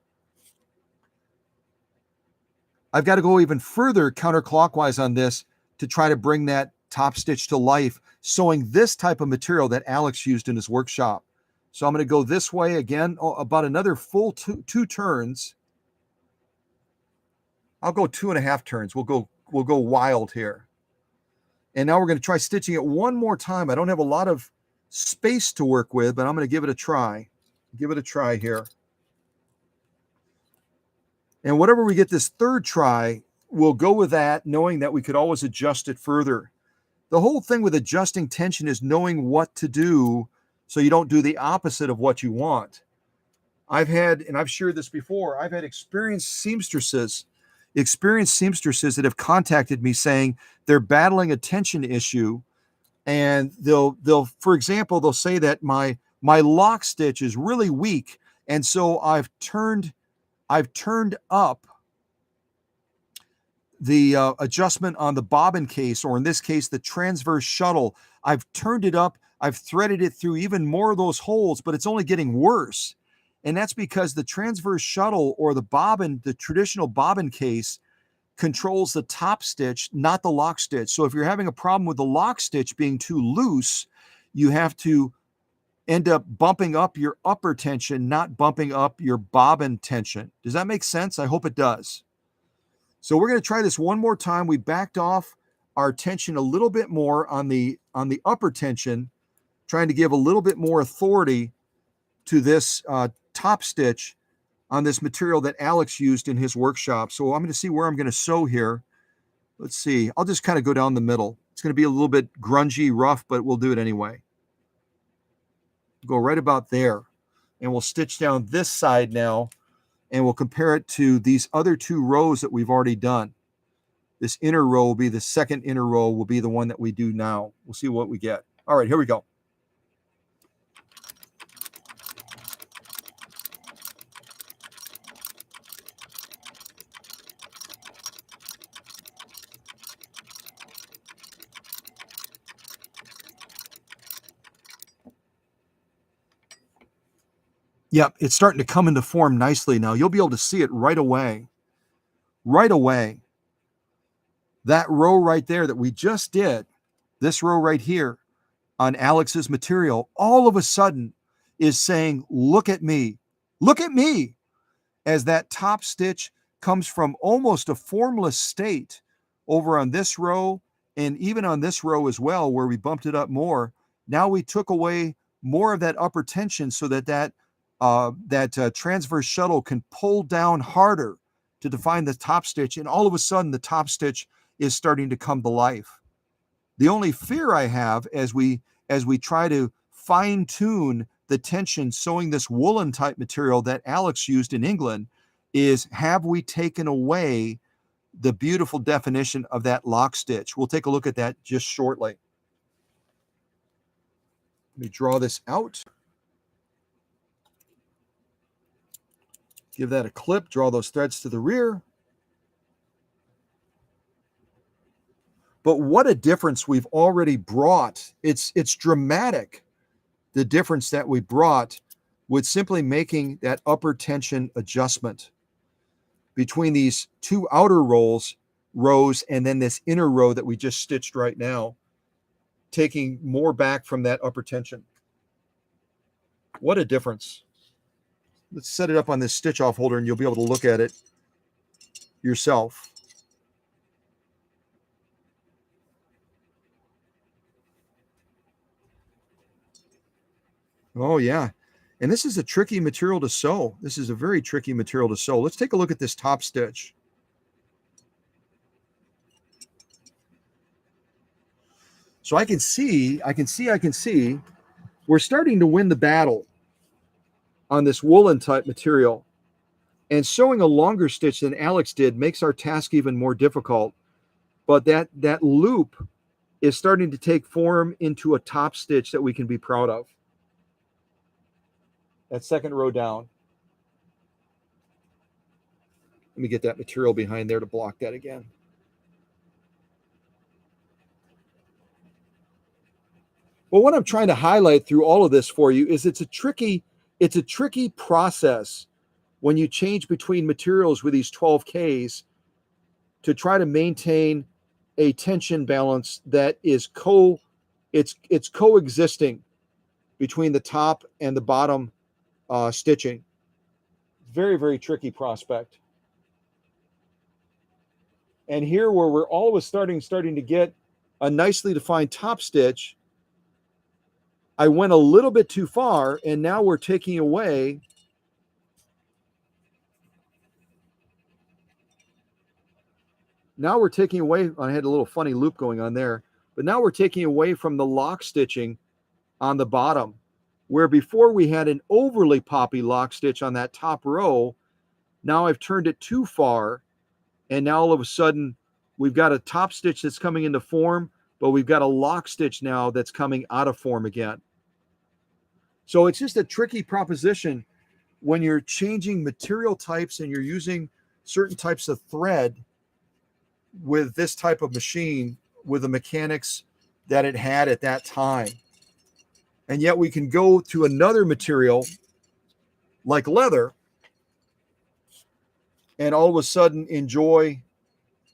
I've got to go even further counterclockwise on this to try to bring that top stitch to life, sewing this type of material that Alex used in his workshop. So I'm going to go this way again, about another full two turns. I'll go 2.5 turns. We'll go wild here. And now we're going to try stitching it one more time. I don't have a lot of space to work with, but I'm going to give it a try. Give it a try here. And whatever we get this third try, we'll go with that, knowing that we could always adjust it further. The whole thing with adjusting tension is knowing what to do so you don't do the opposite of what you want. I've had, and I've shared this before, I've had experienced seamstresses that have contacted me saying they're battling a tension issue, and they'll for example, they'll say that my lock stitch is really weak, and so I've turned up the adjustment on the bobbin case, or in this case, the transverse shuttle. I've turned it up, I've threaded it through even more of those holes, but it's only getting worse. And that's because the transverse shuttle, or the bobbin, the traditional bobbin case, controls the top stitch, not the lock stitch. So if you're having a problem with the lock stitch being too loose, you have to end up bumping up your upper tension, not bumping up your bobbin tension. Does that make sense? I hope it does. So we're going to try this one more time. We backed off our tension a little bit more on the upper tension, trying to give a little bit more authority to this top stitch on this material that Alex used in his workshop. So I'm going to see where I'm going to sew here. Let's see. I'll just kind of go down the middle. It's going to be a little bit grungy, rough, but we'll do it anyway. Go right about there. And we'll stitch down this side now, and we'll compare it to these other two rows that we've already done. This inner row will be the second inner row, will be the one that we do now. We'll see what we get. All right, here we go. Yep, it's starting to come into form nicely now. You'll be able to see it right away. Right away. That row right there that we just did, this row right here on Alex's material, all of a sudden is saying, look at me, as that top stitch comes from almost a formless state over on this row, and even on this row as well, where we bumped it up more. Now we took away more of that upper tension so that transverse shuttle can pull down harder to define the top stitch, and all of a sudden the top stitch is starting to come to life. The only fear I have as we try to fine tune the tension sewing this woolen type material that Alex used in England is, have we taken away the beautiful definition of that lock stitch? We'll take a look at that just shortly. Let me draw this out. Give that a clip, draw those threads to the rear. But what a difference we've already brought. It's dramatic, the difference that we brought with simply making that upper tension adjustment between these two outer rows and then this inner row that we just stitched right now, taking more back from that upper tension. What a difference. Let's set it up on this stitch off holder and you'll be able to look at it yourself. Oh yeah. And this is a tricky material to sew. This is a very tricky material to sew. Let's take a look at this top stitch. So I can see, we're starting to win the battle on this woolen type material. And sewing a longer stitch than Alex did makes our task even more difficult. But that loop is starting to take form into a top stitch that we can be proud of. That second row down. Let me get that material behind there to block that again. Well, what I'm trying to highlight through all of this for you is it's a tricky process when you change between materials with these 12Ks to try to maintain a tension balance that is it's coexisting between the top and the bottom stitching. Very, very tricky prospect. And here where we're always starting to get a nicely defined top stitch, I went a little bit too far, and now we're taking away I had a little funny loop going on there, but now we're taking away from the lock stitching on the bottom. where before we had an overly poppy lock stitch on that top row. Now I've turned it too far, and now all of a sudden we've got a top stitch that's coming into form, but we've got a lock stitch now that's coming out of form again. So it's just a tricky proposition when you're changing material types and you're using certain types of thread with this type of machine with the mechanics that it had at that time. And yet we can go to another material like leather and all of a sudden enjoy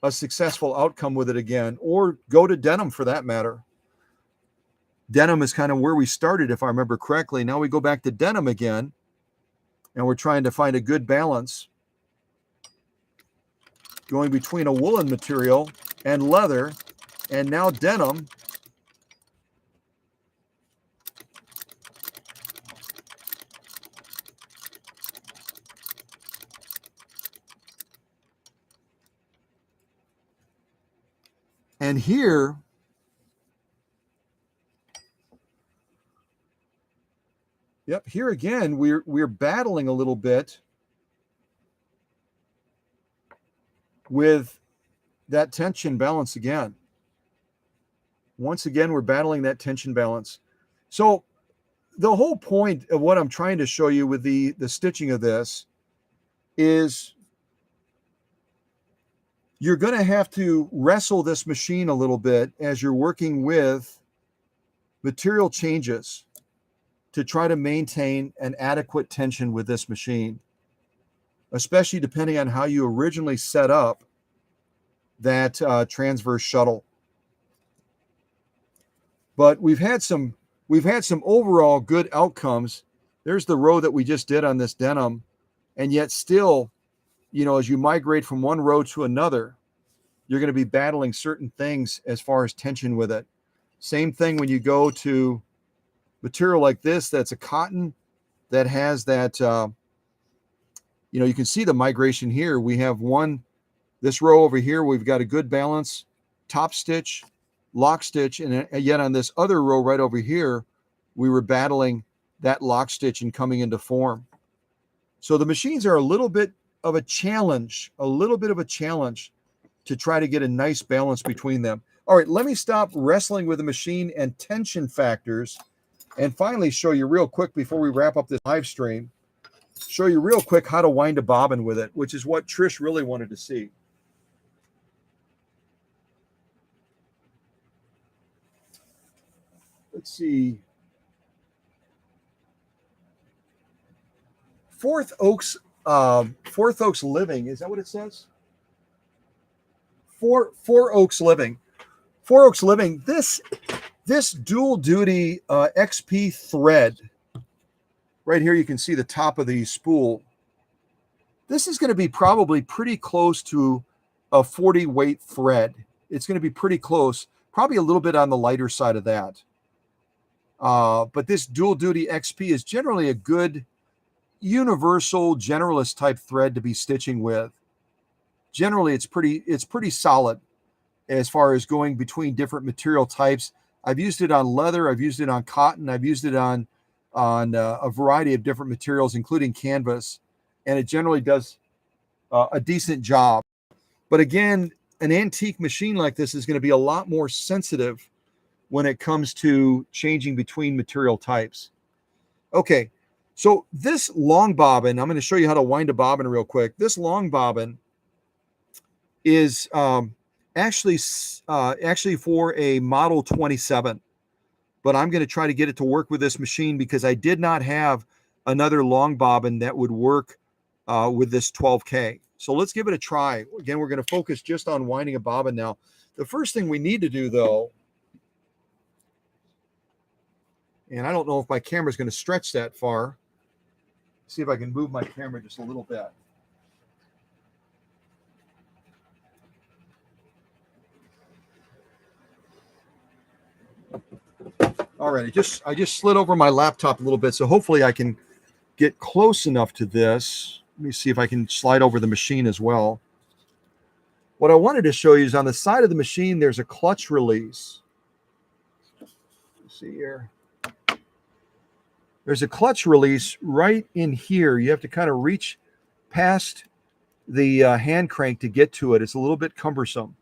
a successful outcome with it again, or go to denim for that matter. Denim is kind of where we started, if I remember correctly. Now we go back to denim again, and we're trying to find a good balance going between a woolen material and leather, and now denim. And here, yep, here again, we're battling a little bit with that tension balance again. Once again, we're battling that tension balance. So the whole point of what I'm trying to show you with the stitching of this is you're going to have to wrestle this machine a little bit as you're working with material changes to try to maintain an adequate tension with this machine, especially depending on how you originally set up that transverse shuttle. But we've had some overall good outcomes. There's the row that we just did on this denim, and yet still, you know, as you migrate from one row to another, you're going to be battling certain things as far as tension with it. Same thing when you go to material like this, that's a cotton that has that, you know, you can see the migration here. We have this row over here, we've got a good balance, top stitch, lock stitch, and yet on this other row right over here, we were battling that lock stitch and coming into form. So the machines are a little bit of a challenge to try to get a nice balance between them. All right, let me stop wrestling with the machine and tension factors and finally show you real quick before we wrap up this live stream, show you real quick how to wind a bobbin with it, which is what Trish really wanted to see. Let's see. Fourth Oaks Living, is that what it says? Four Oaks Living. Four Oaks Living. This dual duty XP thread, right here you can see the top of the spool. This is going to be probably pretty close to a 40 weight thread. It's going to be pretty close, probably a little bit on the lighter side of that. But this dual duty XP is generally a good universal generalist type thread to be stitching with. Generally, it's pretty solid as far as going between different material types. I've used it on leather, I've used it on cotton, I've used it on a variety of different materials, including canvas, and it generally does a decent job. But again, an antique machine like this is going to be a lot more sensitive when it comes to changing between material types. Okay, so this long bobbin, I'm going to show you how to wind a bobbin real quick. This long bobbin is actually for a model 27, but I'm going to try to get it to work with this machine because I did not have another long bobbin that would work with this 12K. So let's give it a try. Again, we're going to focus just on winding a bobbin now. The first thing we need to do, though, and I don't know if my camera is going to stretch that far. See if I can move my camera just a little bit. All right, I just slid over my laptop a little bit, so hopefully I can get close enough to this. Let me see if I can slide over the machine as well. What I wanted to show you is on the side of the machine, there's a clutch release. Let's see here. There's a clutch release right in here. You have to kind of reach past the hand crank to get to it. It's a little bit cumbersome.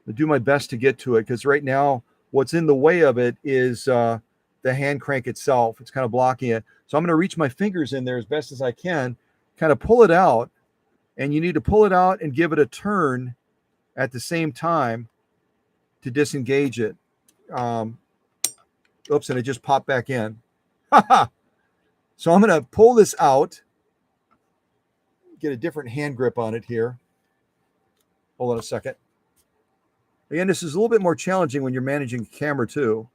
I'll do my best to get to it because right now what's in the way of it is the hand crank itself. It's kind of blocking it. So I'm going to reach my fingers in there as best as I can, kind of pull it out, and you need to pull it out and give it a turn at the same time to disengage it. Oops, and it just popped back in. So I'm going to pull this out, get a different hand grip on it here. Hold on a second. Again, this is a little bit more challenging when you're managing the camera too.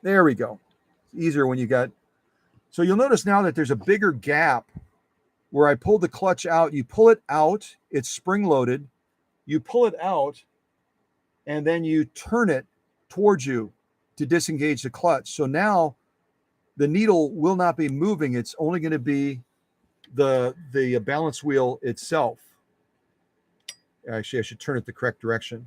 There we go. It's easier when you got... So you'll notice now that there's a bigger gap where I pulled the clutch out. You pull it out, it's spring-loaded. You pull it out, and then you turn it towards you to disengage the clutch. So now the needle will not be moving. It's only going to be the balance wheel itself. Actually, I should turn it the correct direction.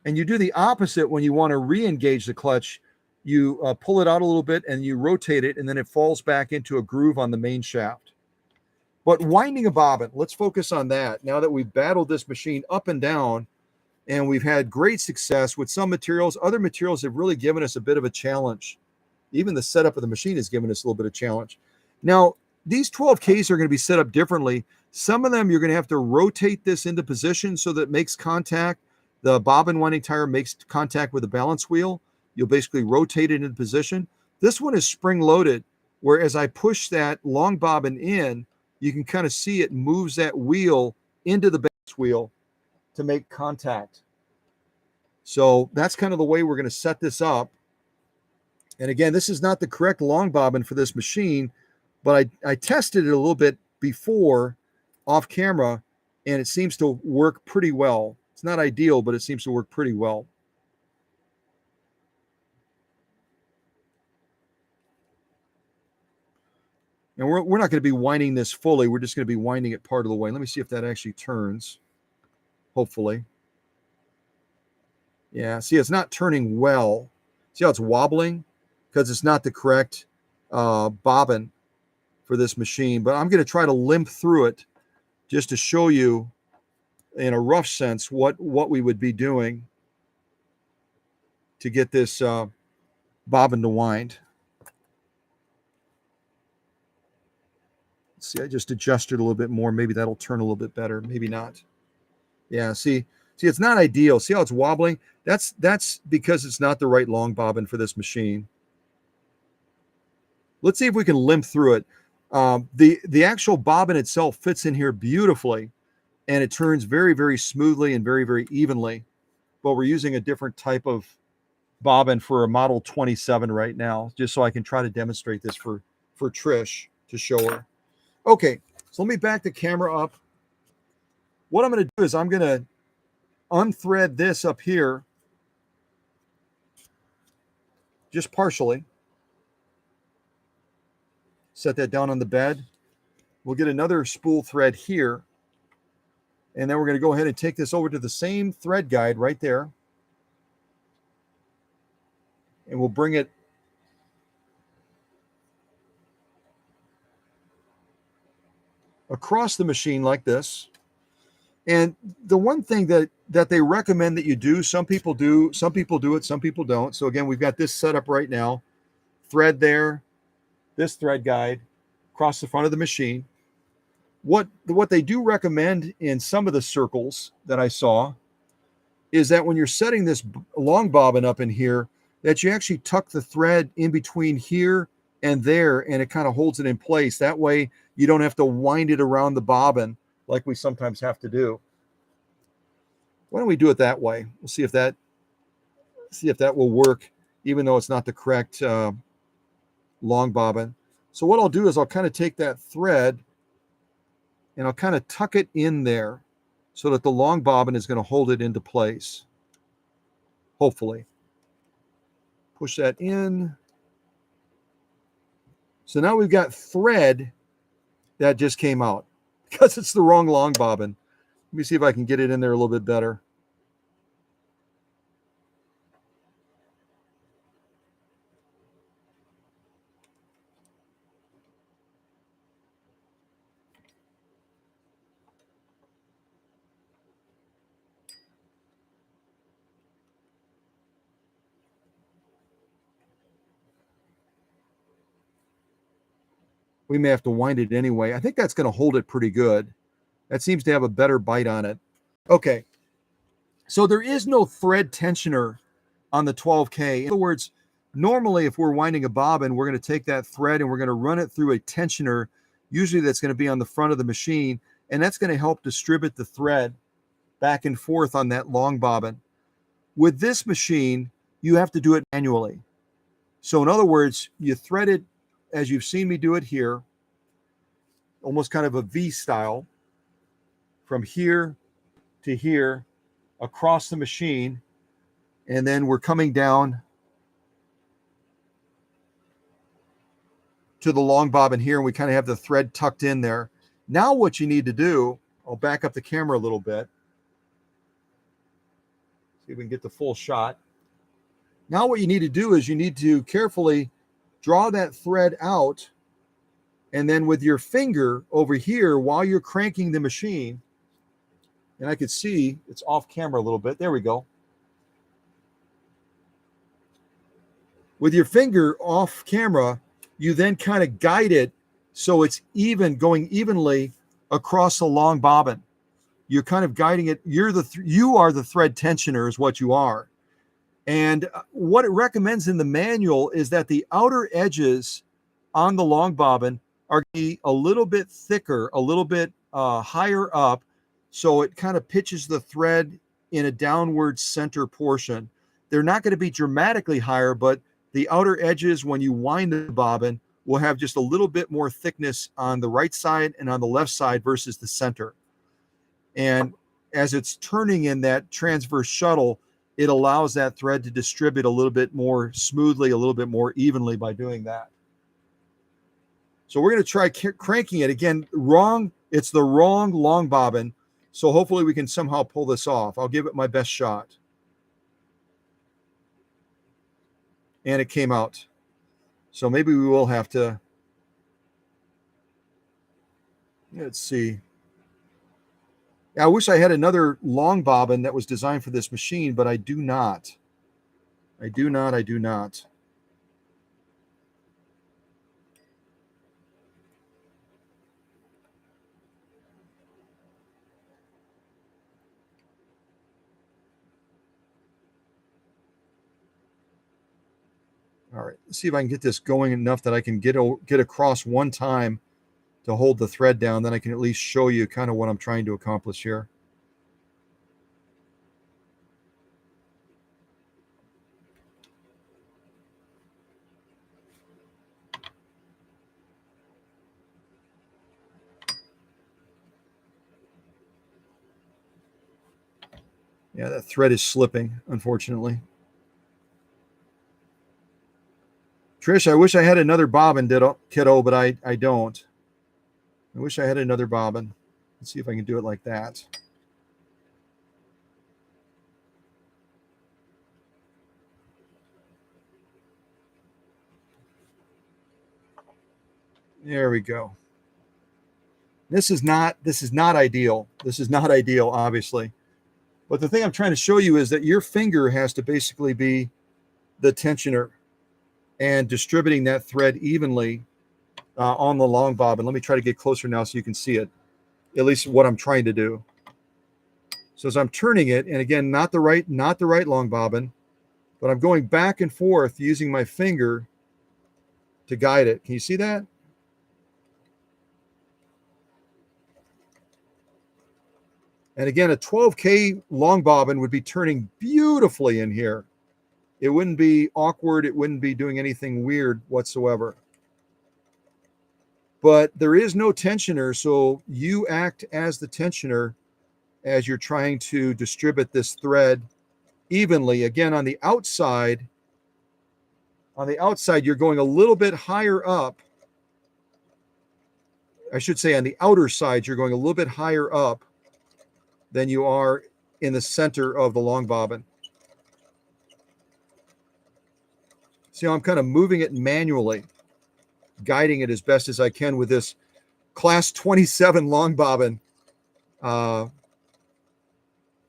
And you do the opposite when you want to re-engage the clutch. You pull it out a little bit and you rotate it, and then it falls back into a groove on the main shaft. But winding a bobbin, let's focus on that. Now that we've battled this machine up and down, and we've had great success with some materials, other materials have really given us a bit of a challenge. Even the setup of the machine has given us a little bit of challenge. Now, these 12Ks are going to be set up differently. Some of them you're going to have to rotate this into position so that it makes contact. The bobbin winding tire makes contact with the balance wheel. You'll basically rotate it into position. This one is spring-loaded, where as I push that long bobbin in, you can kind of see it moves that wheel into the balance wheel to make contact. So that's kind of the way we're going to set this up. And again, this is not the correct long bobbin for this machine, but I tested it a little bit before off camera, and it seems to work pretty well. It's not ideal, but it seems to work pretty well. And we're not going to be winding this fully. We're just going to be winding it part of the way. Let me see if that actually turns, hopefully. Yeah, see, it's not turning well. See how it's wobbling? Because it's not the correct bobbin for this machine. But I'm going to try to limp through it just to show you in a rough sense what we would be doing to get this bobbin to wind. Let's see, I just adjusted a little bit more. Maybe that'll turn a little bit better. Maybe not. Yeah, see, it's not ideal. See how it's wobbling? That's because it's not the right long bobbin for this machine. Let's see if we can limp through it. The actual bobbin itself fits in here beautifully, and it turns very, very smoothly and very, very evenly. But we're using a different type of bobbin for a Model 27 right now, just so I can try to demonstrate this for Trish to show her. Okay, so let me back the camera up. What I'm going to do is I'm going to unthread this up here, just partially. Set that down on the bed. We'll get another spool thread here. And then we're going to go ahead and take this over to the same thread guide right there. And we'll bring it across the machine like this. And the one thing that they recommend that you do, some people do it, some people don't. So again, we've got this set up right now. Thread there, this thread guide across the front of the machine. What they do recommend in some of the circles that I saw is that when you're setting this long bobbin up in here, that you actually tuck the thread in between here and there, and it kind of holds it in place. That way you don't have to wind it around the bobbin like we sometimes have to do. Why don't we do it that way? We'll see if that will work, even though it's not the correct long bobbin. So what I'll do is I'll kind of take that thread and I'll kind of tuck it in there so that the long bobbin is going to hold it into place. Hopefully. Push that in. So now we've got thread that just came out. because it's the wrong long bobbin. Let me see if I can get it in there a little bit better. We may have to wind it anyway. I think that's going to hold it pretty good. That seems to have a better bite on it. Okay. So there is no thread tensioner on the 12K. In other words, normally if we're winding a bobbin, we're going to take that thread and we're going to run it through a tensioner, usually that's going to be on the front of the machine, and that's going to help distribute the thread back and forth on that long bobbin. With this machine, you have to do it manually. So in other words, you thread it as you've seen me do it here, almost kind of a V style, from here to here across the machine, and then we're coming down to the long bobbin here, and we kind of have the thread tucked in there. Now what you need to do, I'll back up the camera a little bit, see if we can get the full shot. Now what you need to do is you need to carefully draw that thread out, and then with your finger over here while you're cranking the machine, and I could see it's off camera a little bit. There we go. With your finger off camera, you then kind of guide it so it's even, going evenly across the long bobbin. You're kind of guiding it. You are the thread tensioner is what you are. And what it recommends in the manual is that the outer edges on the long bobbin are going to be a little bit thicker, a little bit higher up, so it kind of pitches the thread in a downward center portion. They're not going to be dramatically higher, but the outer edges, when you wind the bobbin, will have just a little bit more thickness on the right side and on the left side versus the center. And as it's turning in that transverse shuttle, it allows that thread to distribute a little bit more smoothly, a little bit more evenly by doing that. So we're going to try cranking it again. Wrong. It's the wrong long bobbin. So hopefully we can somehow pull this off. I'll give it my best shot. And it came out. So maybe we will have to, let's see. I wish I had another long bobbin that was designed for this machine, but I do not. I do not. All right, let's see if I can get this going enough that I can get across one time to hold the thread down. Then I can at least show you kind of what I'm trying to accomplish here. Yeah, that thread is slipping, unfortunately. Trish, I wish I had another bobbin, kiddo, but I don't. I wish I had another bobbin. Let's see if I can do it like that. There we go. This is not ideal. This is not ideal, obviously. But the thing I'm trying to show you is that your finger has to basically be the tensioner and distributing that thread evenly on the long bobbin. Let me try to get closer now so you can see it, at least what I'm trying to do. So as I'm turning it, and again, not the right long bobbin, but I'm going back and forth using my finger to guide it. Can you see that? And again, a 12K long bobbin would be turning beautifully in here. It wouldn't be awkward. It wouldn't be doing anything weird whatsoever. But there is no tensioner, so you act as the tensioner as you're trying to distribute this thread evenly. Again, on the outside, you're going a little bit higher up I should say on the outer side, you're going a little bit higher up than you are in the center of the long bobbin. See how I'm kind of moving it manually, guiding it as best as I can with this class 27 long bobbin. And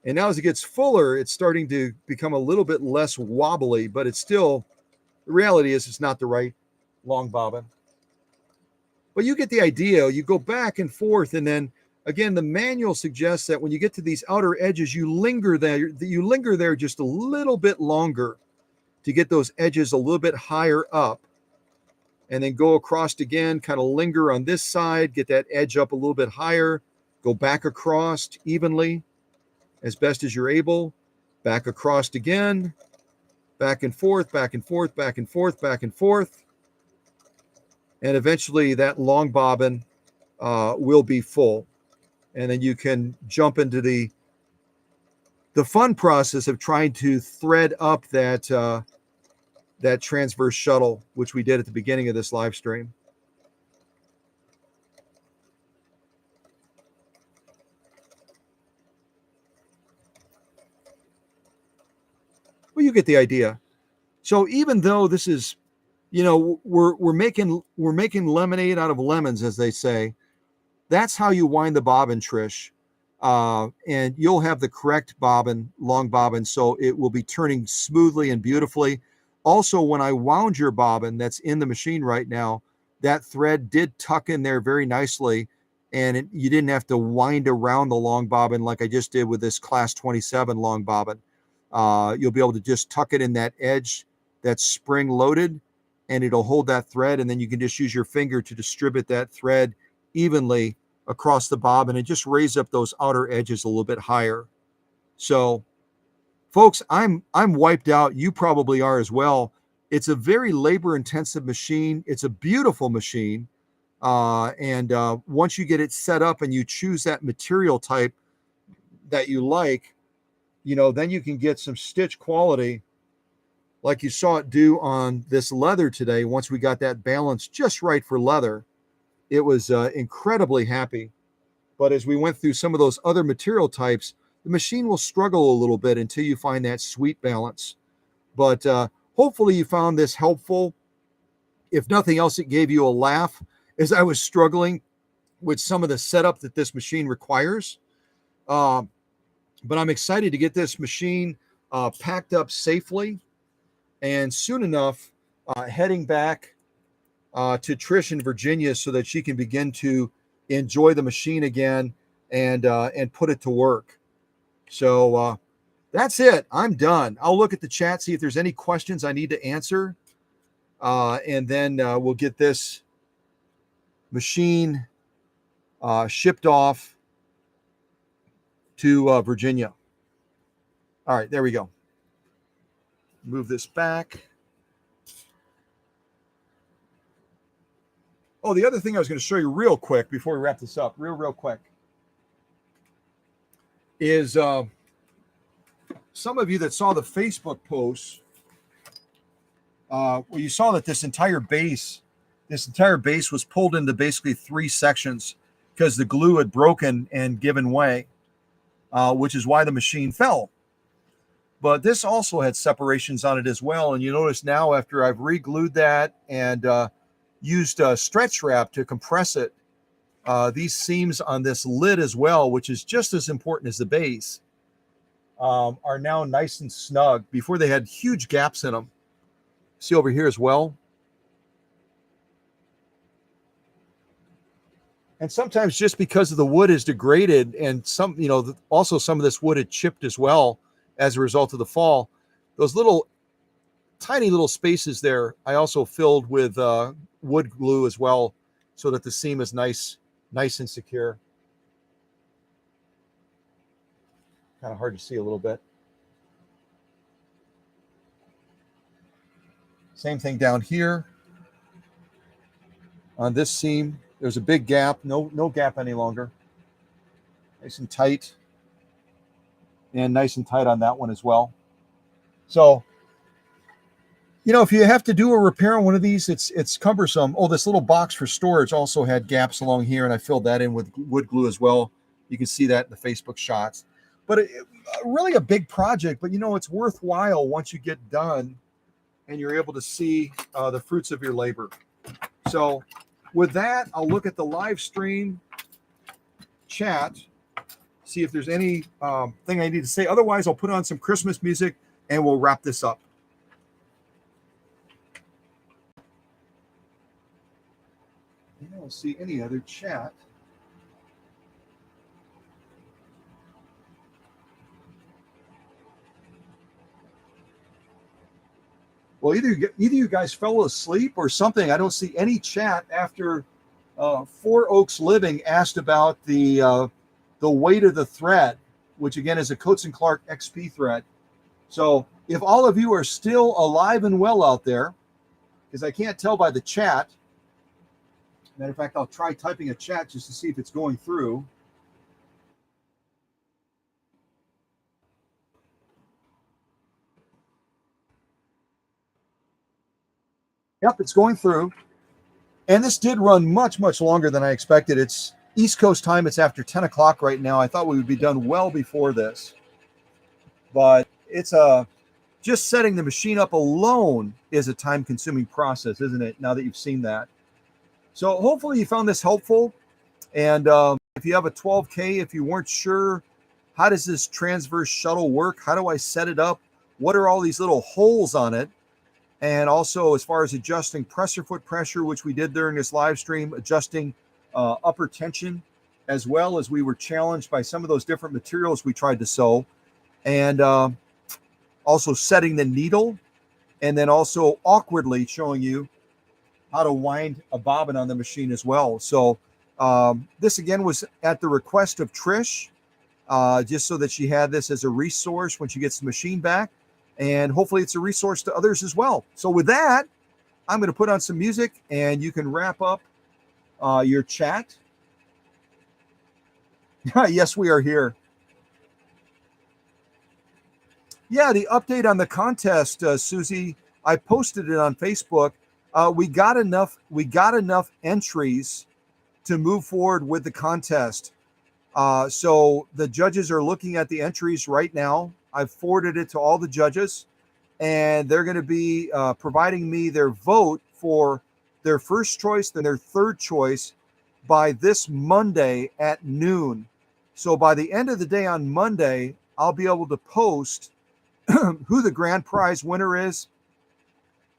now as it gets fuller, it's starting to become a little bit less wobbly, but it's still, the reality is it's not the right long bobbin. But you get the idea. You go back and forth, and then again, the manual suggests that when you get to these outer edges, you linger there just a little bit longer to get those edges a little bit higher up, and then go across again, kind of linger on this side, get that edge up a little bit higher, go back across evenly as best as you're able, back across again, back and forth, back and forth, back and forth, back and forth. And eventually that long bobbin will be full. And then you can jump into the fun process of trying to thread up that transverse shuttle, which we did at the beginning of this live stream. Well, you get the idea. So even though this is, we're making lemonade out of lemons, as they say. That's how you wind the bobbin, Trish. And you'll have the correct bobbin, long bobbin, so it will be turning smoothly and beautifully. Also, when I wound your bobbin that's in the machine right now, that thread did tuck in there very nicely, and you didn't have to wind around the long bobbin like I just did with this class 27 long bobbin. You'll be able to just tuck it in that edge that's spring loaded, and it'll hold that thread, and then you can just use your finger to distribute that thread evenly across the bobbin and just raise up those outer edges a little bit higher. So, folks, I'm wiped out. You probably are as well. It's a very labor-intensive machine. It's a beautiful machine. And once you get it set up and you choose that material type that you like, then you can get some stitch quality like you saw it do on this leather today. Once we got that balance just right for leather, it was incredibly happy. But as we went through some of those other material types, the machine will struggle a little bit until you find that sweet balance. But hopefully you found this helpful. If nothing else, it gave you a laugh as I was struggling with some of the setup that this machine requires. But I'm excited to get this machine packed up safely, and soon enough heading back to Trish in Virginia so that she can begin to enjoy the machine again and put it to work. So that's it. I'm done. I'll look at the chat, see if there's any questions I need to answer, and then we'll get this machine shipped off to Virginia. All right, there we go. Move this back. Oh, the other thing I was going to show you real quick before we wrap this up, real quick, is some of you that saw the Facebook posts, well, you saw that this entire base was pulled into basically 3 sections because the glue had broken and given way, which is why the machine fell. But this also had separations on it as well. And you notice now after I've re-glued that and used stretch wrap to compress it, these seams on this lid as well, which is just as important as the base, are now nice and snug. Before they had huge gaps in them. See over here as well. And sometimes just because of the wood is degraded and also some of this wood had chipped as well as a result of the fall, those tiny little spaces there, I also filled with wood glue as well so that the seam is nice and secure. Kind of hard to see a little bit. Same thing down here on this seam. There's a big gap, no gap any longer. Nice and tight. And nice and tight on that one as well. So You know, if you have to do a repair on one of these, it's cumbersome. Oh, this little box for storage also had gaps along here, and I filled that in with wood glue as well. You can see that in the Facebook shots. But really a big project, but it's worthwhile once you get done and you're able to see the fruits of your labor. So with that, I'll look at the live stream chat, see if there's any thing I need to say. Otherwise, I'll put on some Christmas music and we'll wrap this up. I don't see any other chat. Well, either you guys fell asleep or something. I don't see any chat after Four Oaks Living asked about the weight of the thread, which again is a Coates and Clark XP thread. So if all of you are still alive and well out there, because I can't tell by the chat. Matter of fact, I'll try typing a chat just to see if it's going through. Yep, it's going through. And this did run much, much longer than I expected. It's East Coast time. It's after 10 o'clock right now. I thought we would be done well before this. But it's just setting the machine up alone is a time-consuming process, isn't it? Now that you've seen that. So hopefully you found this helpful. And if you have a 12K, if you weren't sure, how does this transverse shuttle work? How do I set it up? What are all these little holes on it? And also, as far as adjusting pressure foot pressure, which we did during this live stream, adjusting upper tension, as well as we were challenged by some of those different materials we tried to sew, and also setting the needle, and then also awkwardly showing you how to wind a bobbin on the machine as well. So this again was at the request of Trish, just so that she had this as a resource when she gets the machine back. And hopefully it's a resource to others as well. So with that, I'm going to put on some music and you can wrap up your chat. Yes, we are here. Yeah, the update on the contest, Susie, I posted it on Facebook. We got enough entries to move forward with the contest. So the judges are looking at the entries right now. I've forwarded it to all the judges, and they're going to be providing me their vote for their first choice and their third choice by this Monday at noon. So by the end of the day on Monday, I'll be able to post who the grand prize winner is,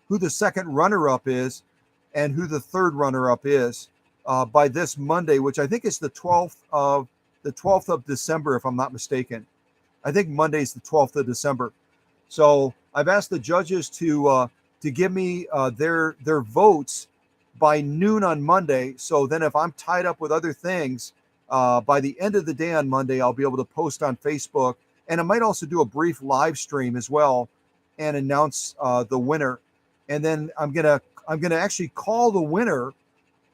who the second runner-up is, and who the third runner-up is by this Monday, which I think is the 12th of December, if I'm not mistaken. I think Monday's the 12th of December. So I've asked the judges to give me their votes by noon on Monday. So then if I'm tied up with other things, by the end of the day on Monday, I'll be able to post on Facebook. And I might also do a brief live stream as well and announce the winner. And then I'm gonna actually call the winner.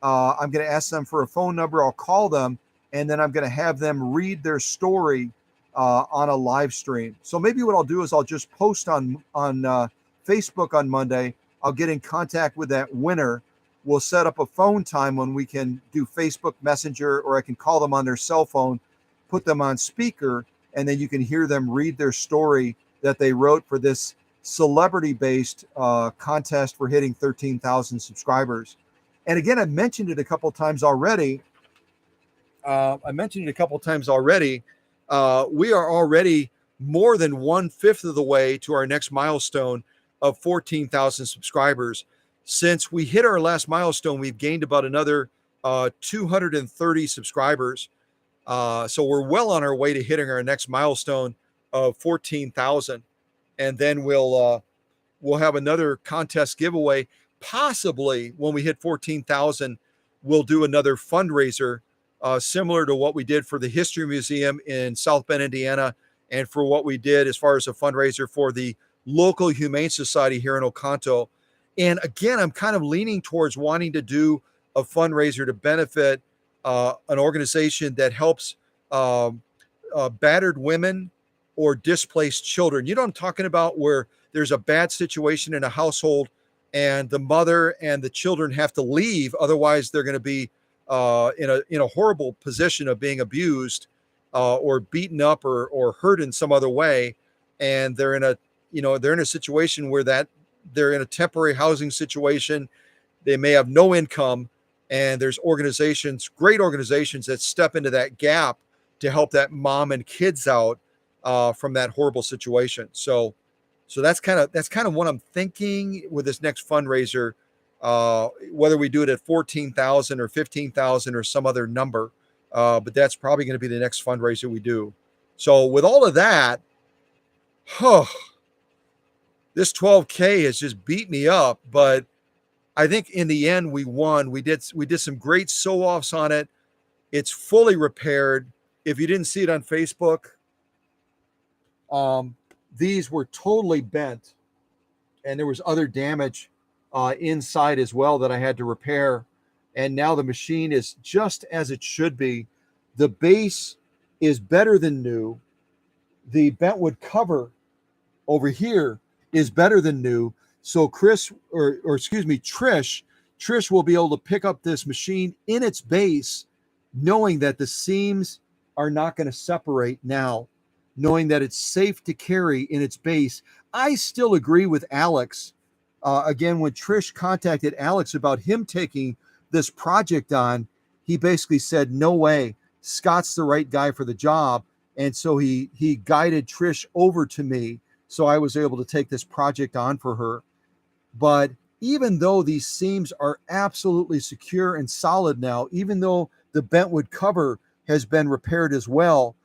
I'm gonna ask them for a phone number. I'll call them, and then I'm gonna have them read their story on a live stream. So maybe what I'll do is I'll just post on Facebook on Monday. I'll get in contact with that winner. We'll set up a phone time when we can do Facebook Messenger, or I can call them on their cell phone, put them on speaker, and then you can hear them read their story that they wrote for this celebrity-based contest for hitting 13,000 subscribers. And again, I mentioned it a couple times already. We are already more than 1/5 of the way to our next milestone of 14,000 subscribers. Since we hit our last milestone, we've gained about another 230 subscribers. So we're well on our way to hitting our next milestone of 14,000. And then we'll have another contest giveaway. Possibly when we hit 14,000, we'll do another fundraiser similar to what we did for the History Museum in South Bend, Indiana, and for what we did as far as a fundraiser for the local Humane Society here in Oconto. And again, I'm kind of leaning towards wanting to do a fundraiser to benefit an organization that helps battered women or displaced children. You know what I'm talking about? Where there's a bad situation in a household and the mother and the children have to leave, otherwise they're going to be in a horrible position of being abused or beaten up or hurt in some other way, and they're in a they're in a situation where that they're in a temporary housing situation. They may have no income, and there's organizations, great organizations, that step into that gap to help that mom and kids out from that horrible situation. So that's kind of what I'm thinking with this next fundraiser. Whether we do it at 14,000 or 15,000 or some other number, but that's probably going to be the next fundraiser we do. So with all of that, this 12K has just beat me up, but I think in the end we won. We did some great sew offs on it. It's fully repaired. If you didn't see it on Facebook, these were totally bent, and there was other damage inside as well that I had to repair. And now the machine is just as it should be. The base is better than new. The bentwood cover over here is better than new. So Trish will be able to pick up this machine in its base, knowing that the seams are not going to separate now, knowing that it's safe to carry in its base. I still agree with Alex. Again, when Trish contacted Alex about him taking this project on, he basically said, no way, Scott's the right guy for the job. And so he guided Trish over to me, so I was able to take this project on for her. But even though these seams are absolutely secure and solid now, even though the bentwood cover has been repaired as well,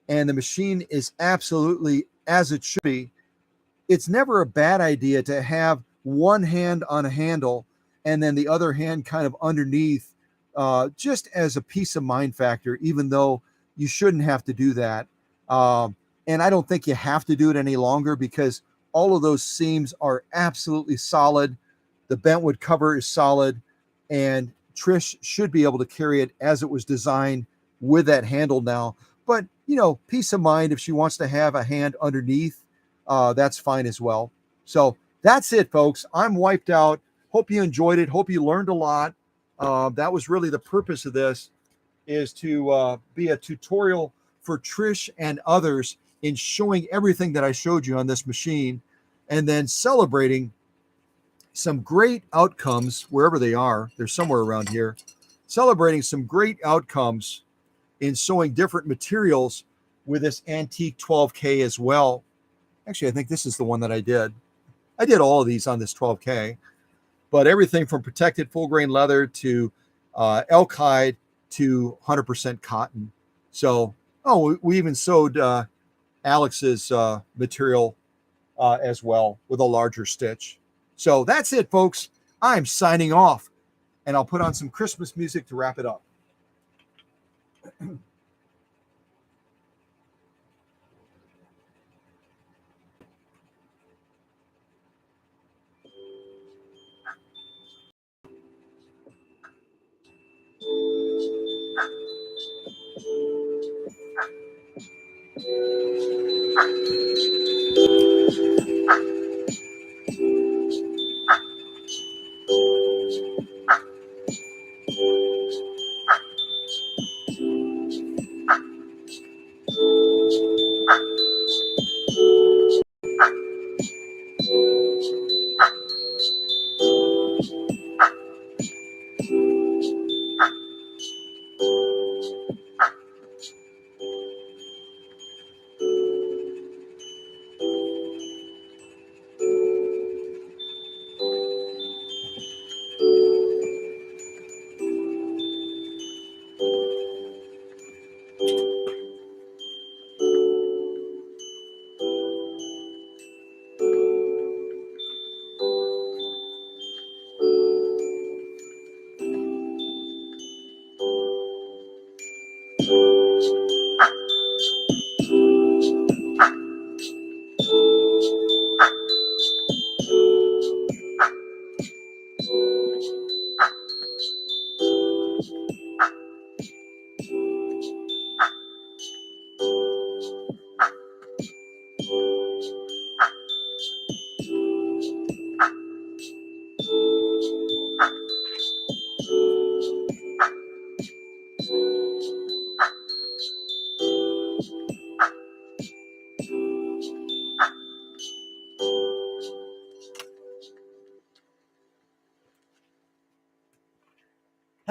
and the machine is absolutely as it should be, it's never a bad idea to have one hand on a handle and then the other hand kind of underneath, just as a peace of mind factor, even though you shouldn't have to do that. And I don't think you have to do it any longer, because all of those seams are absolutely solid. The bentwood cover is solid, and Trish should be able to carry it as it was designed with that handle now. But, peace of mind, if she wants to have a hand underneath, that's fine as well. So that's it, folks. I'm wiped out. Hope you enjoyed it. Hope you learned a lot. That was really the purpose of this, is to be a tutorial for Trish and others in showing everything that I showed you on this machine, and then celebrating some great outcomes wherever they are. They're somewhere around here. Celebrating some great outcomes in sewing different materials with this antique 12K as well. Actually, I think this is the one that I did. I did all of these on this 12K, but everything from protected full grain leather to elk hide to 100% cotton. So, we even sewed Alex's material as well with a larger stitch. So that's it, folks. I'm signing off, and I'll put on some Christmas music to wrap it up.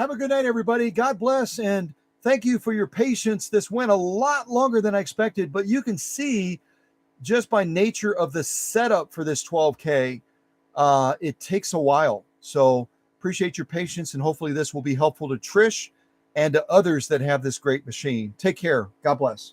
Have a good night, everybody. God bless, and thank you for your patience. This went a lot longer than I expected, but you can see just by nature of the setup for this 12K, it takes a while. So appreciate your patience, and hopefully this will be helpful to Trish and to others that have this great machine. Take care. God bless.